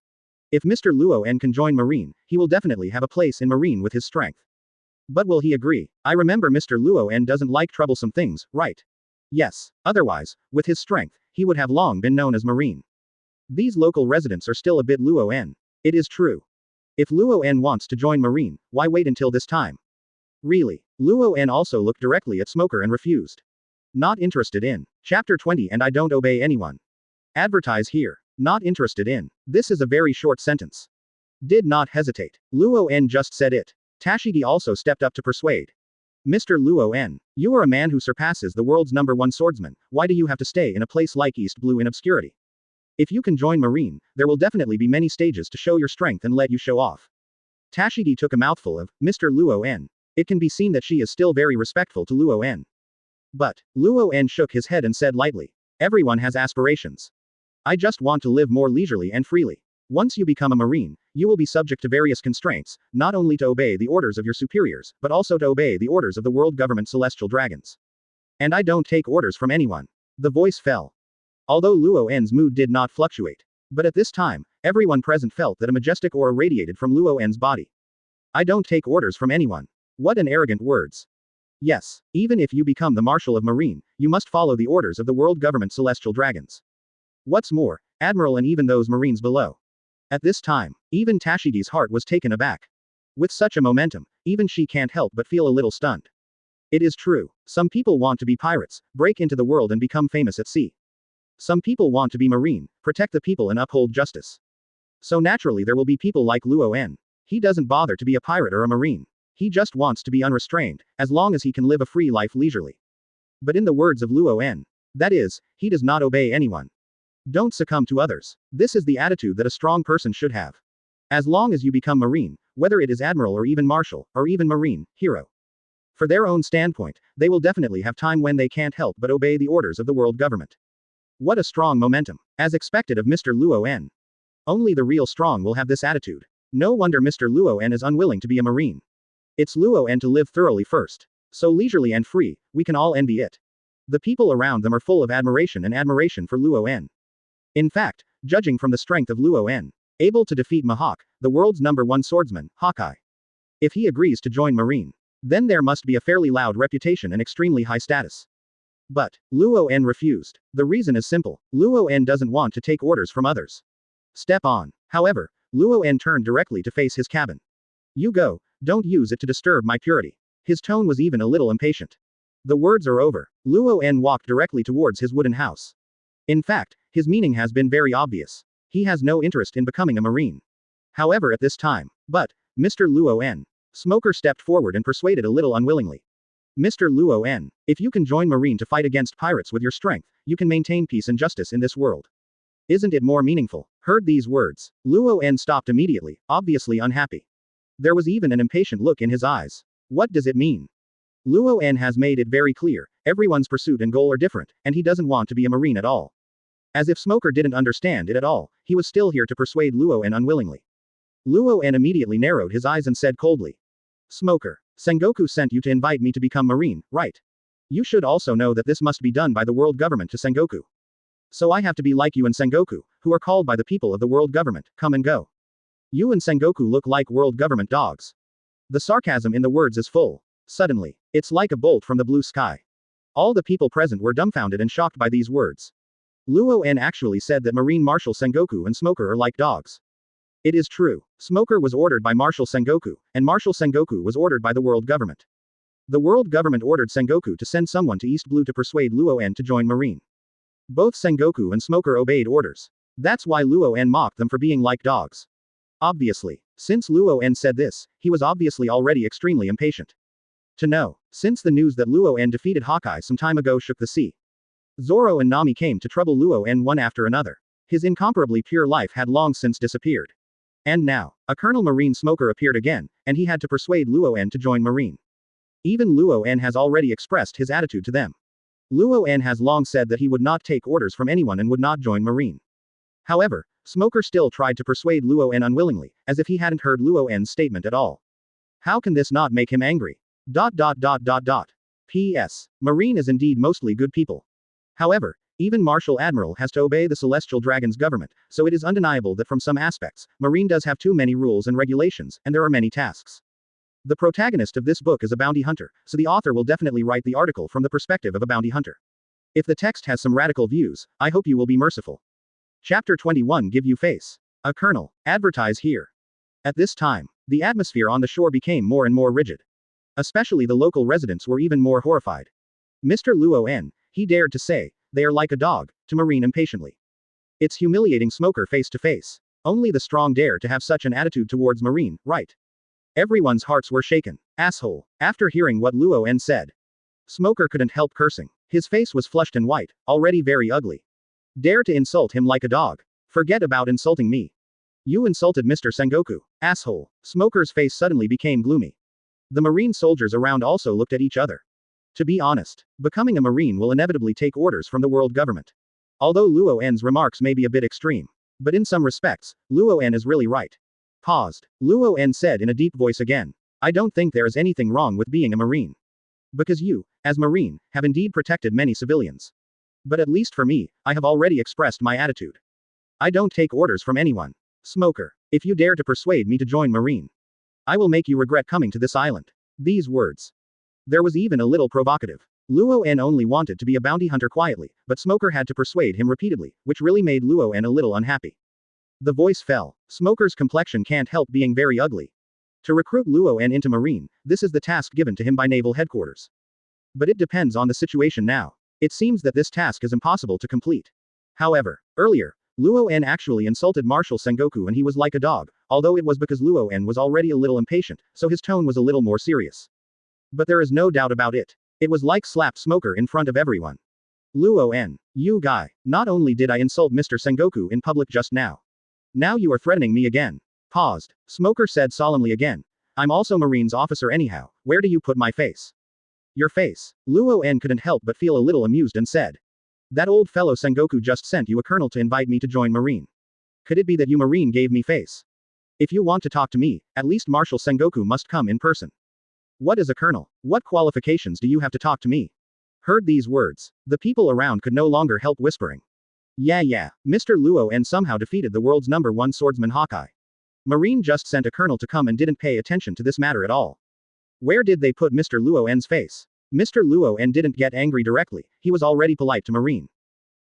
Speaker 1: If Mr. Luen can join Marine, he will definitely have a place in Marine with his strength. But will he agree? I remember Mr. Luen doesn't like troublesome things, right? Yes, otherwise, with his strength, he would have long been known as Marine. These local residents are still a bit Luen. It is true. If Luen wants to join Marine, why wait until this time? Really? Luen also looked directly at Smoker and refused. Not interested in. Chapter 20 and I don't obey anyone. Advertise here. Not interested in. This is a very short sentence. Did not hesitate. Luen just said it. Tashigi also stepped up to persuade. Mr. Luen, you are a man who surpasses the world's #1 swordsman, why do you have to stay in a place like East Blue in obscurity? If you can join Marine, there will definitely be many stages to show your strength and let you show off. Tashigi took a mouthful of Mr. Luen. It can be seen that she is still very respectful to Luen. But, Luen shook his head and said lightly, everyone has aspirations. I just want to live more leisurely and freely. Once you become a Marine, You will be subject to various constraints, not only to obey the orders of your superiors, but also to obey the orders of the world government celestial dragons. And I don't take orders from anyone. The voice fell. Although Luoen's mood did not fluctuate. But at this time, everyone present felt that a majestic aura radiated from Luoen's body. I don't take orders from anyone. What an arrogant words. Yes, even if you become the Marshal of Marine, you must follow the orders of the world government celestial dragons. What's more, Admiral and even those Marines below. At this time, even Tashigi's heart was taken aback. With such a momentum, even she can't help but feel a little stunned. It is true, some people want to be pirates, break into the world and become famous at sea. Some people want to be Marine, protect the people and uphold justice. So naturally there will be people like Luoen. He doesn't bother to be a pirate or a Marine. He just wants to be unrestrained, as long as he can live a free life leisurely. But in the words of Luoen, that is, he does not obey anyone. Don't succumb to others. This is the attitude that a strong person should have. As long as you become Marine, whether it is Admiral or even Marshal, or even Marine, hero. For their own standpoint, they will definitely have time when they can't help but obey the orders of the world government. What a strong momentum, as expected of Mr. Luoen. Only the real strong will have this attitude. No wonder Mr. Luoen is unwilling to be a Marine. It's Luoen to live thoroughly first. So leisurely and free, we can all envy it. The people around them are full of admiration for Luoen. In fact, judging from the strength of Luoen, able to defeat Mihawk, the world's #1 swordsman, Hawkeye. If he agrees to join Marine, then there must be a fairly loud reputation and extremely high status. But Luoen refused. The reason is simple. Luoen doesn't want to take orders from others. Step on. However, Luoen turned directly to face his cabin. You go, don't use it to disturb my purity. His tone was even a little impatient. The words are over. Luoen walked directly towards his wooden house. In fact, his meaning has been very obvious. He has no interest in becoming a Marine. However at this time, but, Mr. Luoen. Smoker stepped forward and persuaded a little unwillingly. Mr. Luoen, if you can join Marine to fight against pirates with your strength, you can maintain peace and justice in this world. Isn't it more meaningful? Heard these words, Luoen stopped immediately, obviously unhappy. There was even an impatient look in his eyes. What does it mean? Luoen has made it very clear, everyone's pursuit and goal are different, and he doesn't want to be a Marine at all. As if Smoker didn't understand it at all, he was still here to persuade Luoen unwillingly. Luoen immediately narrowed his eyes and said coldly. Smoker, Sengoku sent you to invite me to become Marine, right? You should also know that this must be done by the world government to Sengoku. So I have to be like you and Sengoku, who are called by the people of the world government, come and go. You and Sengoku look like world government dogs. The sarcasm in the words is full. Suddenly, it's like a bolt from the blue sky. All the people present were dumbfounded and shocked by these words. Luoen actually said that Marine Marshal Sengoku and Smoker are like dogs. It is true. Smoker was ordered by Marshal Sengoku, and Marshal Sengoku was ordered by the world government. The world government ordered Sengoku to send someone to East Blue to persuade Luoen to join Marine. Both Sengoku and Smoker obeyed orders. That's why Luoen mocked them for being like dogs. Obviously, since Luoen said this, he was obviously already extremely impatient. To know, since the news that Luoen defeated Hawkeye some time ago shook the sea. Zoro and Nami came to trouble Luoen one after another. His incomparably pure life had long since disappeared. And now, a Colonel Marine Smoker appeared again, and he had to persuade Luoen to join Marine. Even Luoen has already expressed his attitude to them. Luoen has long said that he would not take orders from anyone and would not join Marine. However, Smoker still tried to persuade Luoen unwillingly, as if he hadn't heard Luoen's statement at all. How can this not make him angry? P.S. Marine is indeed mostly good people. However, even Marshal Admiral has to obey the Celestial Dragon's government, so it is undeniable that from some aspects, Marine does have too many rules and regulations, and there are many tasks. The protagonist of this book is a bounty hunter, so the author will definitely write the article from the perspective of a bounty hunter. If the text has some radical views, I hope you will be merciful. Chapter 21 Give You Face. A Colonel. Advertise here. At this time, the atmosphere on the shore became more and more rigid. Especially the local residents were even more horrified. Mr. Luoen, he dared to say, they are like a dog, to Marine impatiently. It's humiliating Smoker face to face. Only the strong dare to have such an attitude towards Marine, right? Everyone's hearts were shaken. Asshole. After hearing what Luoen said, Smoker couldn't help cursing. His face was flushed and white, already very ugly. Dare to insult him like a dog. Forget about insulting me. You insulted Mr. Sengoku. Asshole. Smoker's face suddenly became gloomy. The Marine soldiers around also looked at each other. To be honest, becoming a Marine will inevitably take orders from the world government. Although Luoen's remarks may be a bit extreme. But in some respects, Luoen is really right. Paused. Luo said in a deep voice again. I don't think there is anything wrong with being a Marine. Because you, as Marine, have indeed protected many civilians. But at least for me, I have already expressed my attitude. I don't take orders from anyone. Smoker, if you dare to persuade me to join Marine, I will make you regret coming to this island. These words. There was even a little provocative. Luo only wanted to be a bounty hunter quietly, but Smoker had to persuade him repeatedly, which really made Luo a little unhappy. The voice fell. Smoker's complexion can't help being very ugly. To recruit Luo into Marine, this is the task given to him by Naval Headquarters. But it depends on the situation now. It seems that this task is impossible to complete. However, earlier, Luo actually insulted Marshal Sengoku and he was like a dog, although it was because Luo was already a little impatient, so his tone was a little more serious. But there is no doubt about it. It was like slapped Smoker in front of everyone. Luo, you guy, not only did I insult Mr. Sengoku in public just now. Now you are threatening me again. Paused. Smoker said solemnly again. I'm also Marine's officer anyhow, where do you put my face? Your face. Luo couldn't help but feel a little amused and said. That old fellow Sengoku just sent you a colonel to invite me to join Marine. Could it be that you Marine gave me face? If you want to talk to me, at least Marshal Sengoku must come in person. What is a colonel? What qualifications do you have to talk to me? Heard these words. The people around could no longer help whispering. Yeah, Mr. Luo somehow defeated the world's #1 swordsman Hawkeye. Marine just sent a colonel to come and didn't pay attention to this matter at all. Where did they put Mr. Luo's face? Mr. Luo didn't get angry directly, he was already polite to Marine.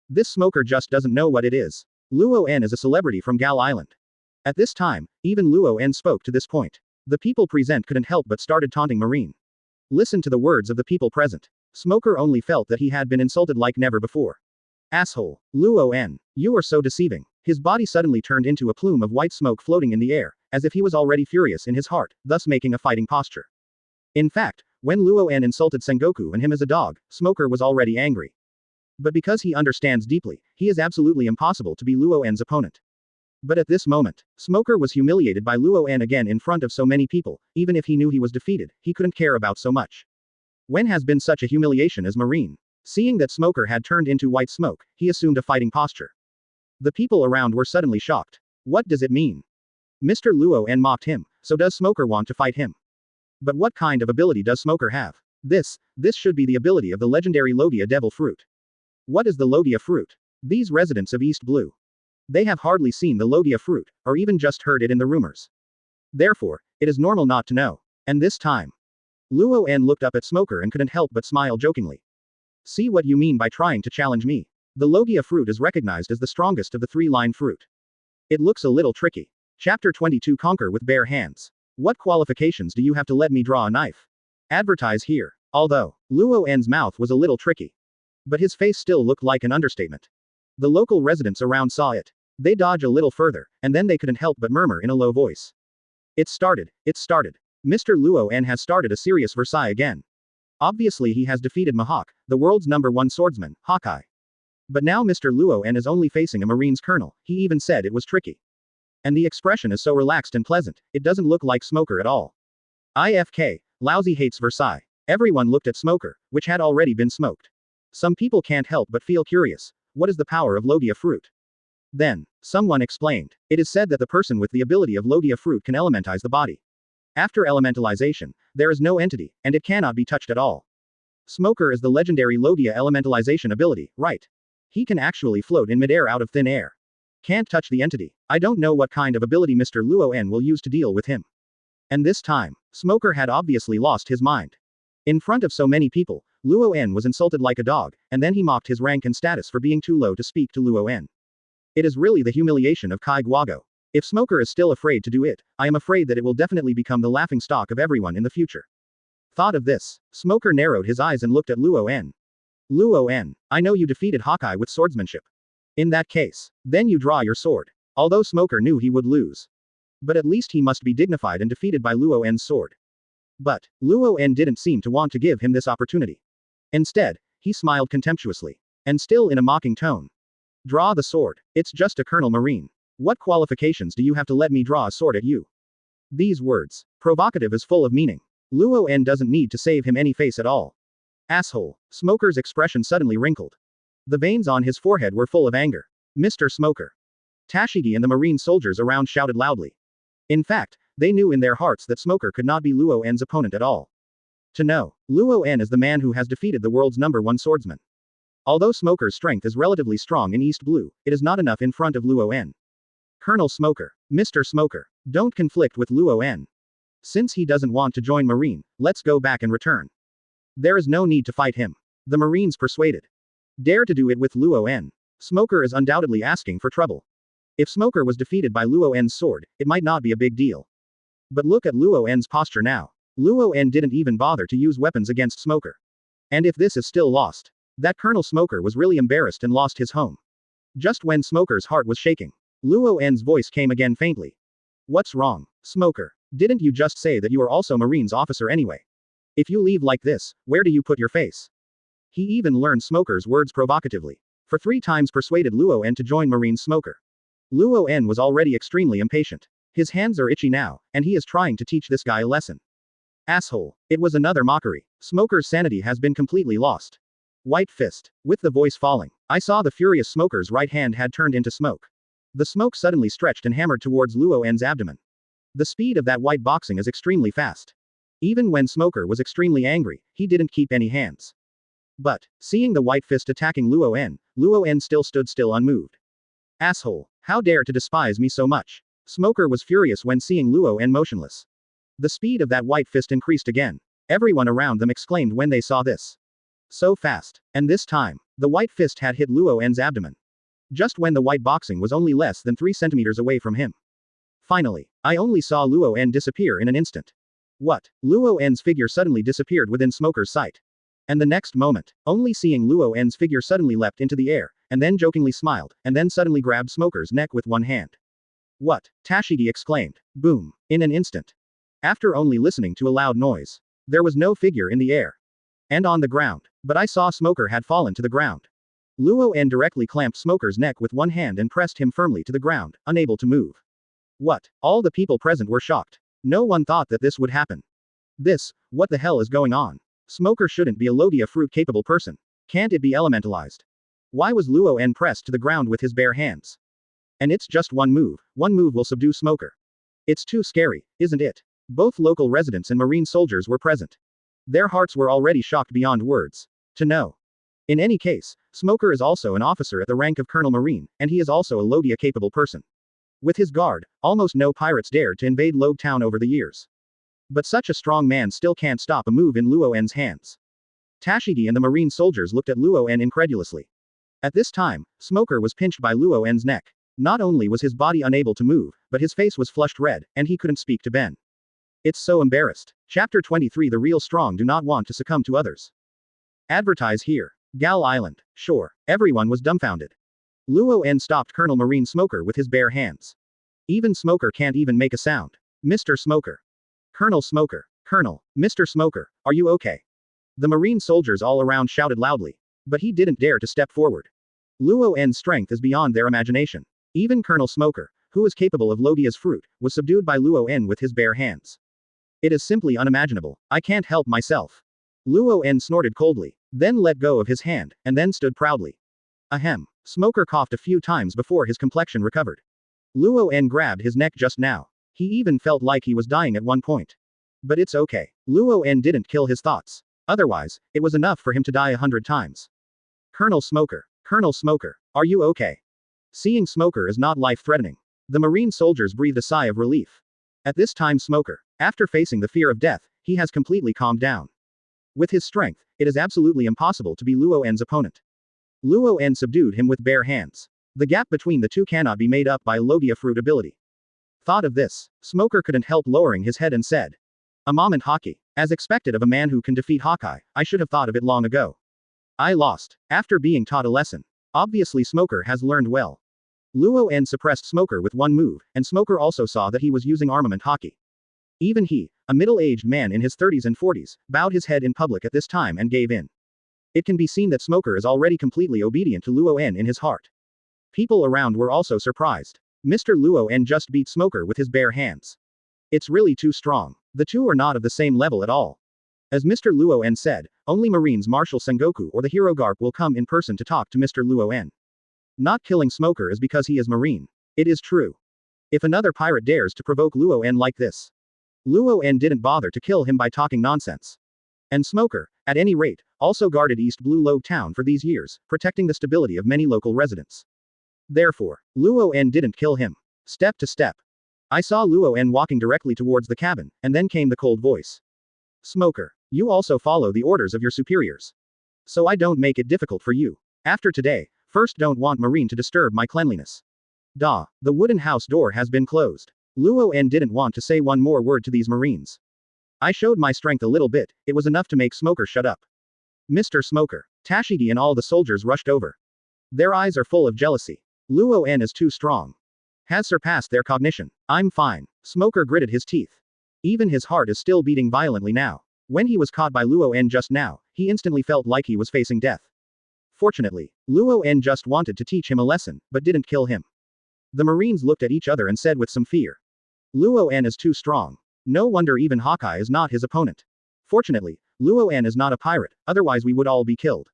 Speaker 1: This Smoker just doesn't know what it is. Luo is a celebrity from Gal Island. At this time, even Luo spoke to this point. The people present couldn't help but started taunting Marine. Listen to the words of the people present. Smoker only felt that he had been insulted like never before. Asshole. Luo you are so deceiving. His body suddenly turned into a plume of white smoke floating in the air, as if he was already furious in his heart, thus making a fighting posture. In fact, when Luo insulted Sengoku and him as a dog, Smoker was already angry. But because he understands deeply, he is absolutely impossible to be Luo's opponent. But at this moment, Smoker was humiliated by Luo again in front of so many people, even if he knew he was defeated, he couldn't care about so much. When has been such a humiliation as Marine? Seeing that Smoker had turned into white smoke, he assumed a fighting posture. The people around were suddenly shocked. What does it mean? Mr. Luo mocked him, so does Smoker want to fight him? But what kind of ability does Smoker have? This should be the ability of the legendary Logia Devil Fruit. What is the Logia Fruit? These residents of East Blue. They have hardly seen the Logia Fruit, or even just heard it in the rumors. Therefore, it is normal not to know. And this time, Luo looked up at Smoker and couldn't help but smile jokingly. See what you mean by trying to challenge me. The Logia Fruit is recognized as the strongest of the three-line fruit. It looks a little tricky. Chapter 22 Conquer with bare hands. What qualifications do you have to let me draw a knife? Advertise here. Although, Luo mouth was a little tricky. But his face still looked like an understatement. The local residents around saw it. They dodged a little further, and then they couldn't help but murmur in a low voice. It started. Mr. Luo has started a serious Versailles again. Obviously he has defeated Mihawk, the world's #1 swordsman, Hawkeye. But now Mr. Luo is only facing a Marine's colonel, he even said it was tricky. And the expression is so relaxed and pleasant, it doesn't look like Smoker at all. IFK, Laozi hates Versailles. Everyone looked at Smoker, which had already been smoked. Some people can't help but feel curious. What is the power of Logia Fruit? Then, someone explained. It is said that the person with the ability of Logia Fruit can elementize the body. After elementalization, there is no entity, and it cannot be touched at all. Smoker is the legendary Logia elementalization ability, right? He can actually float in midair out of thin air. Can't touch the entity. I don't know what kind of ability Mr. Luo will use to deal with him. And this time, Smoker had obviously lost his mind. In front of so many people, Luo was insulted like a dog, and then he mocked his rank and status for being too low to speak to Luo. It is really the humiliation of Kai Guago. If Smoker is still afraid to do it, I am afraid that it will definitely become the laughing stock of everyone in the future. Thought of this, Smoker narrowed his eyes and looked at Luo. Luo, I know you defeated Hawkeye with swordsmanship. In that case, then you draw your sword. Although Smoker knew he would lose. But at least he must be dignified and defeated by Luo's sword. But, Luo didn't seem to want to give him this opportunity. Instead, he smiled contemptuously. And still in a mocking tone. Draw the sword. It's just a Colonel Marine. What qualifications do you have to let me draw a sword at you? These words. Provocative is full of meaning. Luo doesn't need to save him any face at all. Asshole. Smoker's expression suddenly wrinkled. The veins on his forehead were full of anger. Mr. Smoker. Tashigi and the Marine soldiers around shouted loudly. In fact, they knew in their hearts that Smoker could not be Luoen's opponent at all. To know, Luoen is the man who has defeated the world's #1 swordsman. Although Smoker's strength is relatively strong in East Blue, it is not enough in front of Luoen. Colonel Smoker, Mr. Smoker, don't conflict with Luoen. Since he doesn't want to join Marine, let's go back and return. There is no need to fight him. The Marines persuaded. Dare to do it with Luoen. Smoker is undoubtedly asking for trouble. If Smoker was defeated by Luoen's sword, it might not be a big deal. But look at Luoen's posture now. Luoen didn't even bother to use weapons against Smoker. And if this is still lost, that Colonel Smoker was really embarrassed and lost his home. Just when Smoker's heart was shaking, Luoen's voice came again faintly. What's wrong, Smoker? Didn't you just say that you are also Marines officer anyway? If you leave like this, where do you put your face? He even learned Smoker's words provocatively. For 3 times persuaded Luoen to join Marine Smoker. Luoen was already extremely impatient. His hands are itchy now, and he is trying to teach this guy a lesson. Asshole. It was another mockery. Smoker's sanity has been completely lost. White fist. With the voice falling, I saw the furious Smoker's right hand had turned into smoke. The smoke suddenly stretched and hammered towards Luoen's abdomen. The speed of that white boxing is extremely fast. Even when Smoker was extremely angry, he didn't keep any hands. But, seeing the white fist attacking Luoen, Luoen still stood still unmoved. Asshole. How dare to despise me so much? Smoker was furious when seeing Luoen motionless. The speed of that white fist increased again. Everyone around them exclaimed when they saw this. So fast. And this time, the white fist had hit Luoen's abdomen. Just when the white boxing was only less than 3 centimeters away from him. Finally, I only saw Luoen disappear in an instant. What? Luoen's figure suddenly disappeared within Smoker's sight. And the next moment, only seeing Luoen's figure suddenly leapt into the air, and then jokingly smiled, and then suddenly grabbed Smoker's neck with one hand. What? Tashigi exclaimed. Boom. In an instant. After only listening to a loud noise. There was no figure in the air. And on the ground. But I saw Smoker had fallen to the ground. Luoen directly clamped Smoker's neck with one hand and pressed him firmly to the ground, unable to move. What? All the people present were shocked. No one thought that this would happen. What the hell is going on? Smoker shouldn't be a Logia fruit-capable person. Can't it be elementalized? Why was Luoen pressed to the ground with his bare hands? And it's just one move will subdue Smoker. It's too scary, isn't it? Both local residents and Marine soldiers were present. Their hearts were already shocked beyond words. To know. In any case, Smoker is also an officer at the rank of Colonel Marine, and he is also a Logia-capable person. With his guard, almost no pirates dared to invade Logue Town over the years. But such a strong man still can't stop a move in Luoen's hands. Tashigi and the Marine soldiers looked at Luoen incredulously. At this time, Smoker was pinched by Luoen's neck. Not only was his body unable to move, but his face was flushed red, and he couldn't speak to Ben. It's so embarrassed. Chapter 23 The real strong do not want to succumb to others. Advertise here. Gal Island. Sure. Everyone was dumbfounded. Luoen stopped Colonel Marine Smoker with his bare hands. Even Smoker can't even make a sound. Mr. Smoker. Colonel Smoker. Colonel. Mr. Smoker, are you okay? The Marine soldiers all around shouted loudly. But he didn't dare to step forward. Luoen's strength is beyond their imagination. Even Colonel Smoker, who is capable of Logia's fruit, was subdued by Luoen with his bare hands. It is simply unimaginable. I can't help myself. Luoen snorted coldly, then let go of his hand, and then stood proudly. Ahem. Smoker coughed a few times before his complexion recovered. Luoen grabbed his neck just now. He even felt like he was dying at one point. But it's okay. Luoen didn't kill his thoughts. Otherwise, it was enough for him to die 100 times. Colonel Smoker. Colonel Smoker, are you okay? Seeing Smoker is not life-threatening. The Marine soldiers breathed a sigh of relief. At this time Smoker, after facing the fear of death, he has completely calmed down. With his strength, it is absolutely impossible to be Luoen's opponent. Luoen subdued him with bare hands. The gap between the two cannot be made up by Logia fruit ability. Thought of this, Smoker couldn't help lowering his head and said. A moment Hawkeye. As expected of a man who can defeat Hawkeye, I should have thought of it long ago. I lost. After being taught a lesson. Obviously Smoker has learned well. Luoen suppressed Smoker with one move, and Smoker also saw that he was using armament Hawkeye. Even he, a middle-aged man in his 30s and 40s, bowed his head in public at this time and gave in. It can be seen that Smoker is already completely obedient to Luoen in his heart. People around were also surprised. Mr. Luoen just beat Smoker with his bare hands. It's really too strong. The two are not of the same level at all. As Mr. Luoen said, only Marines Marshal Sengoku or the Hero Garp will come in person to talk to Mr. Luoen. Not killing Smoker is because he is Marine. It is true. If another pirate dares to provoke Luen like this. Luen didn't bother to kill him by talking nonsense. And Smoker, at any rate, also guarded East Blue Log Town for these years, protecting the stability of many local residents. Therefore, Luen didn't kill him. Step to step. I saw Luen walking directly towards the cabin, and then came the cold voice. Smoker, you also follow the orders of your superiors. So I don't make it difficult for you. After today, first don't want Marine to disturb my cleanliness. Da, the wooden house door has been closed. Luen didn't want to say one more word to these Marines. I showed my strength a little bit, it was enough to make Smoker shut up. Mr. Smoker, Tashigi and all the soldiers rushed over. Their eyes are full of jealousy. Luen is too strong. Has surpassed their cognition. I'm fine. Smoker gritted his teeth. Even his heart is still beating violently now. When he was caught by Luen just now, he instantly felt like he was facing death. Fortunately, Luen just wanted to teach him a lesson, but didn't kill him. The Marines looked at each other and said with some fear. Luen is too strong. No wonder even Hawkeye is not his opponent. Fortunately, Luen is not a pirate, otherwise we would all be killed.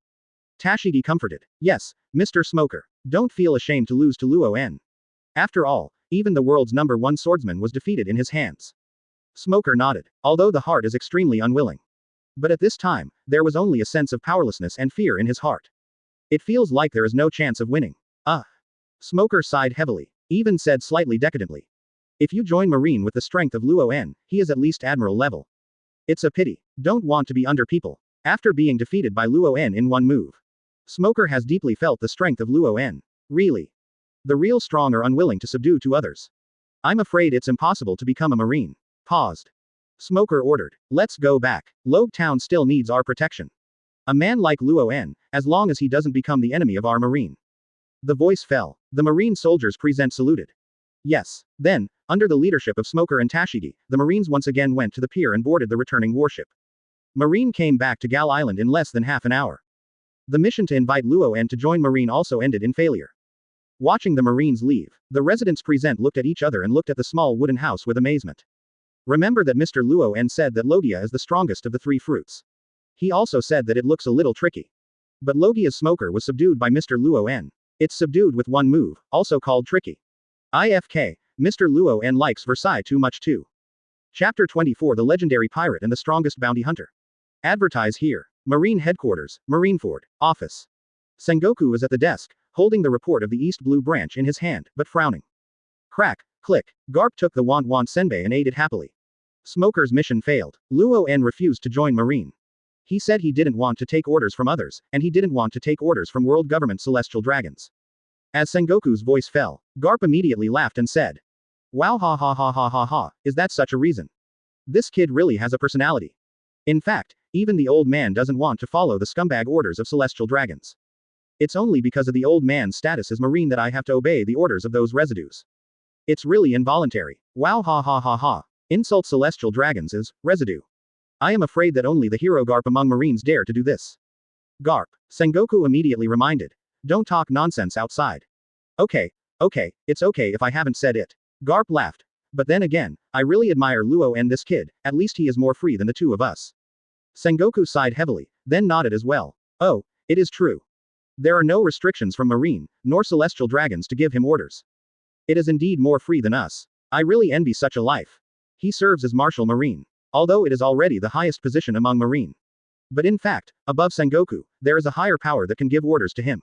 Speaker 1: Tashigi comforted. Yes, Mr. Smoker. Don't feel ashamed to lose to Luen. After all, even the world's #1 swordsman was defeated in his hands. Smoker nodded, although the heart is extremely unwilling. But at this time, there was only a sense of powerlessness and fear in his heart. It feels like there is no chance of winning. Smoker sighed heavily, even said slightly decadently. If you join Marine with the strength of Luen, he is at least admiral level. It's a pity. Don't want to be under people. After being defeated by Luen in one move. Smoker has deeply felt the strength of Luen. Really. The real strong are unwilling to subdue to others. I'm afraid it's impossible to become a Marine. Paused. Smoker ordered. Let's go back. Log Town still needs our protection. A man like Luen, as long as he doesn't become the enemy of our Marine. The voice fell. The Marine soldiers present saluted. Yes. Then, under the leadership of Smoker and Tashigi, the Marines once again went to the pier and boarded the returning warship. Marine came back to Gal Island in less than half an hour. The mission to invite Luen to join Marine also ended in failure. Watching the Marines leave, the residents present looked at each other and looked at the small wooden house with amazement. Remember that Mr. Luen said that Logia is the strongest of the three fruits. He also said that it looks a little tricky. But Logia's Smoker was subdued by Mr. Luen. It's subdued with one move, also called tricky. IFK, Mr. Luen likes Versailles too much too. Chapter 24 The Legendary Pirate and the Strongest Bounty Hunter. Advertise here. Marine Headquarters, Marineford, Office. Sengoku is at the desk, holding the report of the East Blue Branch in his hand, but frowning. Crack, click, Garp took the Want Senbei and ate it happily. Smoker's mission failed. Luen refused to join Marine. He said he didn't want to take orders from others, and he didn't want to take orders from world government celestial dragons. As Sengoku's voice fell, Garp immediately laughed and said, "Wow, ha ha ha ha ha ha, is that such a reason? This kid really has a personality. In fact, even the old man doesn't want to follow the scumbag orders of celestial dragons. It's only because of the old man's status as Marine that I have to obey the orders of those residues. It's really involuntary. Wow, ha ha ha ha. Insult celestial dragons is residue. I am afraid that only the hero Garp among Marines dare to do this." Garp, Sengoku immediately reminded. Don't talk nonsense outside. Okay, it's okay if I haven't said it. Garp laughed. But then again, I really admire Luen, this kid, at least he is more free than the two of us. Sengoku sighed heavily, then nodded as well. Oh, it is true. There are no restrictions from Marine, nor celestial dragons to give him orders. It is indeed more free than us. I really envy such a life. He serves as Marshal Marine. Although it is already the highest position among Marine. But in fact, above Sengoku, there is a higher power that can give orders to him.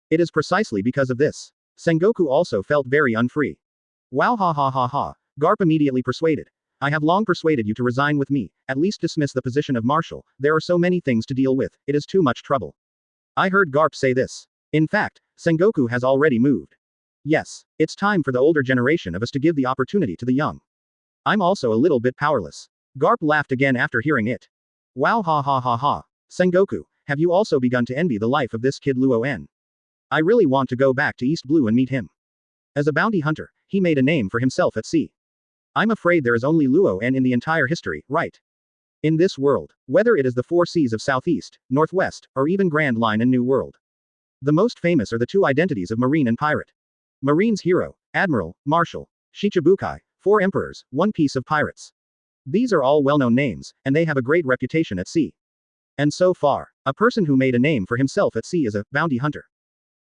Speaker 1: It is precisely because of this. Sengoku also felt very unfree. Wow, ha ha ha ha. Garp immediately persuaded. I have long persuaded you to resign with me, at least dismiss the position of Marshal, there are so many things to deal with, it is too much trouble. I heard Garp say this. In fact, Sengoku has already moved. Yes, it's time for the older generation of us to give the opportunity to the young. I'm also a little bit powerless. Garp laughed again after hearing it. Wow, ha ha ha ha. Sengoku, have you also begun to envy the life of this kid Luen? I really want to go back to East Blue and meet him. As a bounty hunter, he made a name for himself at sea. I'm afraid there is only Luen in the entire history, right? In this world, whether it is the four seas of Southeast, Northwest, or even Grand Line and New World. The most famous are the two identities of Marine and Pirate. Marine's hero, Admiral, Marshal, Shichibukai, four emperors, one piece of pirates. These are all well-known names, and they have a great reputation at sea. And so far, a person who made a name for himself at sea is a bounty hunter.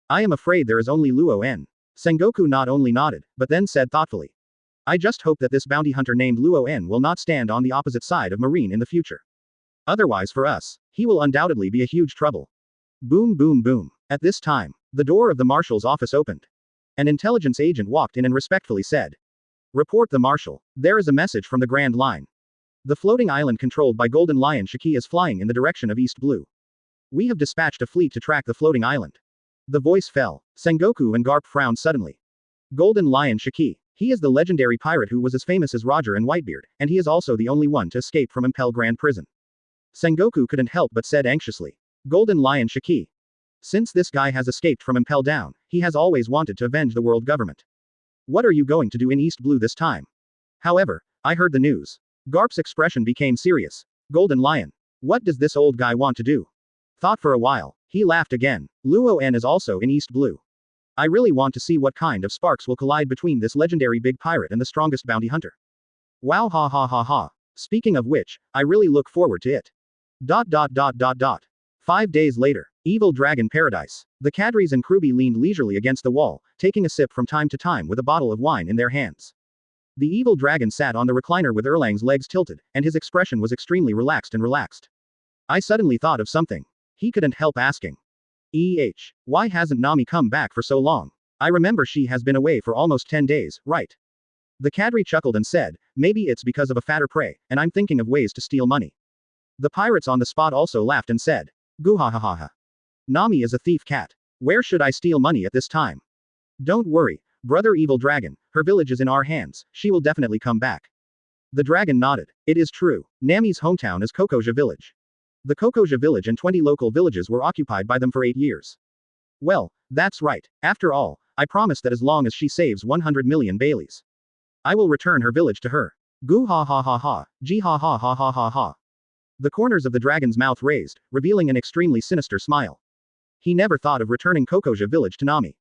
Speaker 1: I am afraid there is only Luen. Sengoku not only nodded, but then said thoughtfully. I just hope that this bounty hunter named Luen will not stand on the opposite side of Marine in the future. Otherwise for us, he will undoubtedly be a huge trouble. Boom boom boom. At this time, the door of the marshal's office opened. An intelligence agent walked in and respectfully said, "Report the marshal. There is a message from the Grand Line. The floating island controlled by Golden Lion Shiki is flying in the direction of East Blue. We have dispatched a fleet to track the floating island." The voice fell. Sengoku and Garp frowned suddenly. Golden Lion Shiki. He is the legendary pirate who was as famous as Roger and Whitebeard, and he is also the only one to escape from Impel Grand Prison. Sengoku couldn't help but said anxiously, "Golden Lion Shiki. Since this guy has escaped from Impel Down, he has always wanted to avenge the world government. What are you going to do in East Blue this time?" "However, I heard the news." Garp's expression became serious. "Golden Lion. What does this old guy want to do?" Thought for a while. He laughed again. "Luen is also in East Blue. I really want to see what kind of sparks will collide between this legendary big pirate and the strongest bounty hunter. Wow ha ha ha ha. Speaking of which, I really look forward to it. ... 5 days later. Evil Dragon Paradise. The cadres and crewbie leaned leisurely against the wall, taking a sip from time to time with a bottle of wine in their hands. The evil dragon sat on the recliner with Erlang's legs tilted, and his expression was extremely relaxed. I suddenly thought of something. He couldn't help asking. Why hasn't Nami come back for so long? I remember she has been away for almost 10 days, right? The cadre chuckled and said, "Maybe it's because of a fatter prey, and I'm thinking of ways to steal money." The pirates on the spot also laughed and said, "Goo-ha-ha-ha-ha. Nami is a thief cat. Where should I steal money at this time?" "Don't worry, brother evil dragon, her village is in our hands, she will definitely come back." The dragon nodded. It is true, Nami's hometown is Kokoja village. The Kokoja village and 20 local villages were occupied by them for 8 years. Well, that's right. After all, I promise that as long as she saves 100 million Baileys, I will return her village to her. Goo ha ha ha ha, gee ha ha ha ha ha ha. The corners of the dragon's mouth raised, revealing an extremely sinister smile. He never thought of returning Kokoja village to Nami.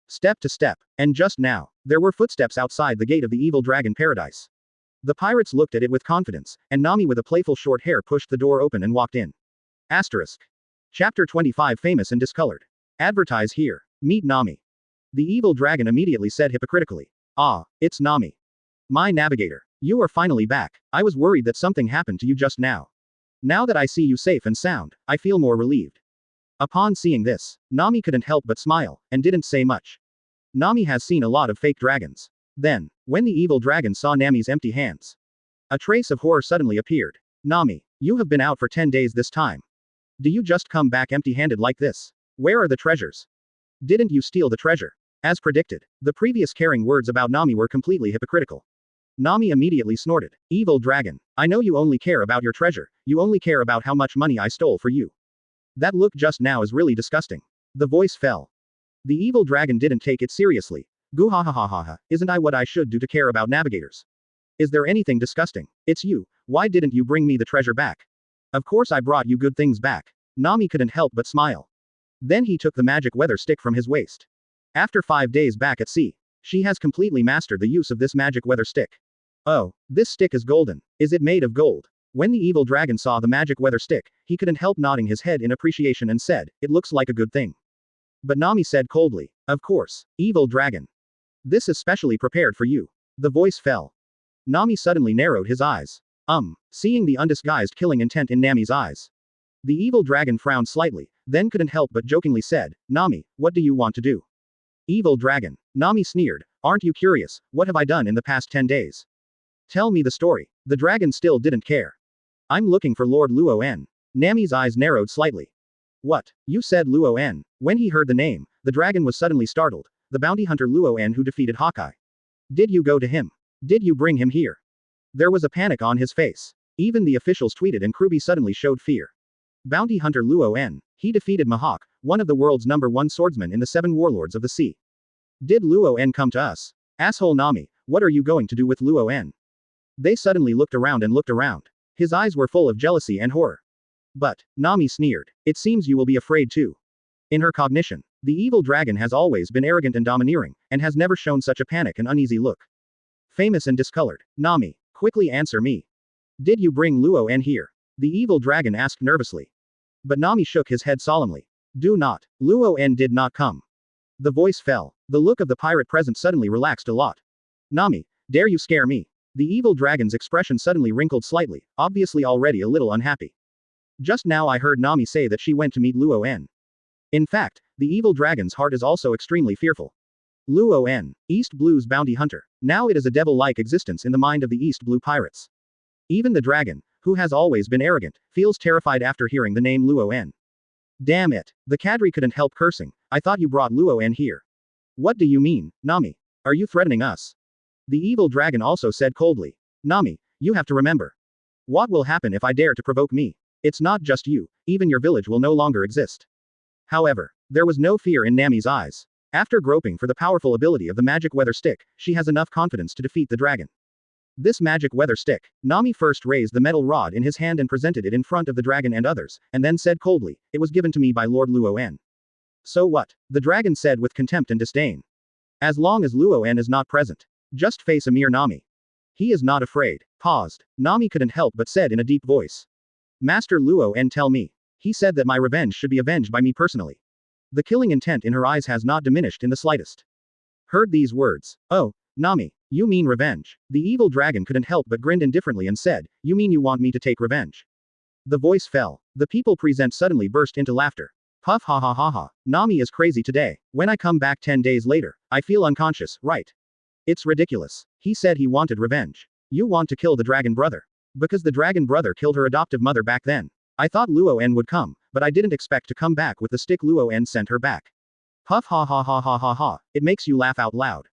Speaker 1: Step to step, and just now, there were footsteps outside the gate of the evil dragon paradise. The pirates looked at it with confidence, and Nami with a playful short hair pushed the door open and walked in. Asterisk. Chapter 25 Famous and Discolored. Advertise here. Meet Nami. The evil dragon immediately said hypocritically. "Ah, it's Nami. My navigator. You are finally back. I was worried that something happened to you just now. Now that I see you safe and sound, I feel more relieved." Upon seeing this, Nami couldn't help but smile, and didn't say much. Nami has seen a lot of fake dragons. Then, when the evil dragon saw Nami's empty hands, a trace of horror suddenly appeared. "Nami, you have been out for 10 days this time. Do you just come back empty-handed like this? Where are the treasures? Didn't you steal the treasure?" As predicted, the previous caring words about Nami were completely hypocritical. Nami immediately snorted. "Evil dragon, I know you only care about your treasure, you only care about how much money I stole for you. That look just now is really disgusting." The voice fell. The evil dragon didn't take it seriously. "Goo ha ha ha ha ha, isn't I what I should do to care about navigators? Is there anything disgusting? It's you, why didn't you bring me the treasure back?" "Of course I brought you good things back." Nami couldn't help but smile. Then he took the magic weather stick from his waist. After 5 days back at sea, she has completely mastered the use of this magic weather stick. "Oh, this stick is golden. Is it made of gold?" When the evil dragon saw the magic weather stick, he couldn't help nodding his head in appreciation and said, "It looks like a good thing." But Nami said coldly, "Of course, evil dragon. This is specially prepared for you." The voice fell. Nami suddenly narrowed his eyes. Seeing the undisguised killing intent in Nami's eyes, the evil dragon frowned slightly, then couldn't help but jokingly said, "Nami, what do you want to do?" "Evil dragon." Nami sneered, "Aren't you curious, what have I done in the past 10 days? Tell me the story." The dragon still didn't care. "I'm looking for Lord Luen." Nami's eyes narrowed slightly. "What? You said Luen?" When he heard the name, the dragon was suddenly startled. "The bounty hunter Luen who defeated Hawkeye. Did you go to him? Did you bring him here?" There was a panic on his face. Even the officials tweeted and crewbie suddenly showed fear. Bounty hunter Luen. He defeated Mihawk, one of the world's #1 swordsmen in the 7 warlords of the sea. Did Luen come to us? Asshole Nami, what are you going to do with Luen? They suddenly looked around and looked around. His eyes were full of jealousy and horror. But, Nami sneered, "It seems you will be afraid too." In her cognition, the evil dragon has always been arrogant and domineering, and has never shown such a panic and uneasy look. Famous and discolored. "Nami, quickly answer me. Did you bring Luen here?" The evil dragon asked nervously. But Nami shook his head solemnly. "Do not. Luen did not come." The voice fell. The look of the pirate present suddenly relaxed a lot. "Nami, Dare you scare me? The evil dragon's expression suddenly wrinkled slightly, obviously already a little unhappy. Just now I heard Nami say that she went to meet Luen. In fact, the evil dragon's heart is also extremely fearful. Luen, East Blue's bounty hunter. Now it is a devil-like existence in the mind of the East Blue pirates. Even the dragon, who has always been arrogant, feels terrified after hearing the name Luen. Damn it. The cadre couldn't help cursing. I thought you brought Luen here. What do you mean, Nami? Are you threatening us? The evil dragon also said coldly. Nami, you have to remember. What will happen if I dare to provoke me? It's not just you, even your village will no longer exist. However, there was no fear in Nami's eyes. After groping for the powerful ability of the magic weather stick, she has enough confidence to defeat the dragon. This magic weather stick, Nami first raised the metal rod in his hand and presented it in front of the dragon and others, and then said coldly, it was given to me by Lord Luen. So what? The dragon said with contempt and disdain. As long as Luen is not present. Just face a mere Nami. He is not afraid. Paused. Nami couldn't help but said in a deep voice. Master Luen tell me. He said that my revenge should be avenged by me personally. The killing intent in her eyes has not diminished in the slightest. Heard these words. Oh, Nami, you mean revenge. The evil dragon couldn't help but grinned indifferently and said, you mean you want me to take revenge? The voice fell. The people present suddenly burst into laughter. Puff ha ha ha ha. Nami is crazy today. When I come back 10 days later, I feel unconscious, right? It's ridiculous. He said he wanted revenge. You want to kill the dragon brother. Because the dragon brother killed her adoptive mother back then. I thought Luen would come, but I didn't expect to come back with the stick Luen sent her back. Puff ha ha ha ha ha ha. It makes you laugh out loud.